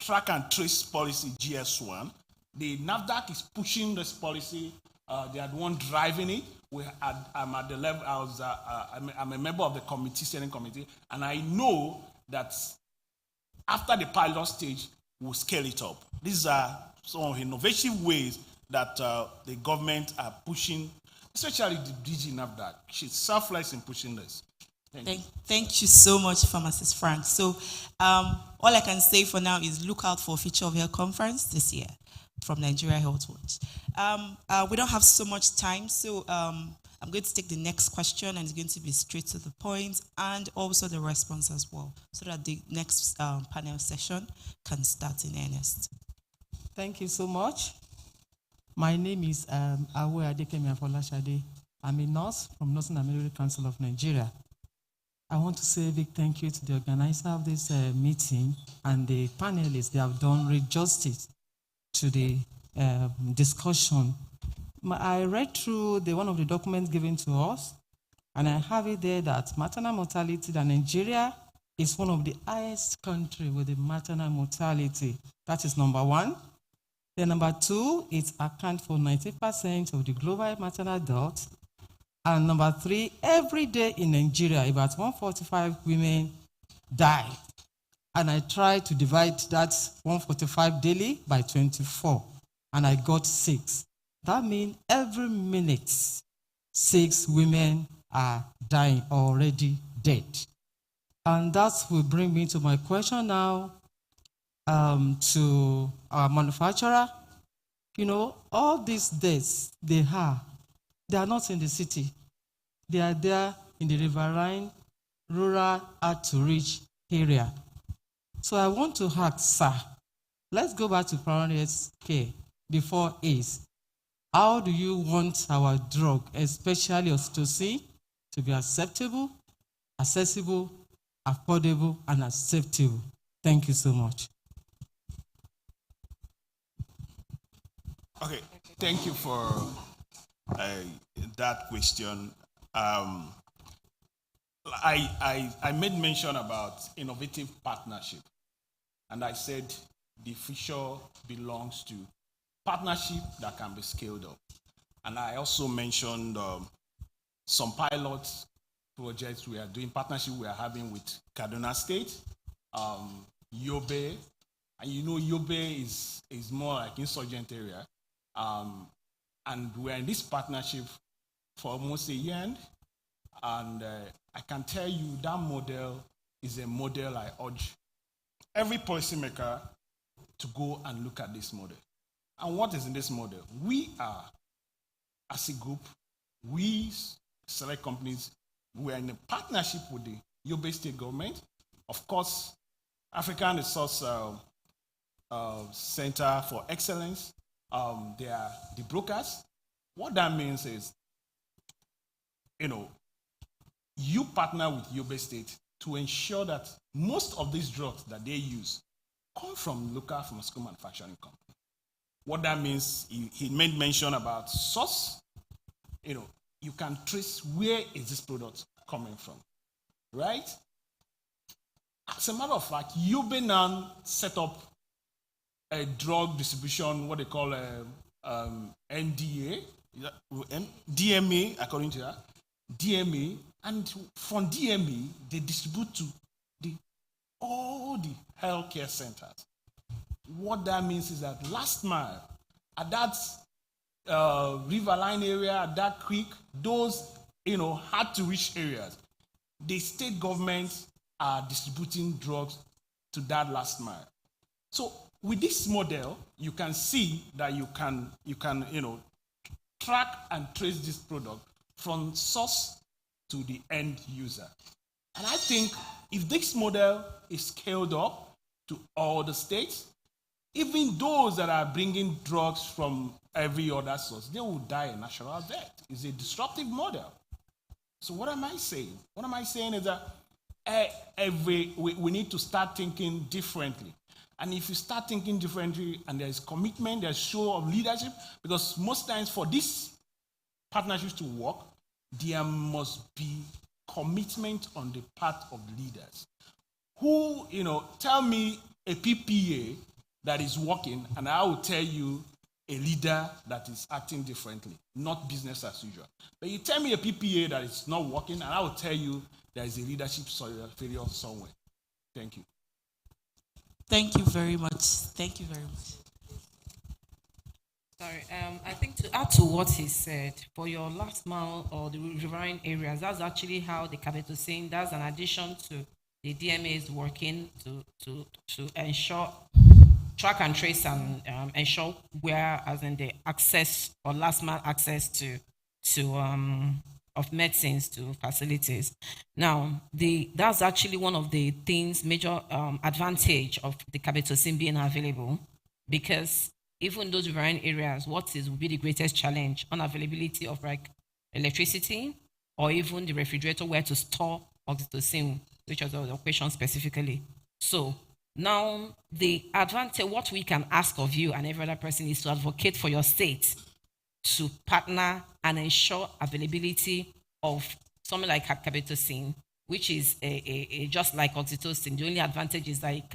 track and trace policy GS1, the NAFDAC is pushing this policy. They are the one driving it. I'm at the level. I'm a member of the steering committee, and I know that after the pilot stage, we'll scale it up. These are some of the innovative ways that the government are pushing, especially the DG NAFDAC. She's selfless in pushing this. Thank you so much, Pharmacist Frank. So all I can say for now is look out for Future of Health Conference this year from Nigeria Health Watch. We don't have so much time, so I'm going to take the next question, and it's going to be straight to the point, and also the response as well, so that the next panel session can start in earnest. Thank you so much. My name is Awe Adekemi Afolashade. I'm a nurse from Nursing and Midwifery Council of Nigeria. I want to say a big thank you to the organizer of this meeting and the panelists. They have done great justice to the discussion. I read through one of the documents given to us, and I have it there that maternal mortality in Nigeria is one of the highest countries with the maternal mortality. That is number one. Then number two, it accounts for 90% of the global maternal deaths. And number three, every day in Nigeria, about 145 women die. And I tried to divide that 145 daily by 24, and I got 6. That means every minute, 6 women are dying, already dead. And that will bring me to my question now to our manufacturer. You know, all these deaths they are not in the city. They are there in the riverine, rural, hard-to-reach area. So I want to ask, sir, let's go back to primary care before AIDS. How do you want our drug, especially oxytocin, to be acceptable, accessible, affordable, and acceptable? Thank you so much. Okay, thank you for that question. I made mention about innovative partnership, and I said the future belongs to partnership that can be scaled up. And I also mentioned some pilot projects we are doing, partnership we are having with Kaduna State, Yobe, and you know Yobe is more like insurgent area. And we're in this partnership for almost a year, and I can tell you that model is a model I urge every policymaker to go and look at this model. And what is in this model? We are, as a group, we select companies, we're in a partnership with the Yobe State government. Of course, African Resource Center for Excellence, they are the brokers. What that means is, you partner with Yobe State to ensure that most of these drugs that they use come from local pharmaceutical manufacturing company. What that means, he made mention about source. You can trace where is this product coming from, right? As a matter of fact, Yobe now set up a drug distribution, what they call NDA, DMA, according to that, DMA, and from DMA, they distribute to all the healthcare centers. What that means is that last mile, at that riverline area, at that creek, those hard to reach areas, the state governments are distributing drugs to that last mile. So with this model, you can see that you can track and trace this product from source to the end user. And I think if this model is scaled up to all the states, even those that are bringing drugs from every other source, they will die a natural death. It's a disruptive model. So what am I saying? What am I saying is that we need to start thinking differently. And if you start thinking differently and there's commitment, there's show of leadership, because most times for this partnerships to work, there must be commitment on the part of leaders. Who, tell me a PPA that is working, and I will tell you a leader that is acting differently, not business as usual. But you tell me a PPA that is not working, and I will tell you there is a leadership failure somewhere. Thank you. Thank you very much. Thank you very much. Sorry, I think to add to what he said, for your last mile or the riverine areas, that's actually how the capitocin, that's an addition to the DMA is working to ensure, track and trace and ensure where, as in the access or last mile access to of medicines to facilities. Now, that's actually one of the things, major advantage of the capitocin being available, because even those riverine areas, will be the greatest challenge? Unavailability of electricity, or even the refrigerator where to store oxytocin, which was the question specifically. So now the advantage, what we can ask of you and every other person is to advocate for your state to partner and ensure availability of something like capitocin, which is just like oxytocin. The only advantage is that it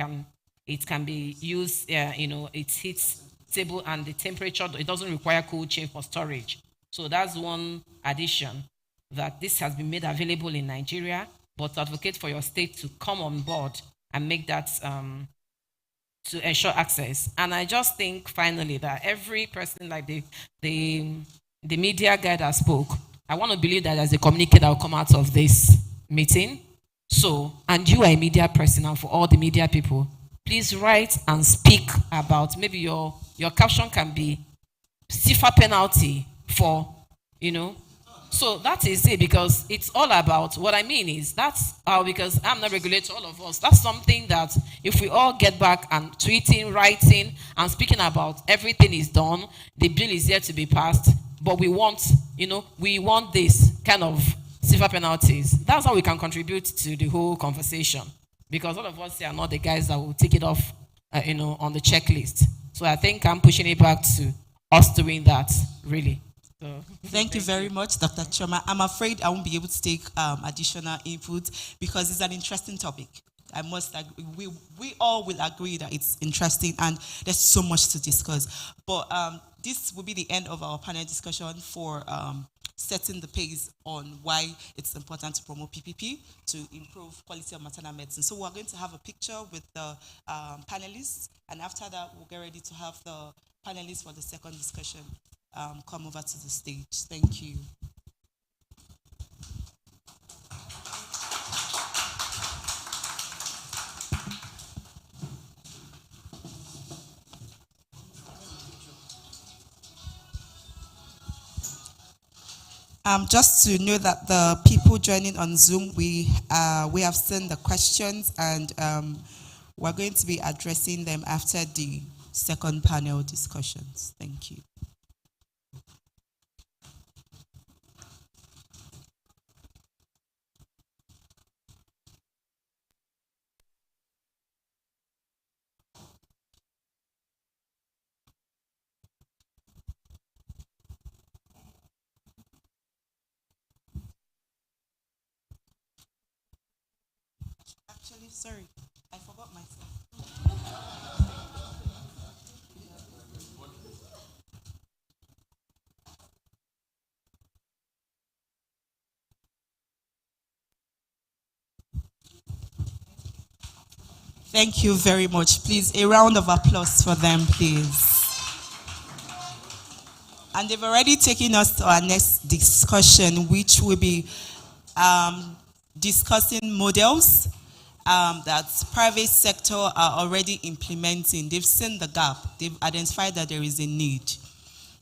can be used, it hits table and the temperature, it doesn't require cold chain for storage. So that's one addition, that this has been made available in Nigeria, but to advocate for your state to come on board and make that to ensure access. And I just think finally that every person, like the media guy that spoke, I want to believe that there's a communique that will come out of this meeting. So, and you are a media person, and for all the media people, please write and speak about, maybe your caption can be stiffer penalty for, So that is it, because it's all about, what I mean is, that's because I'm not regulator, all of us, that's something that if we all get back and tweeting, writing, and speaking about everything is done, the bill is yet to be passed, but we want, we want this kind of stiffer penalties. That's how we can contribute to the whole conversation, because all of us here are not the guys that will take it off, on the checklist. So I think I'm pushing it back to us doing that, really. So, thank you very much, Dr. Choma. I'm afraid I won't be able to take additional input because it's an interesting topic. I must agree. We all will agree that it's interesting and there's so much to discuss. But this will be the end of our panel discussion for setting the pace on why it's important to promote PPP to improve quality of maternal medicine. So we're going to have a picture with the panelists, and after that, we'll get ready to have the panelists for the second discussion come over to the stage. Thank you. Just to know that the people joining on Zoom, we have seen the questions, and we're going to be addressing them after the second panel discussions. Thank you. Actually, sorry, I forgot myself. Thank you very much. Please, a round of applause for them, please. And they've already taken us to our next discussion, which will be discussing models that private sector are already implementing. They've seen the gap. They've identified that there is a need.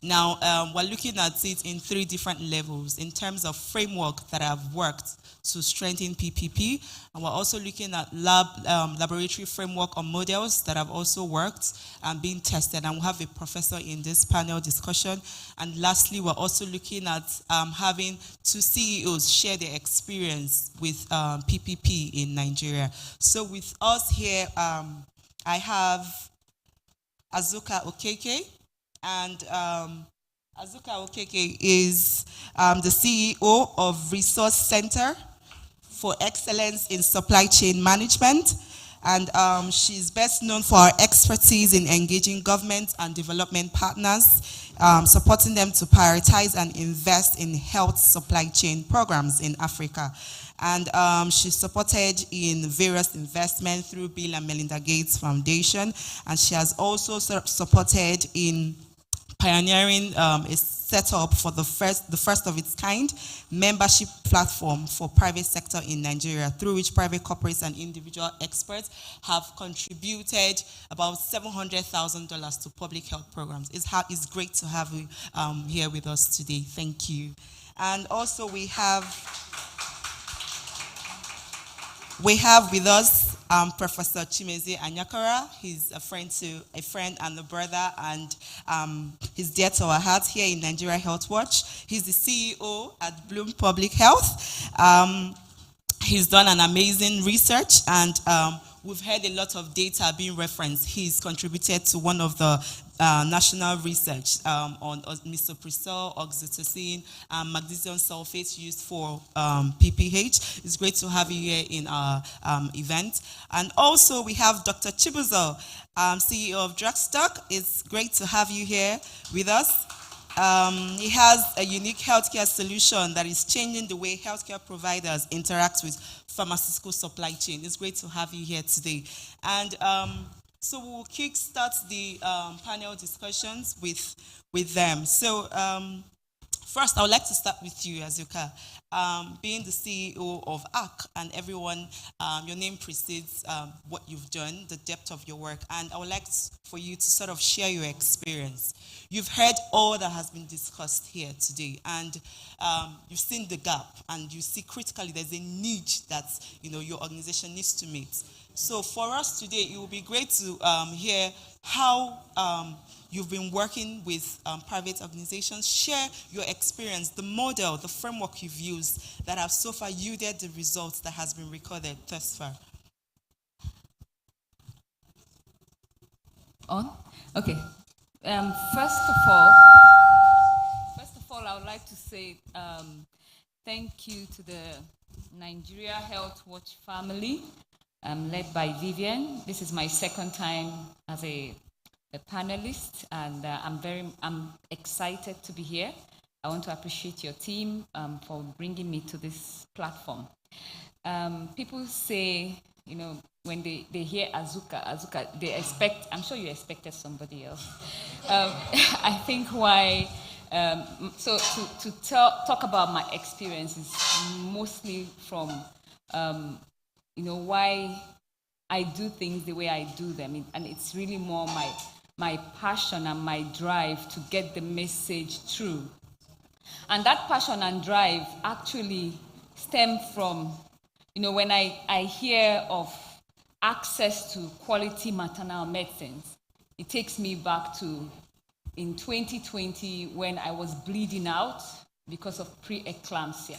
Now, we're looking at it in 3 different levels in terms of framework that have worked to strengthen PPP. And we're also looking at laboratory framework or models that have also worked and been tested. And we'll have a professor in this panel discussion. And lastly, we're also looking at having 2 CEOs share their experience with PPP in Nigeria. So with us here, I have Azuka Okeke. And Azuka Okeke is the CEO of Resource Center for Excellence in Supply Chain Management. And she's best known for her expertise in engaging government and development partners, supporting them to prioritize and invest in health supply chain programs in Africa. And she's supported in various investments through Bill and Melinda Gates Foundation. And she has also supported in pioneering a setup for the first of its kind membership platform for private sector in Nigeria, through which private corporates and individual experts have contributed about $700,000 to public health programs. It's great to have you here with us today. Thank you. And also we have with us Professor Chimeze Anyakara. He's a friend and a brother, and he's dear to our hearts here in Nigeria Health Watch. He's the CEO at Bloom Public Health. He's done an amazing research, and we've heard a lot of data being referenced. He's contributed to one of the national research on misoprostol, oxytocin, and magnesium sulfate used for PPH. It's great to have you here in our event. And also we have Dr. Chibuzo, CEO of Drugstock. It's great to have you here with us. He has a unique healthcare solution that is changing the way healthcare providers interact with pharmaceutical supply chain. It's great to have you here today. And so we'll kickstart the panel discussions with them. So first, I would like to start with you, Azuka. Being the CEO of ARC, and everyone, your name precedes what you've done, the depth of your work, and I would like for you to sort of share your experience. You've heard all that has been discussed here today, and you've seen the gap, and you see critically there's a need that your organization needs to meet. So for us today, it will be great to hear how you've been working with private organizations. Share your experience, the model, the framework you've used that have so far yielded the results that has been recorded thus far. On? Okay. First of all, I would like to say thank you to the Nigeria Health Watch family, led by Vivian. This is my second time as a panelist, and I'm excited to be here. I want to appreciate your team for bringing me to this platform. People say, when they hear Azuka, they expect, I'm sure you expected somebody else. I think why, so to talk about my experiences, mostly from, why I do things the way I do them. And it's really more my passion and my drive to get the message through And that passion and drive actually stem from, when I hear of access to quality maternal medicines, it takes me back to in 2020 when I was bleeding out because of preeclampsia.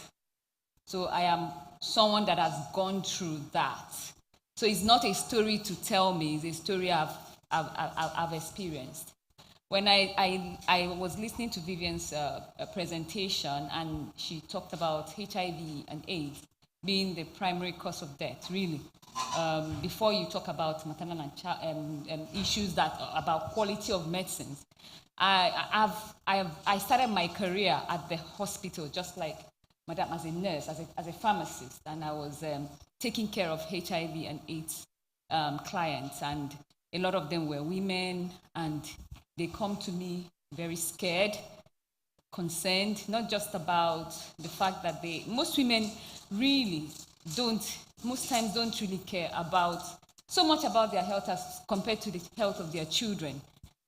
So I am someone that has gone through that. So it's not a story to tell me, it's a story I've experienced. When I was listening to Vivian's presentation, and she talked about HIV and AIDS being the primary cause of death, really. Before you talk about maternal and issues about quality of medicines, I started my career at the hospital, just like Madam, as a nurse, as a pharmacist, and I was taking care of HIV and AIDS clients, and a lot of them were women, and they come to me very scared, concerned, not just about the fact that most women really most times don't really care so much about their health as compared to the health of their children.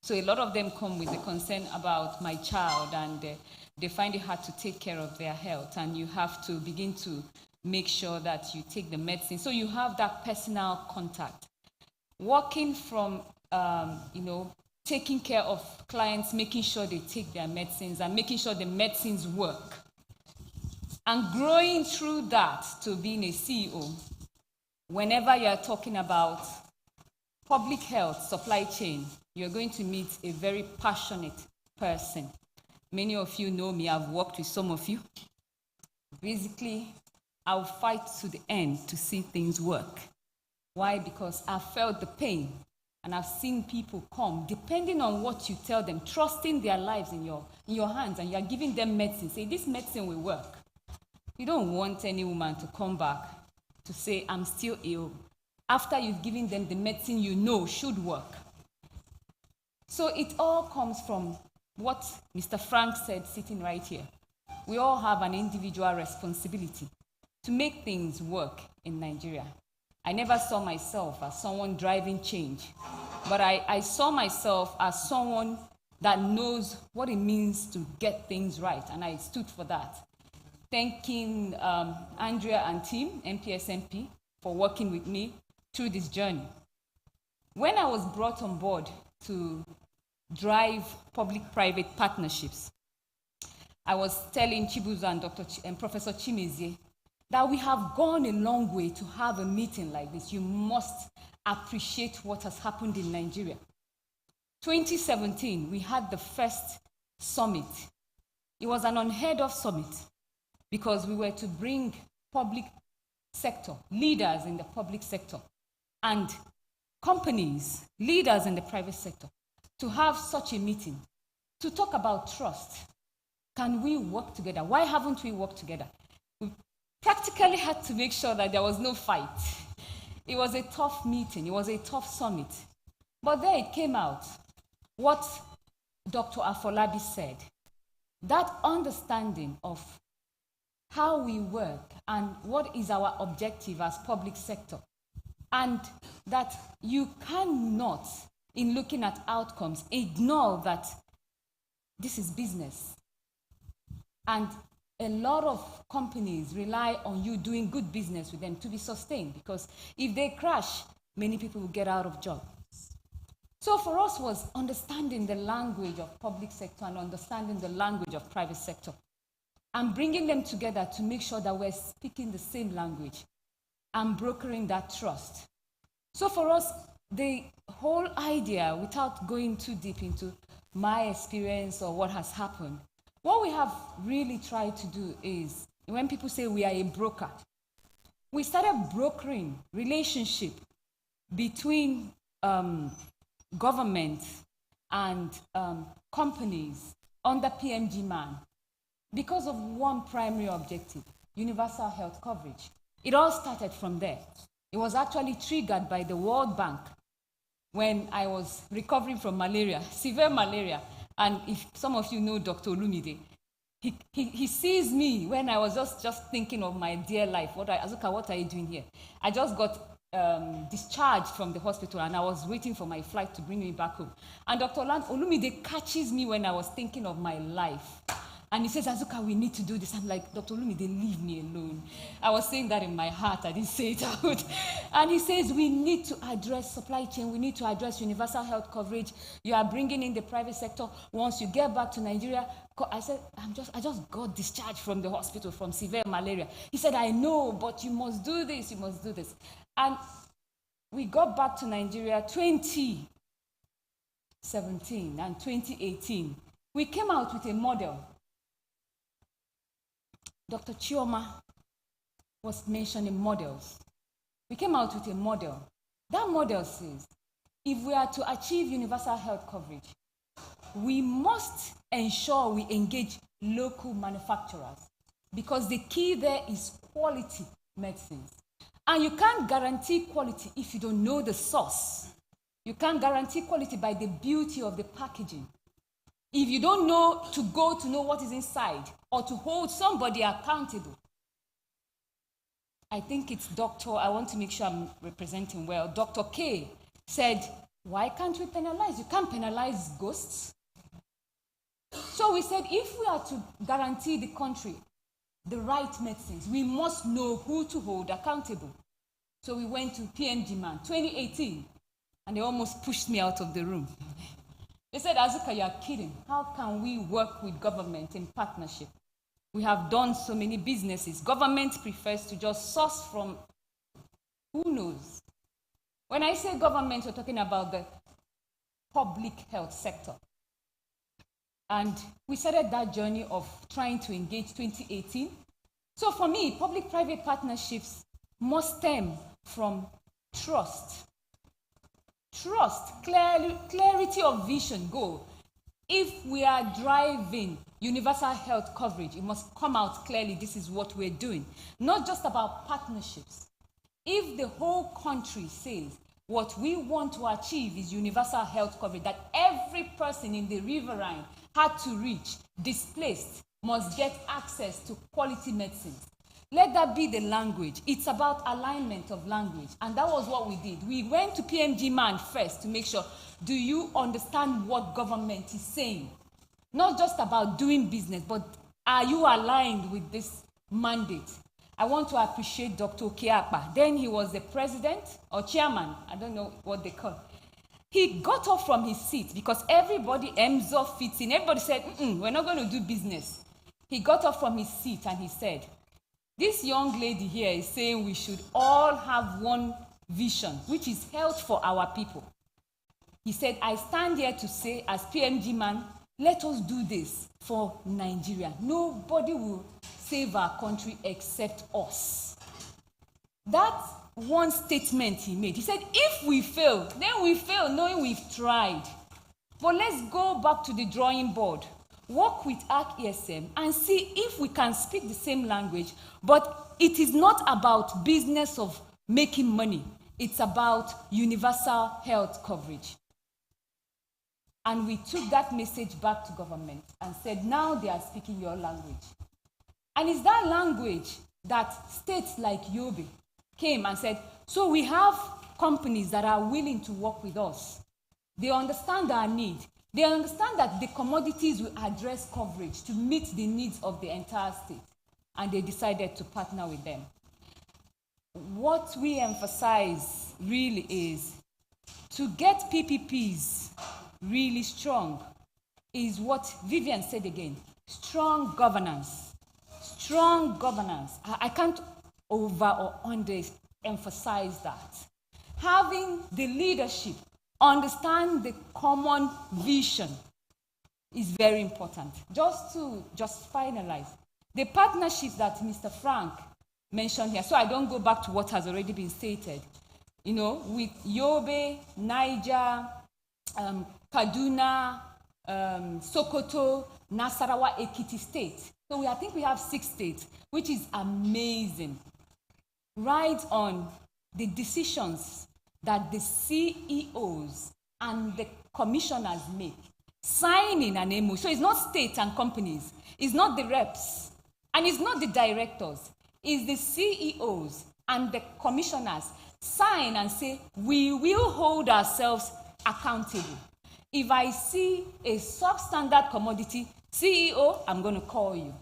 So a lot of them come with a concern about my child, and they find it hard to take care of their health, and you have to begin to make sure that you take the medicine. So you have that personal contact. Working from, taking care of clients, making sure they take their medicines and making sure the medicines work. And growing through that to being a CEO, whenever you're talking about public health, supply chain, you're going to meet a very passionate person. Many of you know me, I've worked with some of you. Basically, I'll fight to the end to see things work. Why? Because I've felt the pain, and I've seen people come, depending on what you tell them, trusting their lives in your hands, and you're giving them medicine. Say, this medicine will work. You don't want any woman to come back to say, I'm still ill, after you've given them the medicine you know should work. So it all comes from what Mr. Frank said sitting right here. We all have an individual responsibility to make things work in Nigeria. I never saw myself as someone driving change, but I saw myself as someone that knows what it means to get things right, and I stood for that. Thanking Andrea and team, MPSMP, for working with me through this journey. When I was brought on board to drive public-private partnerships, I was telling Chibuzo and Professor Chimezie that we have gone a long way to have a meeting like this. You must appreciate what has happened in Nigeria. 2017, we had the first summit. It was an unheard-of summit because we were to bring public sector, leaders in the public sector, and companies, leaders in the private sector, to have such a meeting, to talk about trust. Can we work together? Why haven't we worked together? We practically had to make sure that there was no fight. It was a tough meeting. It was a tough summit. But there it came out. What Dr. Afolabi said, that understanding of how we work and what is our objective as public sector, and that you cannot, in looking at outcomes, ignore that this is business. And a lot of companies rely on you doing good business with them to be sustained, because if they crash, many people will get out of job. So for us was understanding the language of public sector and understanding the language of private sector, and bringing them together to make sure that we're speaking the same language and brokering that trust. So for us, the whole idea, without going too deep into my experience or what has happened, what we have really tried to do is, when people say we are a broker, we started brokering relationship between government and companies under PMG-MAN because of one primary objective: universal health coverage. It all started from there. It was actually triggered by the World Bank when I was recovering from malaria, severe malaria. And if some of you know Dr. Olumide, he sees me when I was just thinking of my dear life. Azuka, what are you doing here? I just got discharged from the hospital, and I was waiting for my flight to bring me back home. And Dr. Olumide catches me when I was thinking of my life. And he says, Azuka, we need to do this. I'm like, Dr. Lumi, they leave me alone. I was saying that in my heart. I didn't say it out. And he says, we need to address supply chain. We need to address universal health coverage. You are bringing in the private sector. Once you get back to Nigeria, I said, I just got discharged from the hospital from severe malaria. He said, I know, but you must do this. You must do this. And we got back to Nigeria 2017 and 2018. We came out with a model. Dr. Chioma was mentioning models. We came out with a model. That model says, if we are to achieve universal health coverage, we must ensure we engage local manufacturers because the key there is quality medicines. And you can't guarantee quality if you don't know the source. You can't guarantee quality by the beauty of the packaging. If you don't know to know what is inside or to hold somebody accountable. I think it's I want to make sure I'm representing well. Dr. K said, why can't we penalize? You can't penalize ghosts. So we said, if we are to guarantee the country the right medicines, we must know who to hold accountable. So we went to PMG Man 2018, and they almost pushed me out of the room. They said, Azuka, you're kidding. How can we work with government in partnership? We have done so many businesses. Government prefers to just source from who knows. When I say government, we're talking about the public health sector. And we started that journey of trying to engage 2018. So for me, public-private partnerships must stem from trust. Trust, clarity of vision, goal. If we are driving universal health coverage, it must come out clearly this is what we're doing. Not just about partnerships. If the whole country says what we want to achieve is universal health coverage, that every person in the riverine had to reach, displaced, must get access to quality medicines. Let that be the language. It's about alignment of language. And that was what we did. We went to PMG Man first to make sure, do you understand what government is saying? Not just about doing business, but are you aligned with this mandate? I want to appreciate Dr. Okeakpa. Then he was the president or chairman. I don't know what they call it. He got up from his seat because everybody EMSO fits in. Everybody said, we're not going to do business. He got up from his seat and he said, this young lady here is saying we should all have one vision, which is health for our people. He said, I stand here to say, as PMG Man, let us do this for Nigeria. Nobody will save our country except us. That's one statement he made. He said, if we fail, then we fail, knowing we've tried. But let's go back to the drawing board. Work with ARC ESM and see if we can speak the same language, but it is not about business of making money. It's about universal health coverage. And we took that message back to government and said, now they are speaking your language. And it's that language that states like Yobe came and said, so we have companies that are willing to work with us. They understand our need. They understand that the commodities will address coverage to meet the needs of the entire state. And they decided to partner with them. What we emphasize really is to get PPPs really strong is what Vivian said again, strong governance. Strong governance. I can't over or under emphasize that. Having the leadership understand the common vision is very important. Just to finalize, the partnerships that Mr. Frank mentioned here, so I don't go back to what has already been stated, with Yobe, Niger, Kaduna, Sokoto, Nasarawa, Ekiti State. So I think we have 6 states, which is amazing. Right on the decisions that the CEOs and the commissioners make, signing an MOU. So it's not states and companies, it's not the reps, and it's not the directors, it's the CEOs and the commissioners sign and say, we will hold ourselves accountable. If I see a substandard commodity, CEO, I'm going to call you.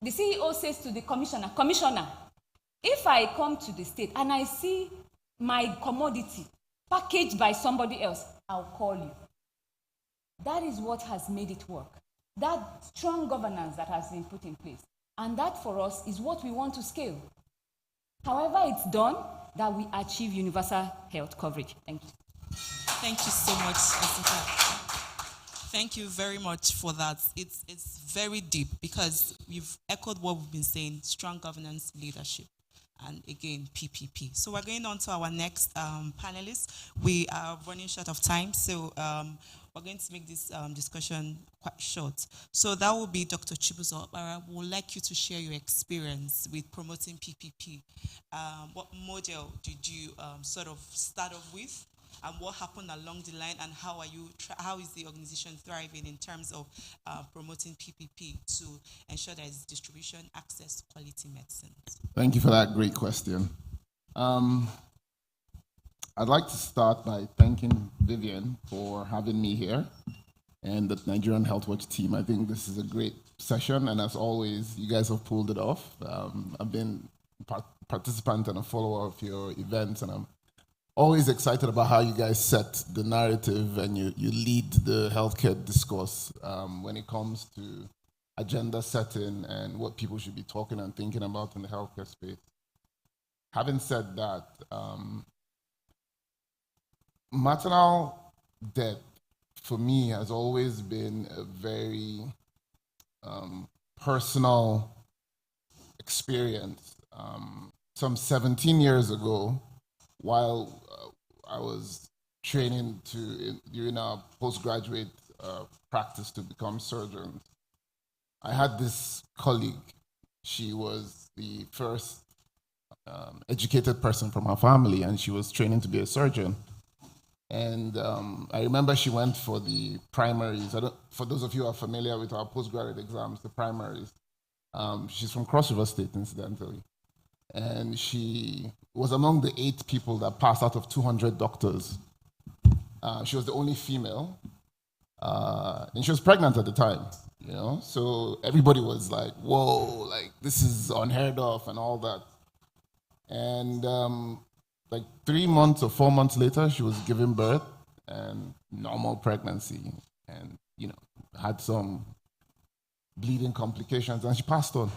The CEO says to the commissioner, Commissioner, if I come to the state and I see my commodity packaged by somebody else, I'll call you. That is what has made it work. That strong governance that has been put in place. And that for us is what we want to scale. However it's done, that we achieve universal health coverage. Thank you. Thank you so much, Jessica. Thank you very much for that. It's very deep because you've echoed what we've been saying, strong governance, leadership, and again, PPP. So we're going on to our next panelist. We are running short of time, so we're going to make this discussion quite short. So that will be Dr. Chibuzo Okpara. We would like you to share your experience with promoting PPP. What model did you sort of start off with? And what happened along the line, and how is the organization thriving in terms of promoting PPP to ensure there is distribution, access, quality medicine? Thank you for that great question. I'd like to start by thanking Vivian for having me here and the Nigerian Health Watch team. I think this is a great session, and as always, you guys have pulled it off. I've been a participant and a follower of your events, and I'm always excited about how you guys set the narrative and you lead the healthcare discourse when it comes to agenda setting and what people should be talking and thinking about in the healthcare space. Having said that, maternal death for me has always been a very personal experience. Some 17 years ago, while I was training during our postgraduate practice to become surgeons, I had this colleague. She was the first educated person from her family, and she was training to be a surgeon. And I remember she went for the primaries. For those of you who are familiar with our postgraduate exams, the primaries, she's from Cross River State, incidentally. And she was among the 8 people that passed out of 200 doctors. She was the only female, and she was pregnant at the time, you know? So everybody was like, whoa, like this is unheard of and all that. And like 3 months or 4 months later, she was giving birth and normal pregnancy and, you know, had some bleeding complications, and she passed on.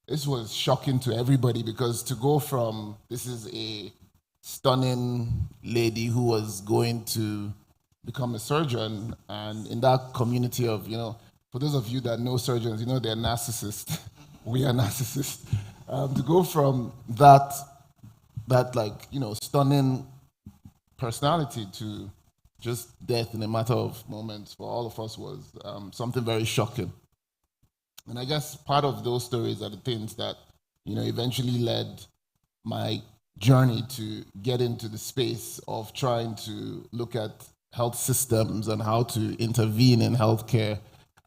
This was shocking to everybody because to go from this is a stunning lady who was going to become a surgeon, and in that community of, you know, for those of you that know surgeons, you know they're narcissists. We are narcissists. To go from that like, you know, stunning personality to just death in a matter of moments for all of us was something very shocking. And I guess part of those stories are the things that, you know, eventually led my journey to get into the space of trying to look at health systems and how to intervene in healthcare,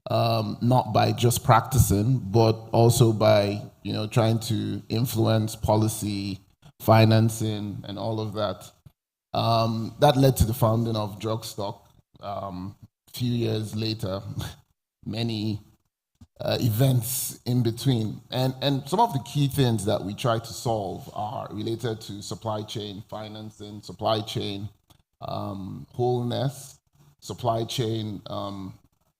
not by just practicing, but also by, you know, trying to influence policy, financing, and all of that. That led to the founding of Drugstock. A few years later, many events in between. And some of the key things that we try to solve are related to supply chain financing, supply chain wholeness, supply chain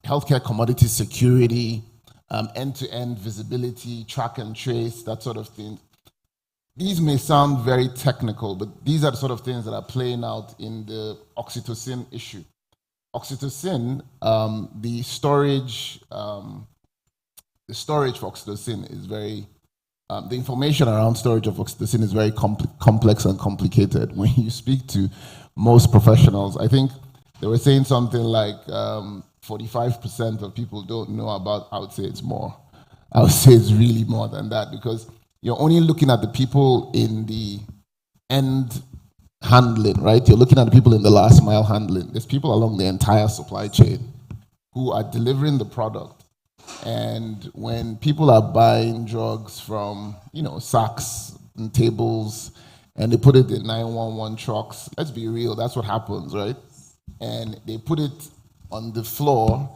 healthcare commodity security, end-to-end visibility, track and trace, that sort of thing. These may sound very technical, but these are the sort of things that are playing out in the oxytocin issue. Oxytocin, the storage for oxytocin is very, the information around storage of oxytocin is very complex and complicated. When you speak to most professionals, I think they were saying something like 45% of people don't know about, I would say it's more. I would say it's really more than that, because you're only looking at the people in the end handling, right? You're looking at the people in the last mile handling. There's people along the entire supply chain who are delivering the product. And when people are buying drugs from, you know, sacks and tables, and they put it in 911 trucks, let's be real, that's what happens, right? And they put it on the floor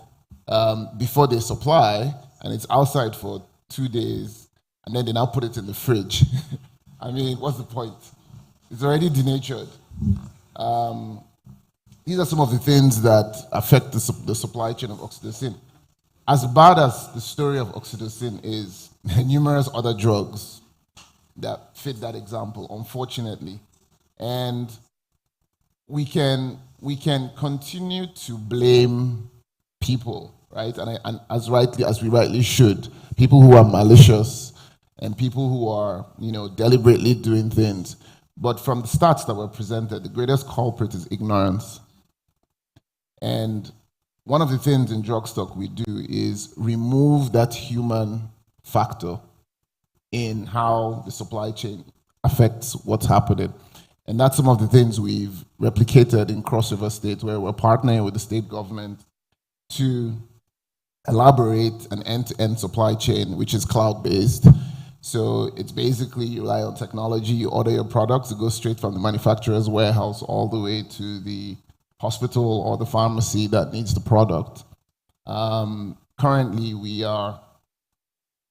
before they supply, and it's outside for 2 days, and then they now put it in the fridge. I mean, what's the point? It's already denatured. These are some of the things that affect the supply chain of oxytocin. As bad as the story of oxytocin is, there are numerous other drugs that fit that example, unfortunately. And we can continue to blame people, right? And as we rightly should, people who are malicious and people who are, deliberately doing things. But from the stats that were presented, the greatest culprit is ignorance. And one of the things in drug stock we do is remove that human factor in how the supply chain affects what's happening. And that's some of the things we've replicated in Cross River State, where we're partnering with the state government to elaborate an end-to-end supply chain, which is cloud-based. So it's basically you rely on technology, you order your products, it goes straight from the manufacturer's warehouse all the way to the hospital or the pharmacy that needs the product. Currently, we're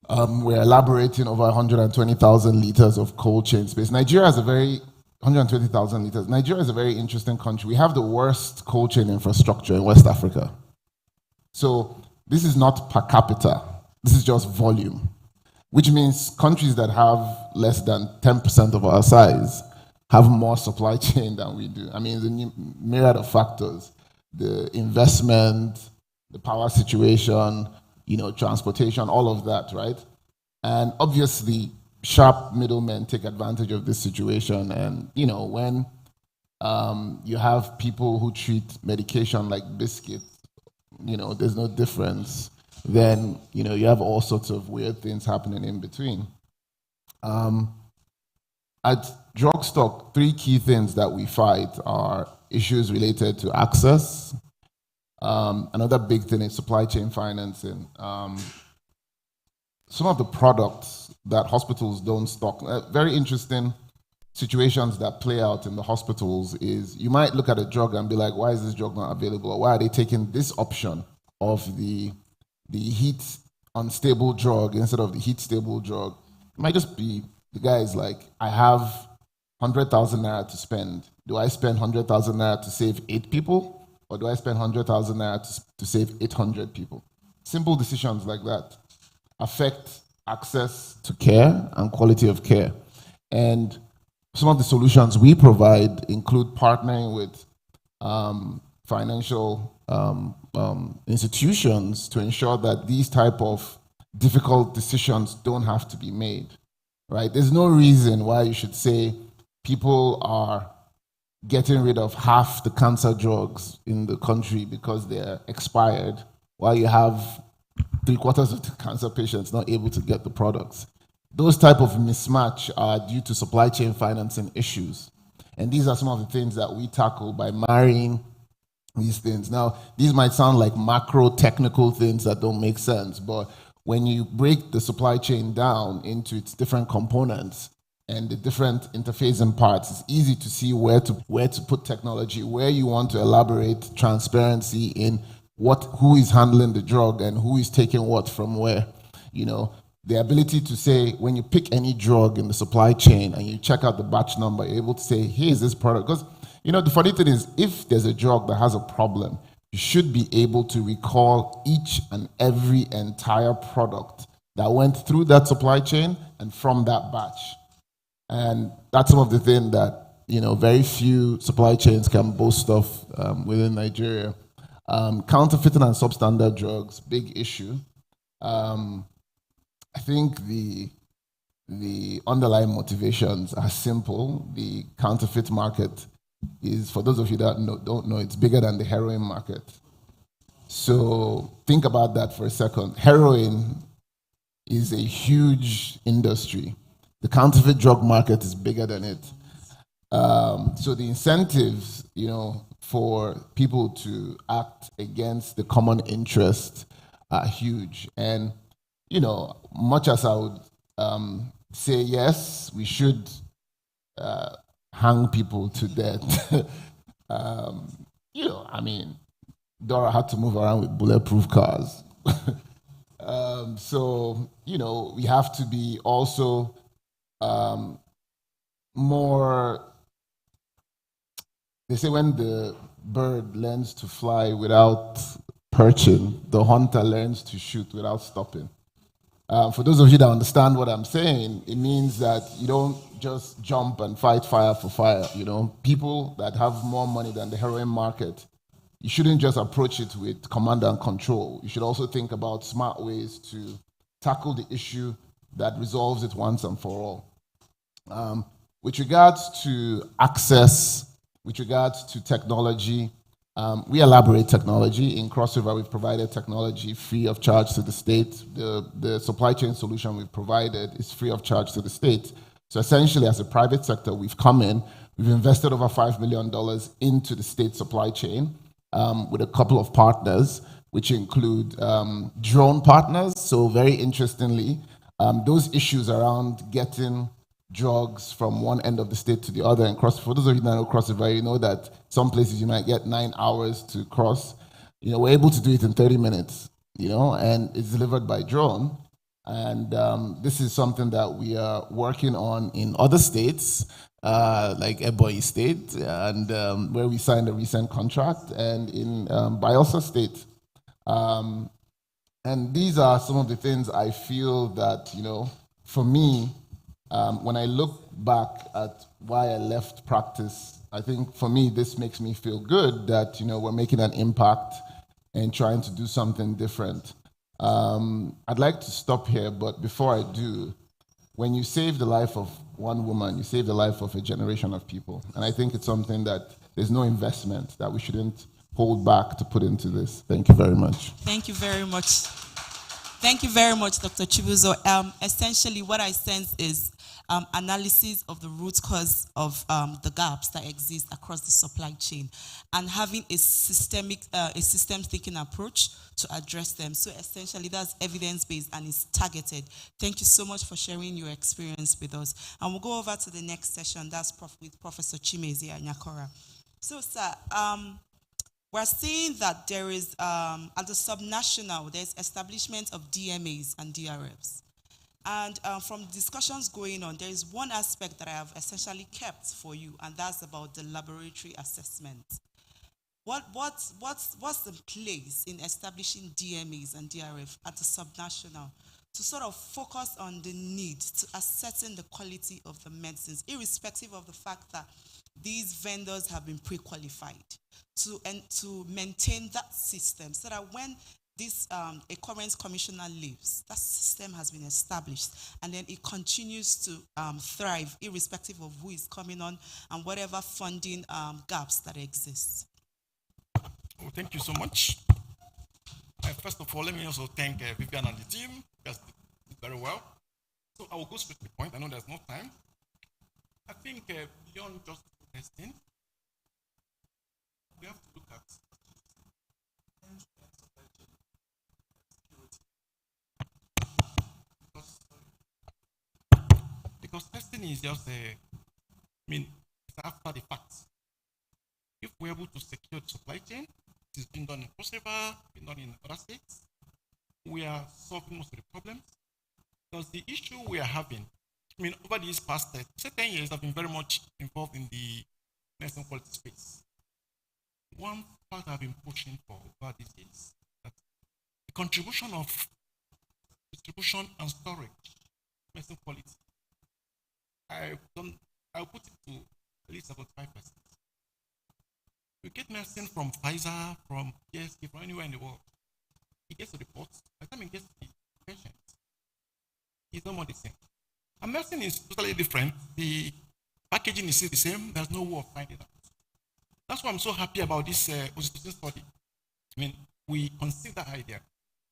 elaborating over 120,000 liters of cold chain space. 120,000 liters. Nigeria is a very interesting country. We have the worst cold chain infrastructure in West Africa. So this is not per capita. This is just volume, which means countries that have less than 10% of our size have more supply chain than we do. I mean, the myriad of factors, the investment, the power situation, transportation, all of that, right? And obviously, sharp middlemen take advantage of this situation. And, when you have people who treat medication like biscuits, there's no difference, then, you have all sorts of weird things happening in between. At drug stock, 3 key things that we fight are issues related to access. Another big thing is supply chain financing. Some of the products that hospitals don't stock, very interesting situations that play out in the hospitals is you might look at a drug and be like, why is this drug not available? Or why are they taking this option of the heat unstable drug instead of the heat stable drug? It might just be the guy is like, I have 100,000 naira to spend. Do I spend 100,000 naira to save 8 people? Or do I spend 100,000 naira to save 800 people? Simple decisions like that affect access to care and quality of care. And some of the solutions we provide include partnering with financial institutions to ensure that these type of difficult decisions don't have to be made, right? There's no reason why you should say people are getting rid of half the cancer drugs in the country because they're expired, while you have 3/4 of the cancer patients not able to get the products. Those type of mismatch are due to supply chain financing issues. And these are some of the things that we tackle by marrying these things. Now, these might sound like macro technical things that don't make sense, but when you break the supply chain down into its different components and the different interfacing parts, it's easy to see where to put technology, where you want to elaborate transparency in who is handling the drug and who is taking what from where. The ability to say, when you pick any drug in the supply chain and you check out the batch number, you're able to say, here's this product. Because, the funny thing is, if there's a drug that has a problem, you should be able to recall each and every entire product that went through that supply chain and from that batch. And that's some of the things that, very few supply chains can boast of within Nigeria. Counterfeiting and substandard drugs, big issue. I think the underlying motivations are simple. The counterfeit market is, for those of you that don't know, it's bigger than the heroin market. So think about that for a second. Heroin is a huge industry. The counterfeit drug market is bigger than it. So the incentives, for people to act against the common interest are huge. And much as I would say yes, we should hang people to death. Dora had to move around with bulletproof cars. So, we have to be also more. They say when the bird learns to fly without perching, the hunter learns to shoot without stopping. For those of you that understand what I'm saying, it means that you don't just jump and fight fire for fire. People that have more money than the heroin market, you shouldn't just approach it with command and control. You should also think about smart ways to tackle the issue that resolves it once and for all. With regards to access, with regards to technology, we elaborate technology. In Crossover, we've provided technology free of charge to the state. The supply chain solution we've provided is free of charge to the state. So essentially, as a private sector, we've come in, we've invested over $5 million into the state supply chain with a couple of partners, which include drone partners. So very interestingly, those issues around getting drugs from one end of the state to the other and cross. For those of you that know Crossover, you know that some places you might get 9 hours to cross. We're able to do it in 30 minutes, and it's delivered by drone. And this is something that we are working on in other states, like Ebonyi State, and where we signed a recent contract, and in Bayelsa State. And these are some of the things I feel that, for me, when I look back at why I left practice, I think for me, this makes me feel good that, we're making an impact and trying to do something different. I'd like to stop here, but before I do, when you save the life of one woman, you save the life of a generation of people. And I think it's something that there's no investment that we shouldn't hold back to put into this. Thank you very much. Thank you very much. Thank you very much, Dr. Chibuzo. Essentially, what I sense is analysis of the root cause of the gaps that exist across the supply chain and having a system thinking approach to address them. So essentially, that's evidence-based and it's targeted. Thank you so much for sharing your experience with us. And we'll go over to the next session. That's with Professor Chimezi Anyakora. So, sir, we're seeing that there is, at the subnational, there's establishment of DMAs and DRFs. And from discussions going on, there is one aspect that I have essentially kept for you, and that's about the laboratory assessment. What's the place in establishing DMAs and DRF at the subnational to sort of focus on the need to ascertain the quality of the medicines, irrespective of the fact that these vendors have been pre-qualified, to maintain that system so that when this a current commissioner leaves, that system has been established, and then it continues to thrive irrespective of who is coming on and whatever funding gaps that exist. Oh, thank you so much. First of all, let me also thank Vivian and the team. You guys did very well. So I will go straight to the point. I know there's no time. I think beyond just testing, we have to look at because testing is just it's after the fact. If we're able to secure the supply chain, it is being done in Cross River, being done in other states, we are solving most of the problems. Because the issue we are having, over these past 10 years, I've been very much involved in the nursing quality space. One part I've been pushing for over these years, that the contribution of distribution and storage, nursing quality, I'll put it to at least about 5%. You get medicine from Pfizer, from GSK, from anywhere in the world. It gets to the port. By the time it gets to the patient, it's no more the same. And medicine is totally different. The packaging is still the same. There's no way of finding out. That's why I'm so happy about this oxytocin study. We conceived that idea.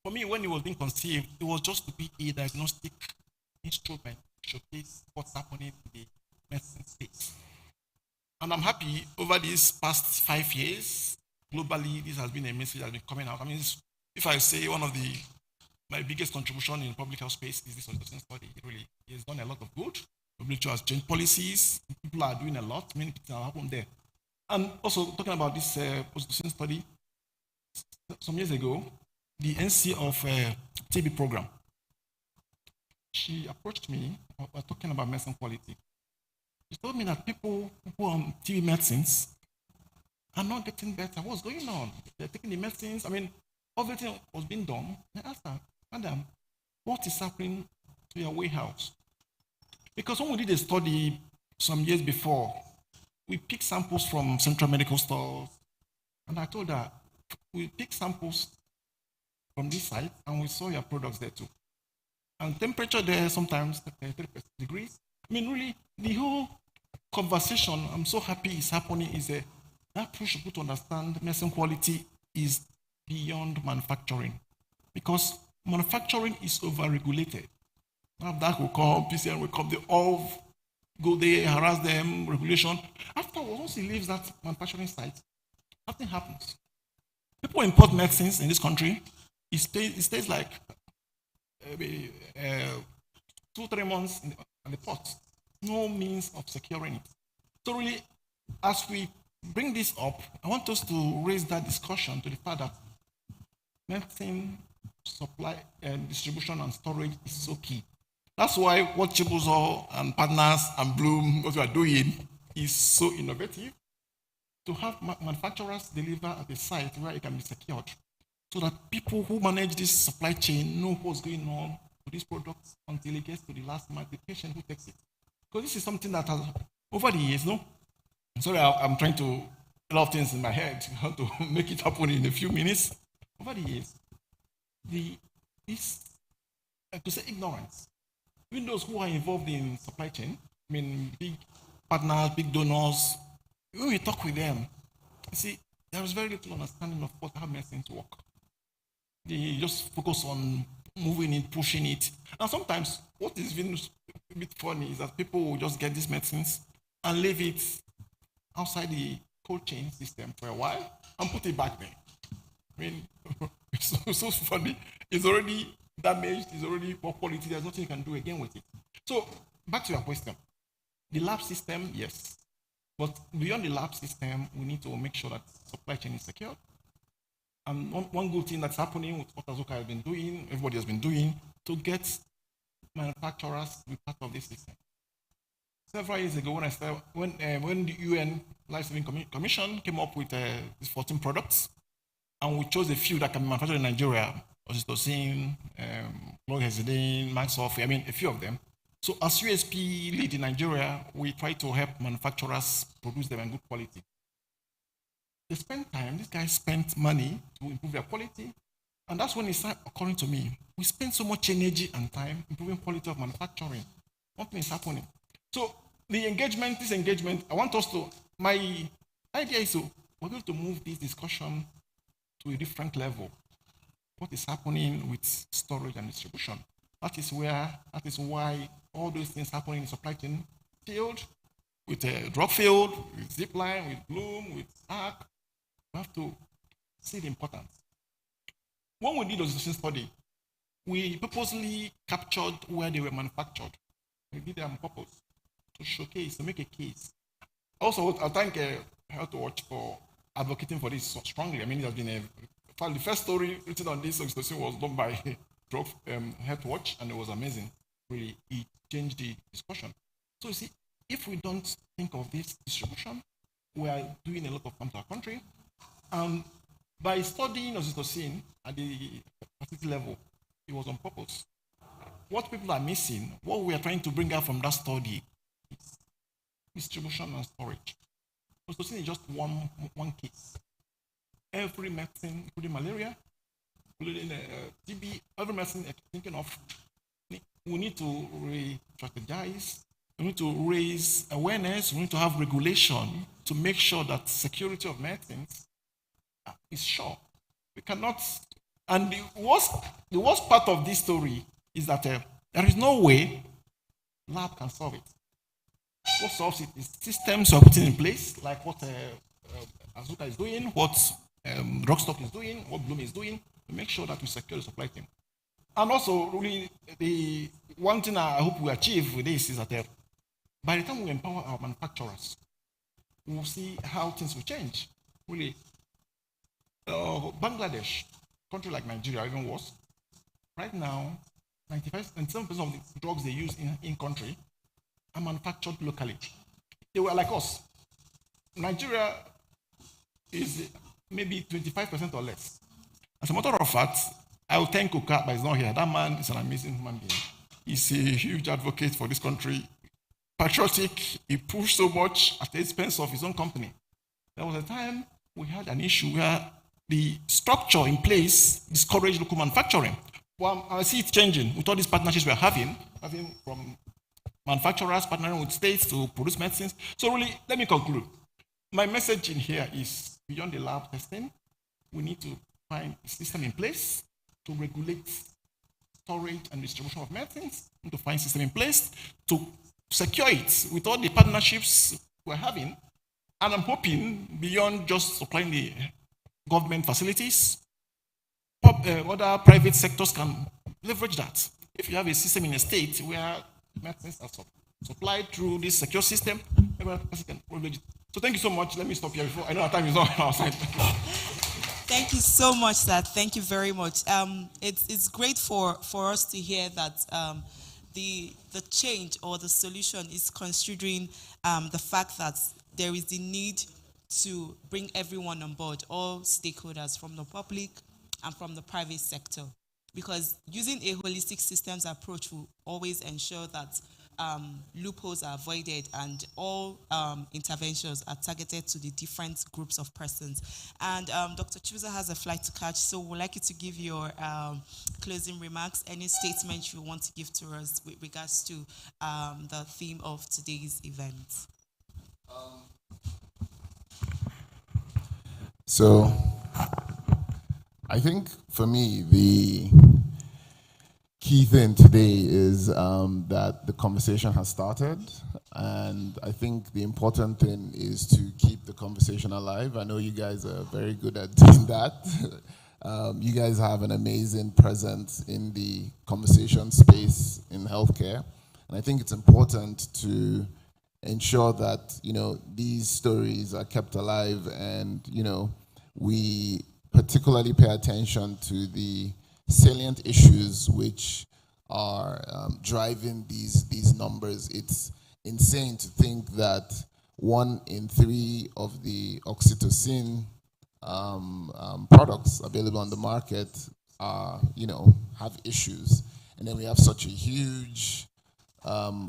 For me, when it was being conceived, it was just to be a diagnostic instrument to showcase what's happening in the medicine space. And I'm happy over these past 5 years, globally, this has been a message that has been coming out. If I say one of my biggest contribution in public health space is this oxytocin study, it has done a lot of good. WHO has changed policies. People are doing a lot. Many things have happened there. And also talking about this oxytocin study, some years ago, the NC of TB program. She approached me, we're talking about medicine quality. She told me that people who are on TB medicines are not getting better. What's going on? They're taking the medicines. I mean, everything was being done. I asked her, Madam, what is happening to your warehouse? Because when we did a study some years before, we picked samples from central medical stores, and I told her, we picked samples from this site, and we saw your products there too. And temperature there sometimes 30 degrees. I mean, really, the whole conversation, I'm so happy is happening, is that push people to understand medicine quality is beyond manufacturing. Because manufacturing is over-regulated. Now that will come, PCN will come, they all go there, harass them, regulation. Afterwards, once he leaves that manufacturing site, nothing happens. People import medicines in this country, it stays like 2-3 months in the port. No means of securing it. So really, as we bring this up, I want us to raise that discussion to the fact that medicine supply and distribution and storage is so key. That's why what Chibuzo and partners and Bloom, what we are doing, is so innovative, to have manufacturers deliver at a site where it can be secured, so that people who manage this supply chain know what's going on with these products until it gets to the last mile, the patient who takes it. Because this is something that has, over the years, sorry, I'm trying to, a lot of things in my head, how to make it happen in a few minutes. Over the years, to say ignorance, even those who are involved in supply chain, I mean, big partners, big donors, when we talk with them, you see, there is very little understanding of how medicines work. They just focus on moving it, pushing it. And sometimes, what is even a bit funny is that people will just get these medicines and leave it outside the cold chain system for a while and put it back there. I mean, it's so funny. It's already damaged, it's already poor quality, there's nothing you can do again with it. So, back to your question. The lab system, yes. But beyond the lab system, we need to make sure that supply chain is secure. And one good thing that's happening with what Azuka has been doing, everybody has been doing, to get manufacturers to be part of this system. Several years ago, when the UN Life Saving Commission came up with these 14 products, and we chose a few that can be manufactured in Nigeria, oxytocin, chlorhexidine, Maxoff, I mean, a few of them. So as USP lead in Nigeria, we try to help manufacturers produce them in good quality. They spend time, these guys spent money to improve their quality, and that's when it started occurring to me. We spend so much energy and time improving quality of manufacturing. Nothing is happening. So this engagement, I want us to, my idea is we're going to move this discussion to a different level. What is happening with storage and distribution? That is why all those things happening in the supply chain field, with the drug field, with Zipline, with Bloom, with ARC, we have to see the importance. When we did the association study, we purposely captured where they were manufactured. We did it on purpose to showcase, to make a case. Also, I thank Health Watch for advocating for this so strongly. I mean, it has been the first story written on this oxytocin was done by Health Watch, and it was amazing. Really, it changed the discussion. So you see, if we don't think of this distribution, we are doing a lot of harm to our country. And by studying oxytocin at the facility level, it was on purpose. What people are missing, what we are trying to bring out from that study, is distribution and storage. Oxytocin is just one case. Every medicine, including malaria, including TB, every medicine thinking of, we need to re-strategize, we need to raise awareness, we need to have regulation to make sure that security of medicines is sure. We cannot, and the worst part of this story is that there is no way lab can solve it. What solves it is systems are putting in place, like what Azuka is doing, what Rockstock is doing, what Bloom is doing, to make sure that we secure the supply chain. And also, really, the one thing I hope we achieve with this is that by the time we empower our manufacturers, we will see how things will change. Really, Bangladesh, country like Nigeria, even worse. Right now, 97% of the drugs they use in country are manufactured locally. They were like us. Nigeria is maybe 25% or less. As a matter of fact, I will thank Kuka, but he's not here. That man is an amazing human being. He's a huge advocate for this country. Patriotic, he pushed so much at the expense of his own company. There was a time we had an issue where the structure in place discouraged local manufacturing. Well, I see it changing with all these partnerships we're having from manufacturers partnering with states to produce medicines. So really, let me conclude. My message in here is beyond the lab testing, we need to find a system in place to regulate storage and distribution of medicines, and to find a system in place to secure it with all the partnerships we're having. And I'm hoping beyond just supplying the government facilities, other private sectors can leverage that. If you have a system in a state where medicines are supplied through this secure system, everyone can leverage it. So thank you so much. Let me stop here before I know our time is on our side. Thank you so much, sir. Thank you very much. It's great for us to hear that the change or the solution is considering the fact that there is the need to bring everyone on board, all stakeholders from the public and from the private sector. Because using a holistic systems approach will always ensure that loopholes are avoided and all interventions are targeted to the different groups of persons. And Dr. Chuza has a flight to catch, so we'd like you to give your closing remarks, any statement you want to give to us with regards to the theme of today's event. So, I think for me, the key thing today is that the conversation has started, and I think the important thing is to keep the conversation alive. I know you guys are very good at doing that. You guys have an amazing presence in the conversation space in healthcare, and I think it's important to ensure that, you know, these stories are kept alive, and, you know, we particularly pay attention to the salient issues which are driving these numbers. It's insane to think that 1 in 3 of the oxytocin products available on the market are, you know, have issues. And then we have such a huge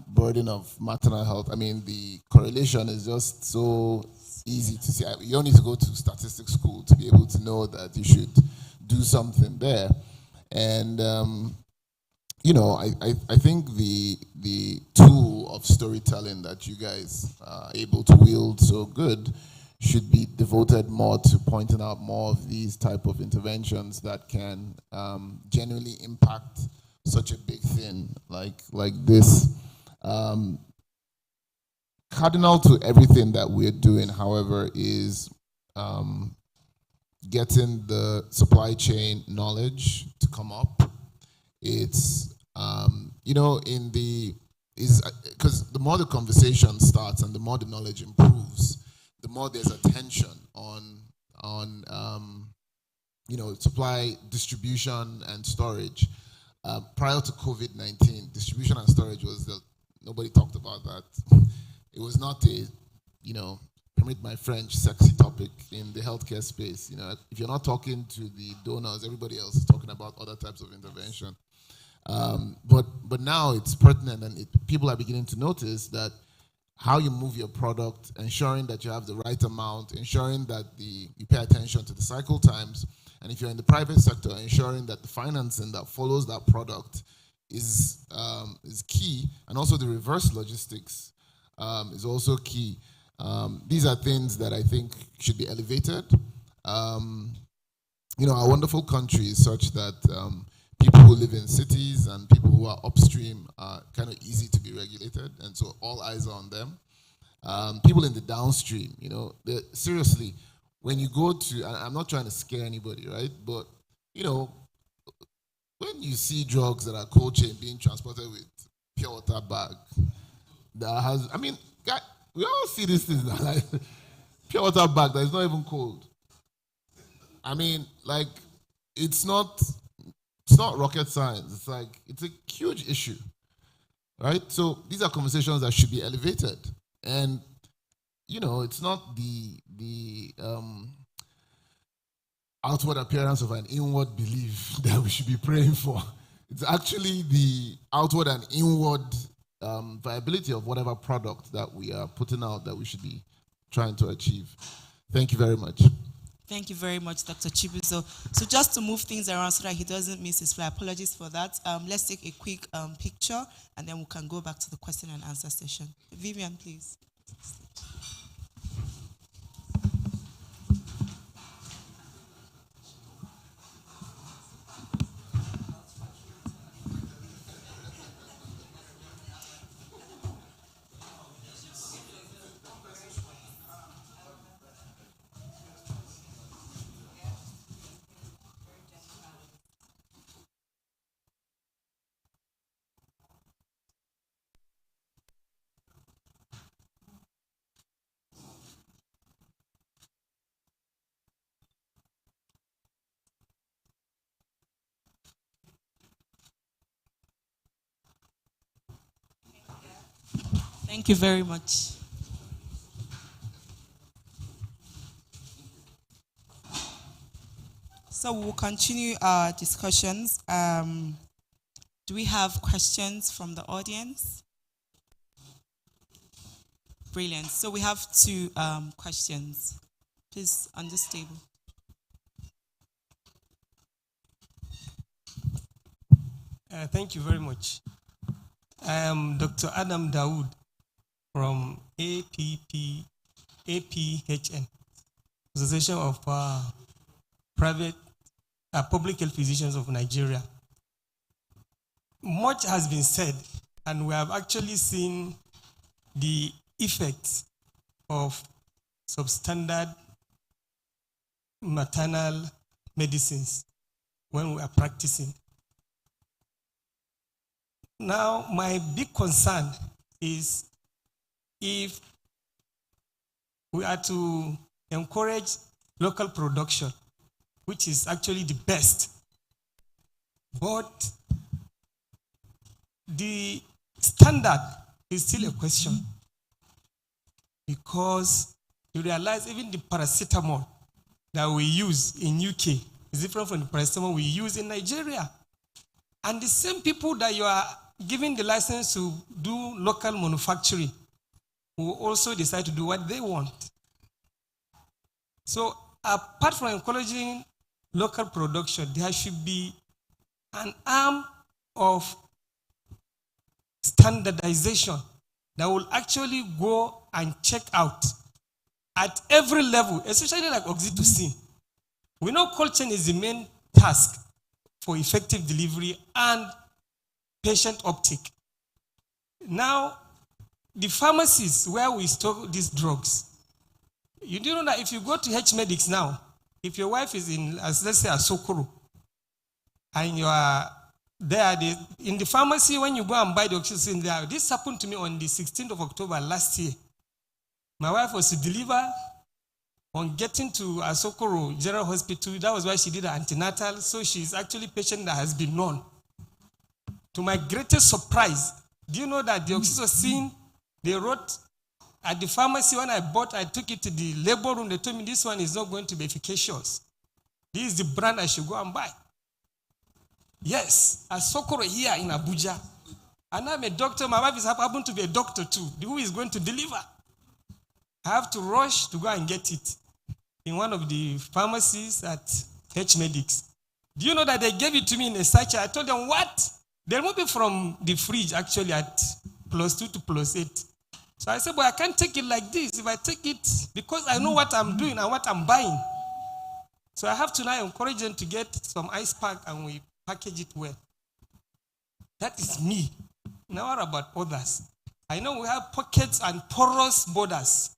burden of maternal health. I mean, the correlation is just so easy to see. You don't need to go to statistics school to be able to know that you should do something there. And you know, I think the tool of storytelling that you guys are able to wield so good should be devoted more to pointing out more of these type of interventions that can genuinely impact such a big thing like this. Cardinal to everything that we're doing, however, is getting the supply chain knowledge to come up. It's you know, because the more the conversation starts and the more the knowledge improves, the more there's attention on you know, supply, distribution, and storage. Prior to COVID-19, distribution and storage nobody talked about that. It was not a, you know, permit my French, sexy topic in the healthcare space. You know, if you're not talking to the donors, everybody else is talking about other types of intervention. But now it's pertinent, and people are beginning to notice that how you move your product, ensuring that you have the right amount, ensuring that you pay attention to the cycle times, and if you're in the private sector, ensuring that the financing that follows that product is key, and also the reverse logistics is also key. These are things that I think should be elevated. You know, our wonderful country is such that people who live in cities and people who are upstream are kind of easy to be regulated, and so all eyes are on them. People in the downstream, you know, seriously, when you go to, I'm not trying to scare anybody, right? But, you know, when you see drugs that are cold chain being transported with pure water bag, that has, I mean, we all see these things, like pure water bag that is not even cold. I mean, like, it's not rocket science. It's like it's a huge issue, right? So these are conversations that should be elevated, and it's not the outward appearance of an inward belief that we should be praying for. It's actually the outward and inward viability of whatever product that we are putting out that we should be trying to achieve. Thank you very much. Thank you very much, Dr. Chibuzo. So just to move things around so that he doesn't miss his flight, apologies for that. Let's take a quick picture, and then we can go back to the question and answer session. Vivian, please. Thank you very much. So we'll continue our discussions. Do we have questions from the audience? Brilliant. So we have two questions. Please, on this table. Thank you very much. I am Dr. Adam Dawood from APHN, Association of Public Health Physicians of Nigeria. Much has been said, and we have actually seen the effects of substandard maternal medicines when we are practicing. Now, my big concern is if we are to encourage local production, which is actually the best, but the standard is still a question, because you realize even the paracetamol that we use in UK is different from the paracetamol we use in Nigeria. And the same people that you are giving the license to do local manufacturing will also decide to do what they want. So apart from encouraging local production, there should be an arm of standardization that will actually go and check out at every level, especially like oxytocin. We know cold chain is the main task for effective delivery and patient uptake. Now, the pharmacies where we store these drugs, you do know that if you go to H-Medics now, if your wife is in, as let's say, Asokoro, and you are there, in the pharmacy, when you go and buy the oxytocin there, this happened to me on the 16th of October last year. My wife was to deliver. On getting to Asokoro General Hospital, that was why she did her antenatal, so she's actually a patient that has been known. To my greatest surprise, do you know that the oxytocin they wrote at the pharmacy when I bought, I took it to the labor room, they told me this one is not going to be efficacious. This is the brand I should go and buy. Yes, Asokoro here in Abuja. And I'm a doctor, my wife is happened to be a doctor too, who is going to deliver. I have to rush to go and get it in one of the pharmacies at H-Medics. Do you know that they gave it to me in a sachet? I told them, what? They removed it from the fridge actually at +2 to +8. So I said, but I can't take it like this. If I take it, because I know what I'm doing and what I'm buying. So I have to now encourage them to get some ice pack and we package it well. That is me. Now what about others? I know we have pockets and porous borders.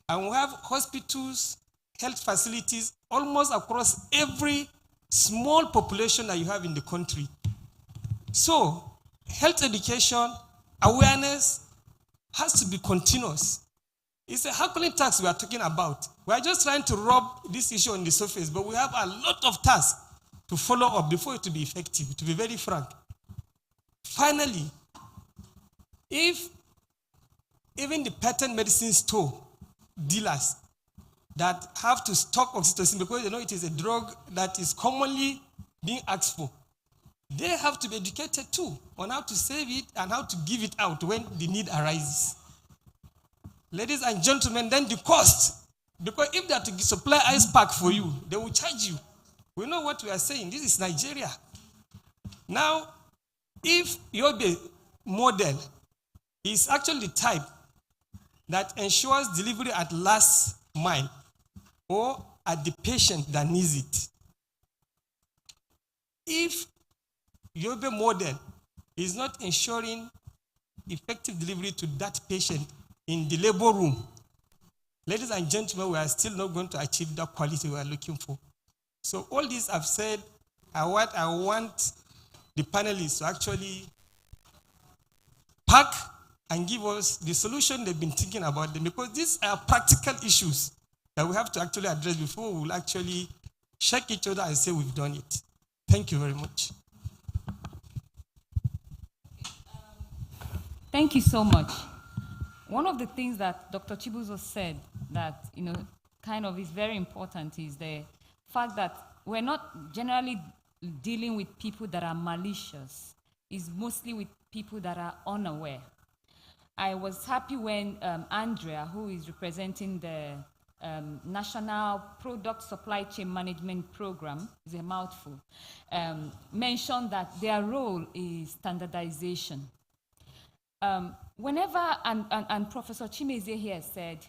And we have hospitals, health facilities almost across every small population that you have in the country. So, health education, awareness has to be continuous. It's a Herculean task we are talking about. We are just trying to rub this issue on the surface, but we have a lot of tasks to follow up before it to be effective, to be very frank. Finally, if even the patent medicine store dealers that have to stock oxytocin because they know it is a drug that is commonly being asked for, they have to be educated too on how to save it and how to give it out when the need arises. Ladies and gentlemen, then the cost, because if they are to supply ice pack for you, they will charge you. We know what we are saying. This is Nigeria. Now, if your model is actually the type that ensures delivery at last mile or at the patient that needs it, if your model is not ensuring effective delivery to that patient in the labor room, ladies and gentlemen, we are still not going to achieve that quality we are looking for. So all this I've said, I want the panelists to actually pack and give us the solution they've been thinking about them, because these are practical issues that we have to actually address before we will actually shake each other and say we've done it. Thank you very much. Thank you so much. One of the things that Dr. Chibuzo said that, kind of is very important is the fact that we're not generally dealing with people that are malicious. It's mostly with people that are unaware. I was happy when Andrea, who is representing the National Product Supply Chain Management Program, is a mouthful, mentioned that their role is standardization. Whenever, and Professor Chimeze here said,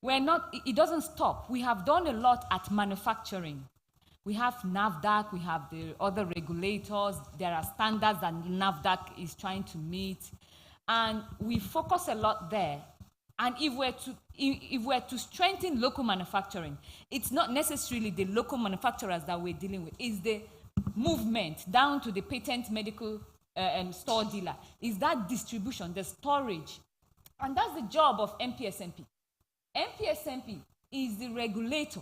it doesn't stop. We have done a lot at manufacturing. We have NAFDAC, we have the other regulators, there are standards that NAFDAC is trying to meet, and we focus a lot there. And if we're to strengthen local manufacturing, it's not necessarily the local manufacturers that we're dealing with, it's the movement down to the patent medical store dealer, is that distribution, the storage. And that's the job of MPSMP. MPSMP is the regulator,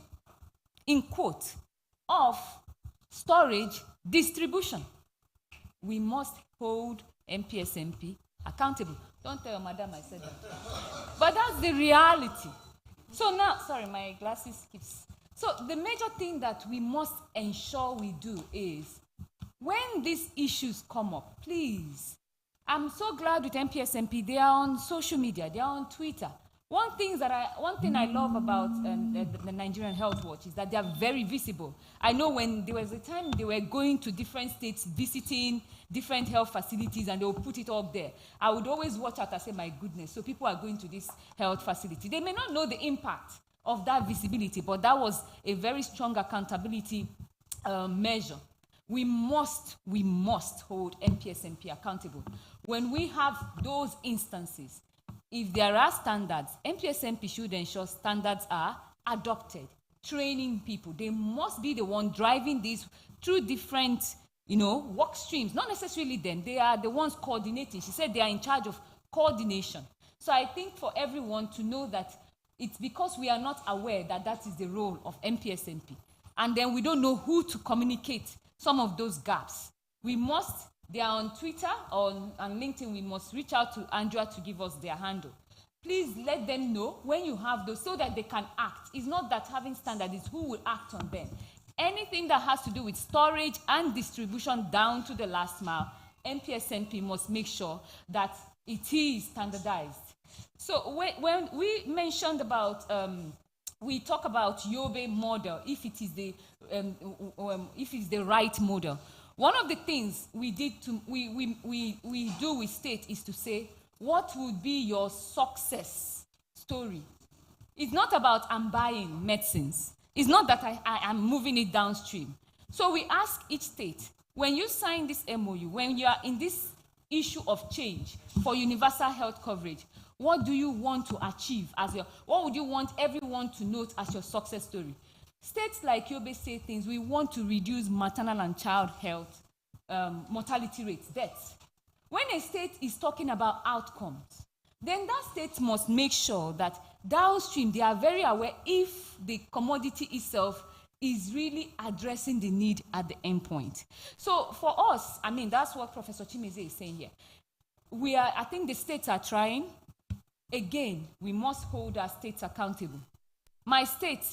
in quote, of storage distribution. We must hold MPSMP accountable. Don't tell your madam I said that. But that's the reality. So now, sorry, my glasses keeps. So the major thing that we must ensure we do is, when these issues come up, please, I'm so glad with MPSMP, they are on social media, they are on Twitter. One thing I love about the Nigerian Health Watch is that they are very visible. I know when there was a time they were going to different states, visiting different health facilities, and they will put it up there. I would always watch out and say, my goodness, so people are going to this health facility. They may not know the impact of that visibility, but that was a very strong accountability measure. We must hold MPSMP accountable. When we have those instances, if there are standards, MPSMP should ensure standards are adopted, training people. They must be the one driving this through different, work streams. Not necessarily them. They are the ones coordinating. She said they are in charge of coordination. So I think for everyone to know that it's because we are not aware that that is the role of MPSMP. And then we don't know who to communicate some of those gaps. They are on Twitter or on LinkedIn. We must reach out to Andrea to give us their handle. Please let them know when you have those so that they can act. It's not that having standards, it's who will act on them. Anything that has to do with storage and distribution down to the last mile, MPSMP must make sure that it is standardized. So when we mentioned about, we talk about Yobe model, if it is the right model. One of the things we do with state is to say, what would be your success story? It's not about I'm buying medicines. It's not that I am moving it downstream. So we ask each state, when you sign this MOU, when you are in this issue of change for universal health coverage, what do you want to achieve what would you want everyone to note as your success story? States like Yobe say things, we want to reduce maternal and child health, mortality rates, deaths. When a state is talking about outcomes, then that state must make sure that downstream, they are very aware if the commodity itself is really addressing the need at the end point. So for us, I mean, that's what Professor Chimeze is saying here. I think the states are trying. Again, we must hold our states accountable. My state,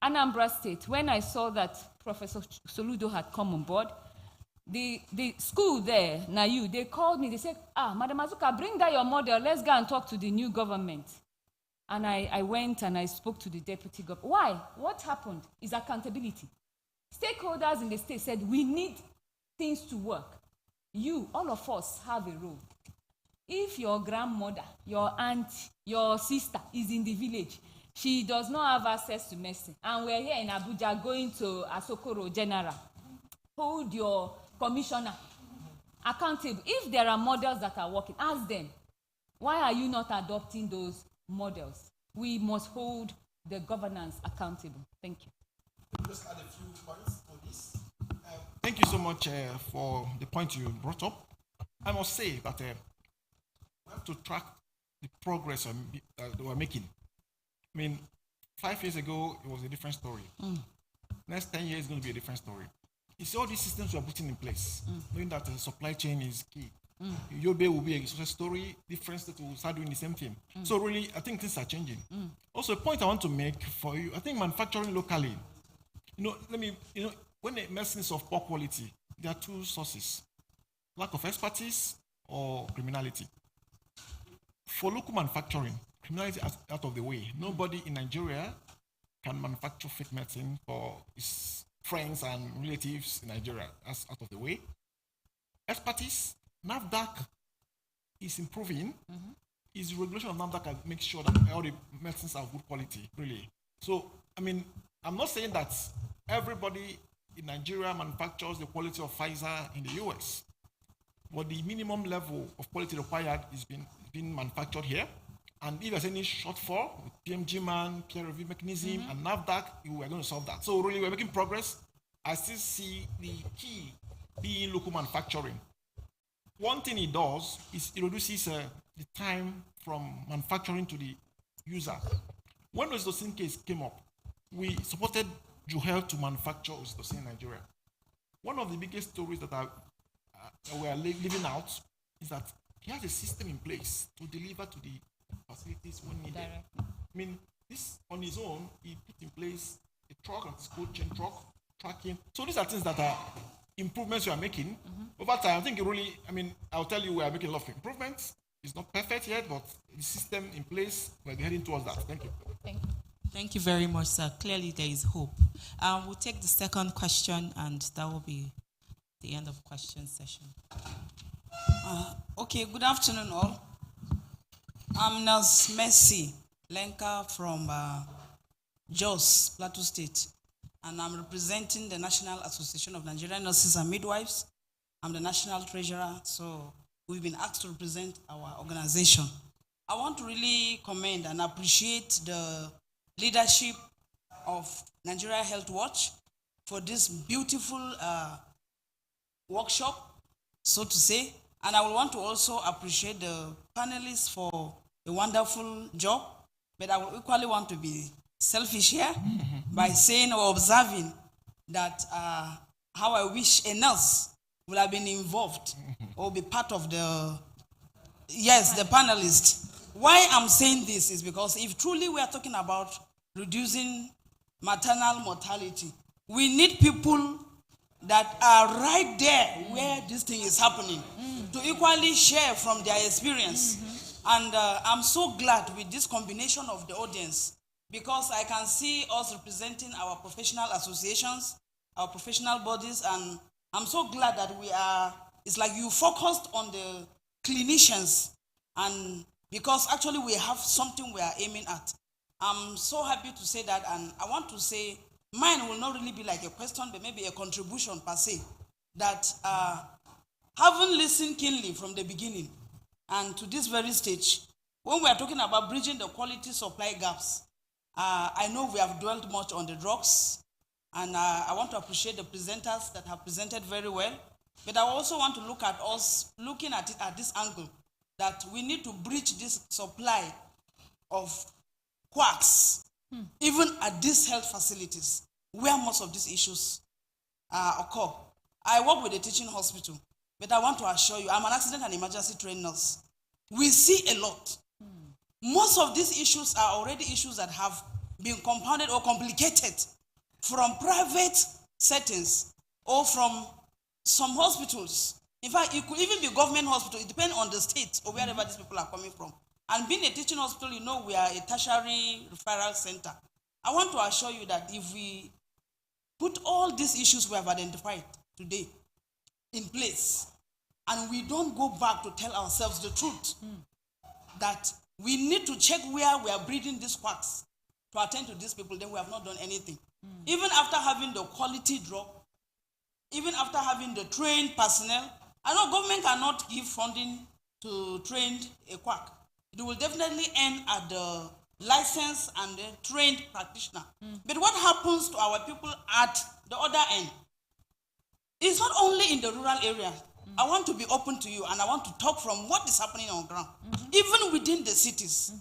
Anambra State, when I saw that Professor Soludo had come on board, the school there, NAU, they called me, they said, Madam Azuka, bring that your model, let's go and talk to the new government. And I went and I spoke to the deputy governor. Why? What happened is accountability. Stakeholders in the state said, we need things to work. You, all of us, have a role. If your grandmother, your aunt, your sister is in the village, she does not have access to medicine, and we're here in Abuja going to Asokoro General, hold your commissioner accountable. If there are models that are working, ask them, why are you not adopting those models? We must hold the governance accountable. Thank you. Just add a few points to this. Thank you so much for the point you brought up. I must say that we have to track the progress that we're making. I mean, 5 years ago, it was a different story. Next 10 years is going to be a different story. It's all these systems we are putting in place, knowing that the supply chain is key. Yobe will be a success story, different states will start doing the same thing. So really, I think things are changing. Also, a point I want to make for you, I think manufacturing locally, when the medicine is of poor quality, there are two sources: lack of expertise or criminality. For local manufacturing, criminality is out of the way. Nobody in Nigeria can manufacture fake medicine for his friends and relatives in Nigeria. That's out of the way. Expertise, NAFDAC is improving. Is regulation of NAFDAC that makes sure that all the medicines are of good quality, really. So, I mean, I'm not saying that everybody in Nigeria manufactures the quality of Pfizer in the US, but the minimum level of quality required is being manufactured here. And if there's any shortfall with PMG-MAN, peer review mechanism, and NAFDAC, we are going to solve that. So really, we're making progress. I still see the key being local manufacturing. One thing it does is it reduces the time from manufacturing to the user. When oxytocin case came up, we supported Juhel to manufacture oxytocin in Nigeria. One of the biggest stories that we are living out is that he has a system in place to deliver to the facilities when needed. I mean, this on his own, he put in place a truck and cold chain truck, tracking. So these are things that are improvements we are making. Over time, I think I'll tell you we are making a lot of improvements. It's not perfect yet, but the system in place, we're heading towards that. Thank you. Thank you. Thank you very much, sir. Clearly, there is hope. We'll take the second question, and that will be the end of question session. Okay, good afternoon, all. I'm Nurse Mercy Lenka from Jos, Plateau State, and I'm representing the National Association of Nigerian Nurses and Midwives. I'm the national treasurer, so we've been asked to represent our organization. I want to really commend and appreciate the leadership of Nigeria Health Watch for this beautiful workshop, so to say. And I would want to also appreciate the panelists for a wonderful job, but I would equally want to be selfish here by saying or observing that how I wish a nurse would have been involved or be part of the panelists. Why I'm saying this is because if truly we are talking about reducing maternal mortality, we need people that are right there where this thing is happening to equally share from their experience. And I'm so glad with this combination of the audience because I can see us representing our professional associations, our professional bodies, and I'm so glad that it's like you focused on the clinicians, and because actually we have something we are aiming at. I'm so happy to say that, and I want to say mine will not really be like a question, but maybe a contribution per se, that having listened keenly from the beginning and to this very stage, when we are talking about bridging the quality supply gaps, I know we have dwelt much on the drugs, and I want to appreciate the presenters that have presented very well, but I also want to look at us looking at it at this angle, that we need to bridge this supply of quacks, even at these health facilities, where most of these issues occur. I work with a teaching hospital, but I want to assure you, I'm an accident and emergency trained nurse. We see a lot. Most of these issues are already issues that have been compounded or complicated from private settings or from some hospitals. In fact, it could even be government hospital. It depends on the state or wherever these people are coming from. And being a teaching hospital, you know, we are a tertiary referral center. I want to assure you that if we put all these issues we have identified today in place, and we don't go back to tell ourselves the truth, that we need to check where we are breeding these quacks to attend to these people, then we have not done anything. Even after having the quality drug, even after having the trained personnel, I know government cannot give funding to train a quack. It will definitely end at the licensed and the trained practitioner. But what happens to our people at the other end? It's not only in the rural area. I want to be open to you, and I want to talk from what is happening on ground. Even within the cities,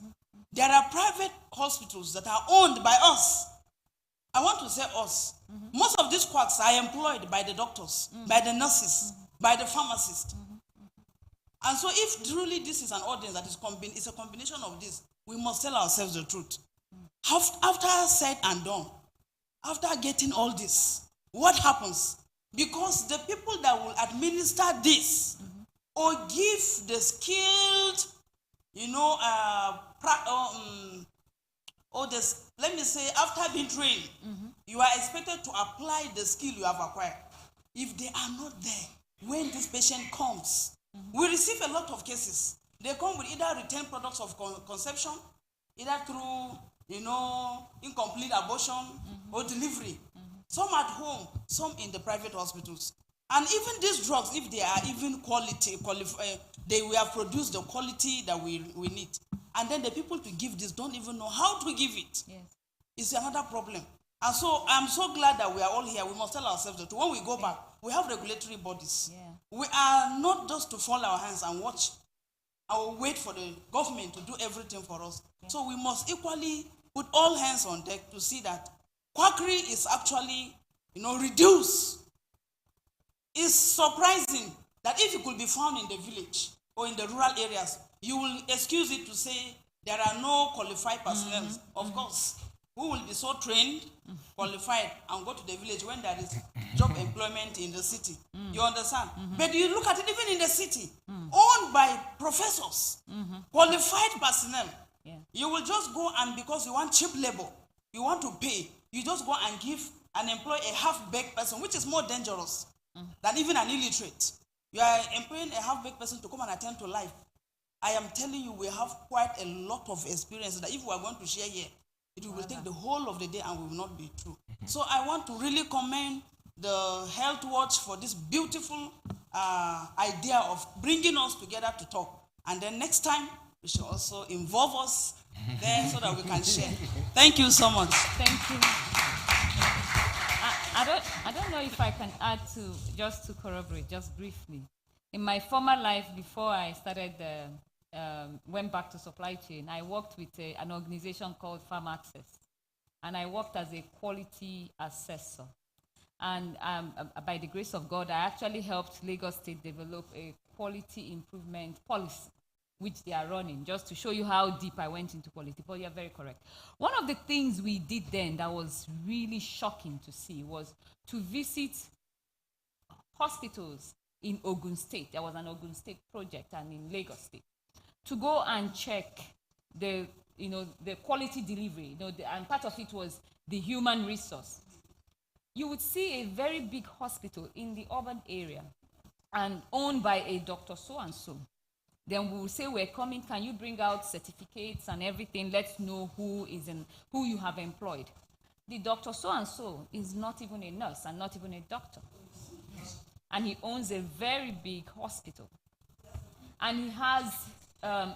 there are private hospitals that are owned by us. I want to say us. Most of these quacks are employed by the doctors, by the nurses, by the pharmacists. And so if truly this is an audience that is it's a combination of this, we must tell ourselves the truth. After said and done, after getting all this, what happens? Because the people that will administer this or give the skilled, let me say, after being trained, you are expected to apply the skill you have acquired. If they are not there, when this patient comes, we receive a lot of cases. They come with either retained products of conception, either through, incomplete abortion or delivery. Some at home, some in the private hospitals. And even these drugs, if they are even we have produced the quality that we need. And then the people to give this don't even know how to give it. Yes. It's another problem. And so I'm so glad that we are all here. We must tell ourselves that when we go back, we have regulatory bodies. Yeah. We are not just to fold our hands and watch or wait for the government to do everything for us. Yeah. So we must equally put all hands on deck to see that quackery is actually, reduced. It's surprising that if it could be found in the village or in the rural areas, you will excuse it to say there are no qualified personnel. Of course, who will be so trained, qualified, and go to the village when there is job employment in the city. You understand? But you look at it even in the city, owned by professors, qualified personnel. Yeah. You will just go and because you want cheap labor, you want to pay, you just go and give and employ a half-baked person, which is more dangerous than even an illiterate. You are employing a half-baked person to come and attend to life. I am telling you, we have quite a lot of experience that if we are going to share here, it will take the whole of the day and will not be true. So I want to really commend the Health Watch for this beautiful idea of bringing us together to talk. And then next time, we should also involve us there so that we can share. Thank you so much. Thank you. I don't know if I can add just to corroborate, just briefly. In my former life, before I started, went back to supply chain, I worked with an organization called Farm Access. And I worked as a quality assessor. And by the grace of God, I actually helped Lagos State develop a quality improvement policy, which they are running, just to show you how deep I went into quality. But you're very correct. One of the things we did then that was really shocking to see was to visit hospitals in Ogun State. There was an Ogun State project, and in Lagos State, to go and check the quality delivery. And part of it was the human resource. You would see a very big hospital in the urban area and owned by a doctor so-and-so. Then we will say, we're coming, can you bring out certificates and everything? Let's know who you have employed. The doctor so-and-so is not even a nurse and not even a doctor. And he owns a very big hospital. And he has,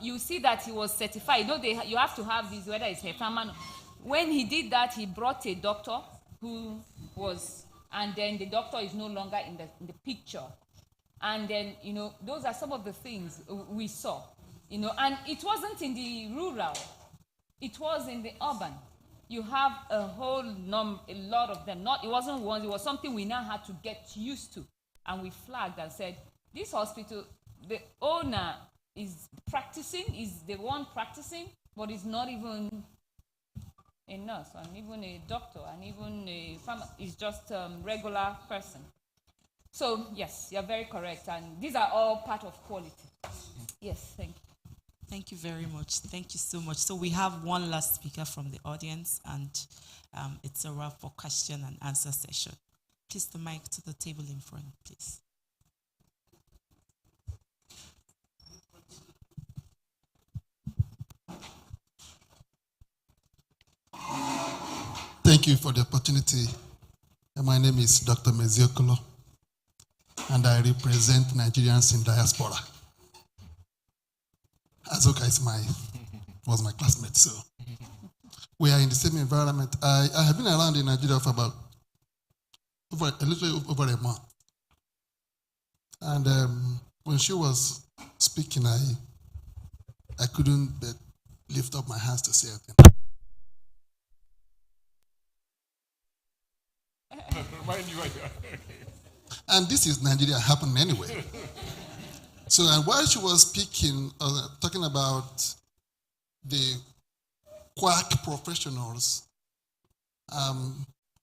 you see that he was certified. You have to have this, whether it's Hefama. When he did that, he brought a doctor who was, and then the doctor is no longer in the picture. And then, those are some of the things we saw, and it wasn't in the rural. It was in the urban. You have a lot of them. It wasn't one, it was something we now had to get used to. And we flagged and said, this hospital, the owner is the one practicing, but is not even a nurse, and even a doctor, and even is just a regular person. So, yes, you're very correct. And these are all part of quality. Yes, thank you. Thank you very much. Thank you so much. So we have one last speaker from the audience, and it's a wrap for question and answer session. Please, the mic to the table in front, please. Thank you for the opportunity. My name is Dr. Meziokolo, and I represent Nigerians in diaspora. Azoka was my classmate, so we are in the same environment. I have been around in Nigeria for about a little over a month. And when she was speaking, I couldn't lift up my hands to say anything. And this is Nigeria happening anyway. So while she was speaking, talking about the quack professionals,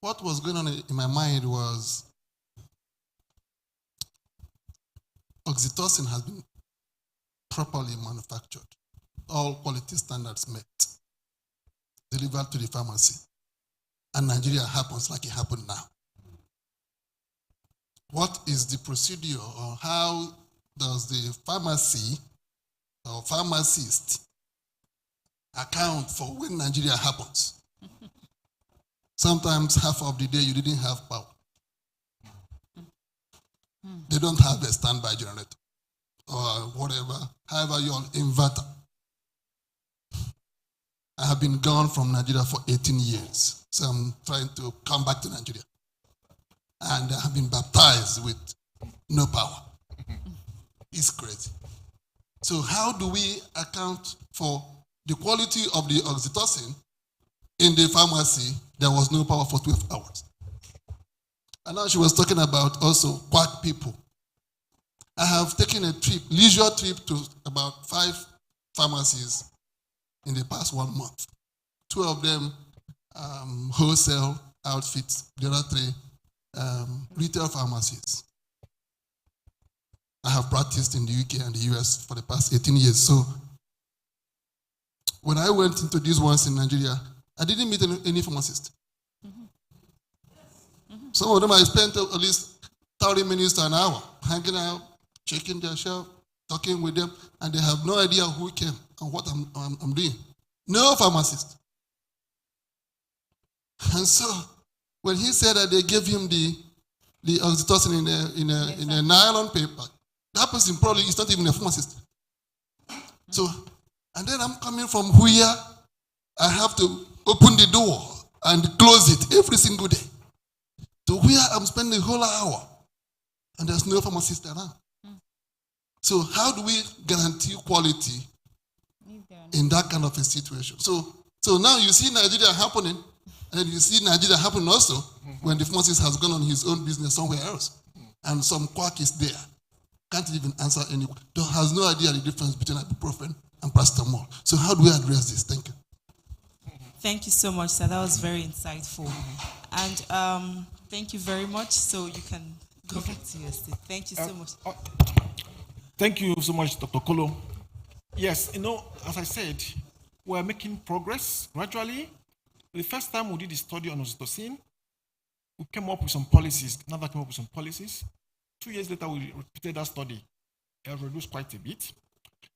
what was going on in my mind was oxytocin has been properly manufactured, all quality standards met, delivered to the pharmacy, and Nigeria happens like it happened now. What is the procedure, or how does the pharmacy or pharmacist account for when Nigeria happens? Sometimes half of the day you didn't have power. They don't have a standby generator or whatever, however your inverter. I have been gone from Nigeria for 18 years, so I'm trying to come back to Nigeria. And I have been baptized with no power. It's crazy. So how do we account for the quality of the oxytocin in the pharmacy? There was no power for 12 hours. And now she was talking about also quack people. I have taken a leisure trip to about 5 pharmacies in the past 1 month. 2 of them wholesale outfits, the other 3 retail pharmacies. I have practiced in the UK and the US for the past 18 years. So when I went into these ones in Nigeria, I didn't meet any pharmacist. Some of them I spent at least 30 minutes to an hour hanging out, checking their shelf, talking with them, and they have no idea who came and what I'm doing. No pharmacist. And so when he said that they gave him the oxytocin in a nylon paper, that person probably is not even a pharmacist. So, and then I'm coming from where I have to open the door and close it every single day, to where I'm spending a whole hour and there's no pharmacist around. So how do we guarantee quality in that kind of a situation? So now you see Nigeria happening, and you see Nigeria happening also when the pharmacist has gone on his own business somewhere else, and some quack is there, can't even answer any, has no idea the difference between ibuprofen and paracetamol. So how do we address this? Thank you. Thank you so much, sir. That was very insightful. And thank you very much. So you can go back to your seat. Thank you so much. Thank you so much, Dr. Kolo. Yes, as I said, we're making progress gradually. The first time we did the study on oxytocin, we came up with some policies. NAFDAC came up with some policies. 2 years later, we repeated that study. It reduced quite a bit.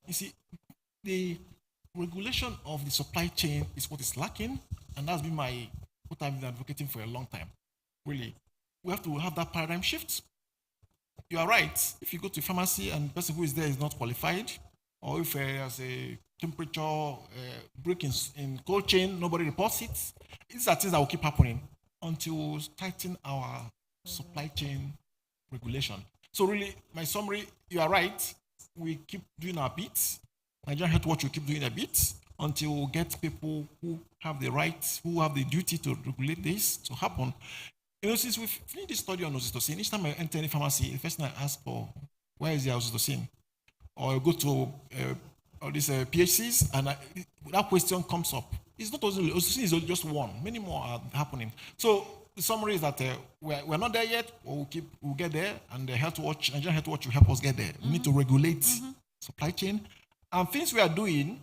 You see, the regulation of the supply chain is what is lacking, and that's been what I've been advocating for a long time. Really, we have to have that paradigm shift. You are right. If you go to a pharmacy and the person who is there is not qualified, or if there's a temperature break in cold chain, nobody reports it. These are things that will keep happening until we tighten our supply chain regulation. So really, my summary, you are right. We keep doing our bit. Nigerian Health Watch will keep doing a bit until we get people who have the rights, who have the duty to regulate this to happen. You know, since we've finished this study on oxytocin, each time I enter any pharmacy, the first thing I ask for, where is the oxytocin? Or I go to all these PHCs, and that question comes up. It's not only oxytocin is just one. Many more are happening. So the summary is that we're not there yet. We'll get there, and the Nigerian Health Watch will help us get there. We need to regulate supply chain, and things we are doing.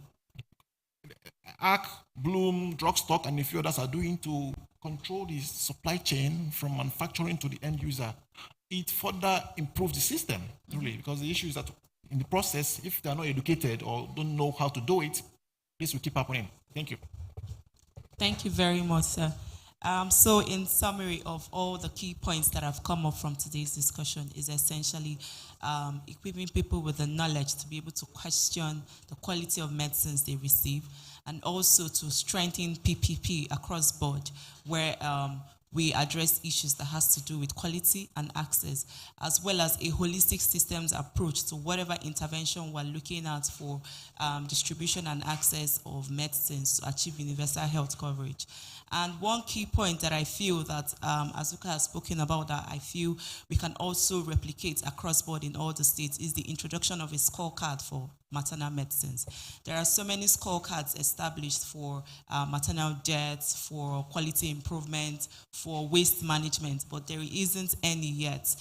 ARC, Bloom, Drugstock, and a few others are doing to control the supply chain from manufacturing to the end user. It further improves the system, really, because the issue is that in the process, if they are not educated or don't know how to do it, this will keep happening. Thank you. Thank you very much, sir. So in summary of all the key points that have come up from today's discussion is essentially equipping people with the knowledge to be able to question the quality of medicines they receive, and also to strengthen PPP across board, where we address issues that has to do with quality and access, as well as a holistic systems approach to whatever intervention we're looking at for distribution and access of medicines to achieve universal health coverage. And one key point that I feel that Azuka has spoken about that I feel we can also replicate across board in all the states is the introduction of a scorecard for maternal medicines. There are so many scorecards established for maternal deaths, for quality improvement, for waste management, but there isn't any yet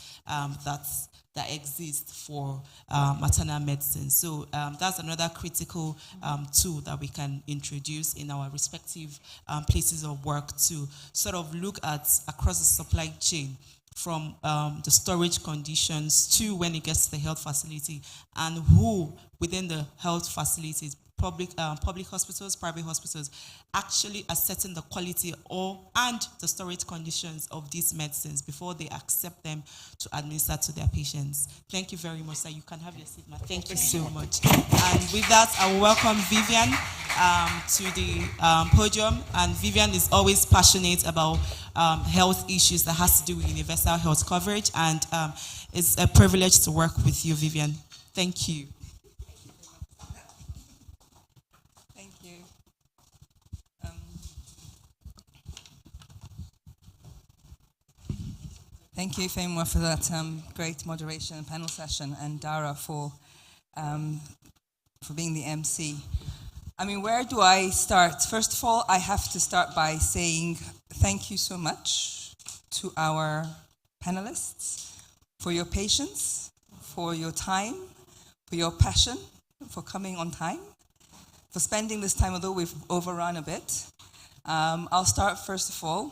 that exists for maternal medicine. So that's another critical tool that we can introduce in our respective places of work to sort of look at across the supply chain, from the storage conditions to when it gets to the health facility, and who within the health facilities, public hospitals, private hospitals, actually assessing the quality and the storage conditions of these medicines before they accept them to administer to their patients. Thank you very much, sir. You can have your seat, ma'am. Thank you so much. And with that, I will welcome Vivian to the podium. And Vivian is always passionate about health issues that has to do with universal health coverage. And it's a privilege to work with you, Vivian. Thank you. Thank you, Femwa, for that great moderation and panel session, and Dara for being the MC. I mean, where do I start? First of all, I have to start by saying thank you so much to our panelists for your patience, for your time, for your passion, for coming on time, for spending this time, although we've overrun a bit. I'll start, first of all,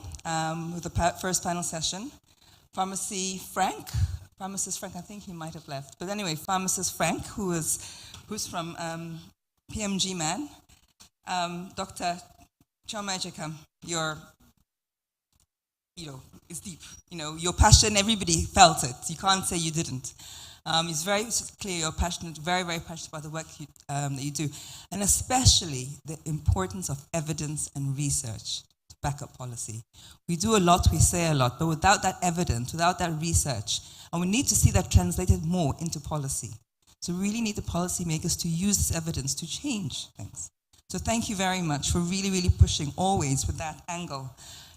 with the first panel session. Pharmacist Frank, I think he might have left. But anyway, Pharmacist Frank, who's from PMG Man. Dr. Choma Ejekam, it's deep. Your passion, everybody felt it. You can't say you didn't. It's very clear you're passionate, very, very passionate about the work that you do, and especially the importance of evidence and research to back up policy. We do a lot, we say a lot, but without that evidence, without that research, and we need to see that translated more into policy. So we really need the policymakers to use this evidence to change things. So thank you very much for really, really pushing always with that angle,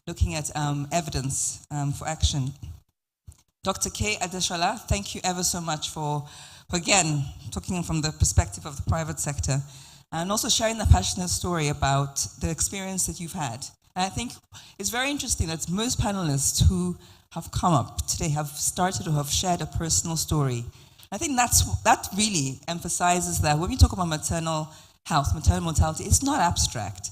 looking at evidence for action. Dr. K. Adeshola, thank you ever so much for, again, talking from the perspective of the private sector, and also sharing the passionate story about the experience that you've had. And I think it's very interesting that most panelists who have come up today have started or have shared a personal story. I think that really emphasizes that when we talk about maternal health, maternal mortality, it's not abstract.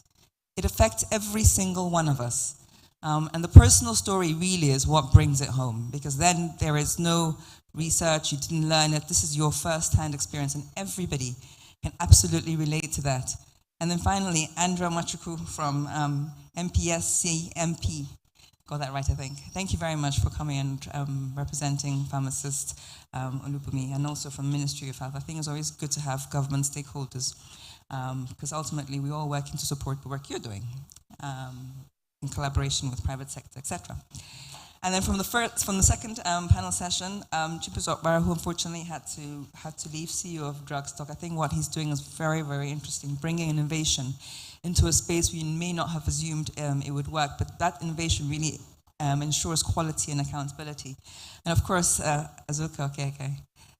It affects every single one of us. And the personal story really is what brings it home, because then there is no research, you didn't learn it, this is your first-hand experience, and everybody can absolutely relate to that. And then finally, Andrea Machuku from MPSC MP. Got that right, I think. Thank you very much for coming and representing pharmacist Olupumi, and also from Ministry of Health. I think it's always good to have government stakeholders, because ultimately we're all working to support the work you're doing in collaboration with private sector, etc. And then from the second panel session, Chipu Zokbara, who unfortunately had to leave, CEO of Drugstock, I think what he's doing is very, very interesting, bringing innovation into a space we may not have assumed it would work, but that innovation really ensures quality and accountability. And of course, Azuka, okay.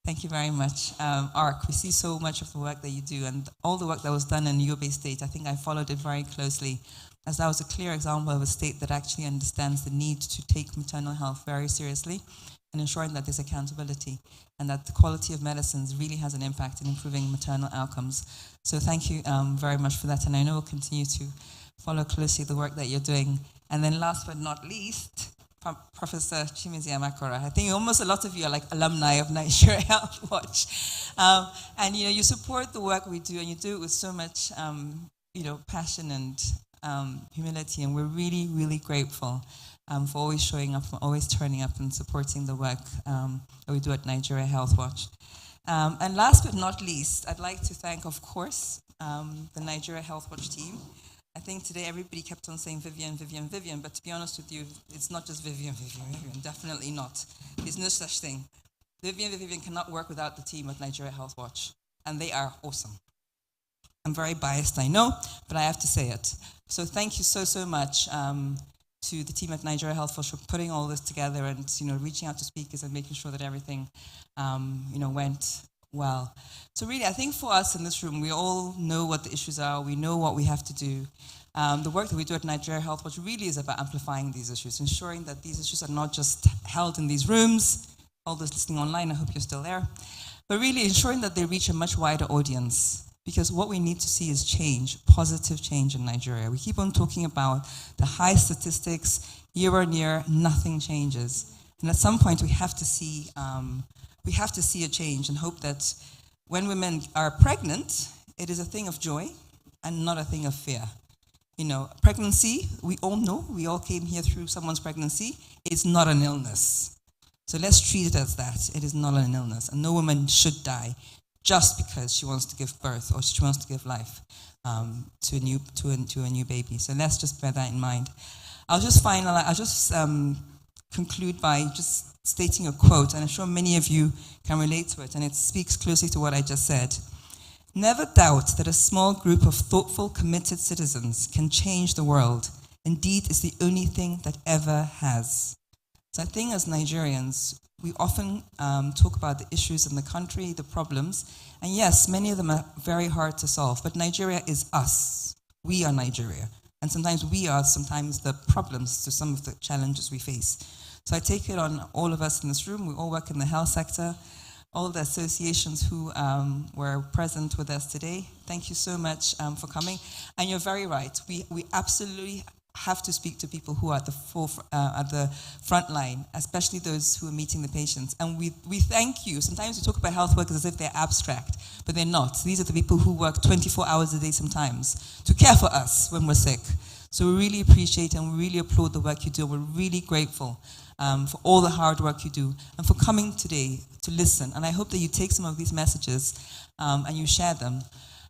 Thank you very much. ARC, we see so much of the work that you do, and all the work that was done in Yobe State, I think I followed it very closely, as that was a clear example of a state that actually understands the need to take maternal health very seriously and ensuring that there's accountability and that the quality of medicines really has an impact in improving maternal outcomes. So thank you very much for that, and I know we'll continue to follow closely the work that you're doing. And then last but not least, Professor Chimizi Amakora. I think almost a lot of you are like alumni of Nigeria Health Watch. And you support the work we do, and you do it with so much passion and humility, and we're really, really grateful for always showing up, for always turning up and supporting the work that we do at Nigeria Health Watch. And last but not least, I'd like to thank, of course, the Nigeria Health Watch team. I think today everybody kept on saying Vivian, but to be honest with you, it's not just Vivian, definitely not. There's no such thing. Vivian cannot work without the team at Nigeria Health Watch, and they are awesome. I'm very biased, I know, but I have to say it. So thank you so much to the team at Nigeria Health Watch for putting all this together and reaching out to speakers and making sure that everything went well. So really, I think for us in this room, we all know what the issues are. We know what we have to do. The work that we do at Nigeria Health Watch really is about amplifying these issues, ensuring that these issues are not just held in these rooms. All those listening online, I hope you're still there. But really ensuring that they reach a much wider audience. Because what we need to see is change, positive change in Nigeria. We keep on talking about the high statistics, year on year, nothing changes. And at some point, we have to see a change and hope that when women are pregnant, it is a thing of joy and not a thing of fear. Pregnancy, we all know, we all came here through someone's pregnancy, it's not an illness. So let's treat it as that. It is not an illness, and no woman should die just because she wants to give birth or she wants to give life to a new baby. So let's just bear that in mind. I'll just conclude by just stating a quote, and I'm sure many of you can relate to it, and it speaks closely to what I just said. Never doubt that a small group of thoughtful, committed citizens can change the world. Indeed, it's the only thing that ever has. So I think as Nigerians, we often talk about the issues in the country, the problems, and yes, many of them are very hard to solve, but Nigeria is us. We are Nigeria, and sometimes we are the problems to some of the challenges we face. So I take it on all of us in this room. We all work in the health sector, all the associations who were present with us today. Thank you so much for coming. And you're very right. We absolutely have to speak to people who are at the front line, especially those who are meeting the patients. And we thank you. Sometimes we talk about health workers as if they're abstract, but they're not. These are the people who work 24 hours a day sometimes to care for us when we're sick. So we really appreciate and we really applaud the work you do. We're really grateful for all the hard work you do and for coming today to listen. And I hope that you take some of these messages and you share them.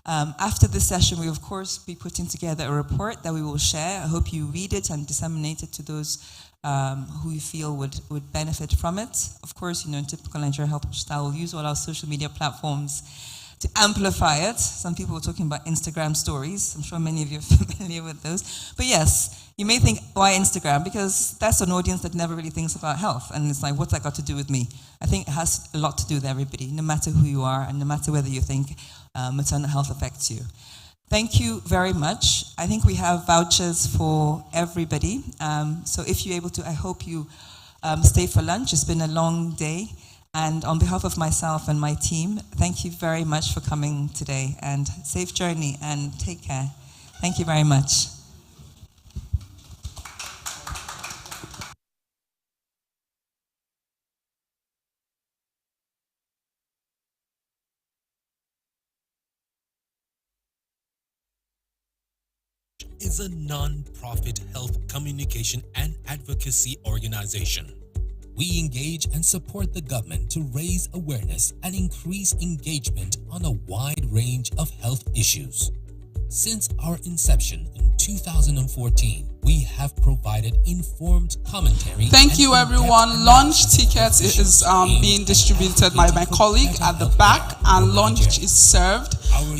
After this session, we will, of course, be putting together a report that we will share. I hope you read it and disseminate it to those who you feel would benefit from it. Of course, in typical Nigeria Health style, we'll use all our social media platforms to amplify it. Some people were talking about Instagram stories. I'm sure many of you are familiar with those. But yes, you may think, why Instagram? Because that's an audience that never really thinks about health. And it's like, what's that got to do with me? I think it has a lot to do with everybody, no matter who you are and no matter whether you think maternal health affects you. Thank you very much. I think we have vouchers for everybody. So if you're able to, I hope you stay for lunch. It's been a long day. And on behalf of myself and my team, thank you very much for coming today, and safe journey and take care. Thank you very much. Is a non-profit health communication and advocacy organization. We engage and support the government to raise awareness and increase engagement on a wide range of health issues. Since our inception in 2014, we We have provided informed commentary. Thank you, everyone. Lunch tickets is being distributed by my colleague at the back, and lunch is served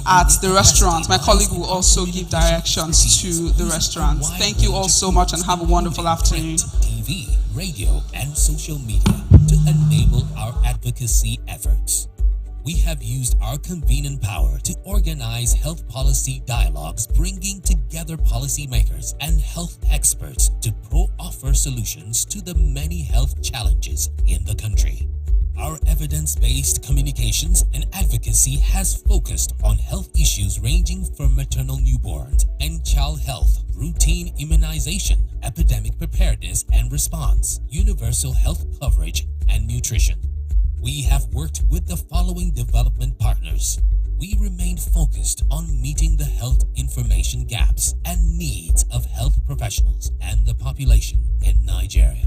at the restaurant. My colleague will also give directions to the restaurant. Thank you all so much and have a wonderful afternoon. TV, radio, and social media to enable our advocacy efforts. We have used our convening power to organize health policy dialogues, bringing together policymakers and health experts to offer solutions to the many health challenges in the country. Our evidence-based communications and advocacy has focused on health issues ranging from maternal newborns and child health, routine immunization, epidemic preparedness and response, universal health coverage, and nutrition. We have worked with the following development partners. We remain focused on meeting the health information gaps and needs of health professionals and the population in Nigeria.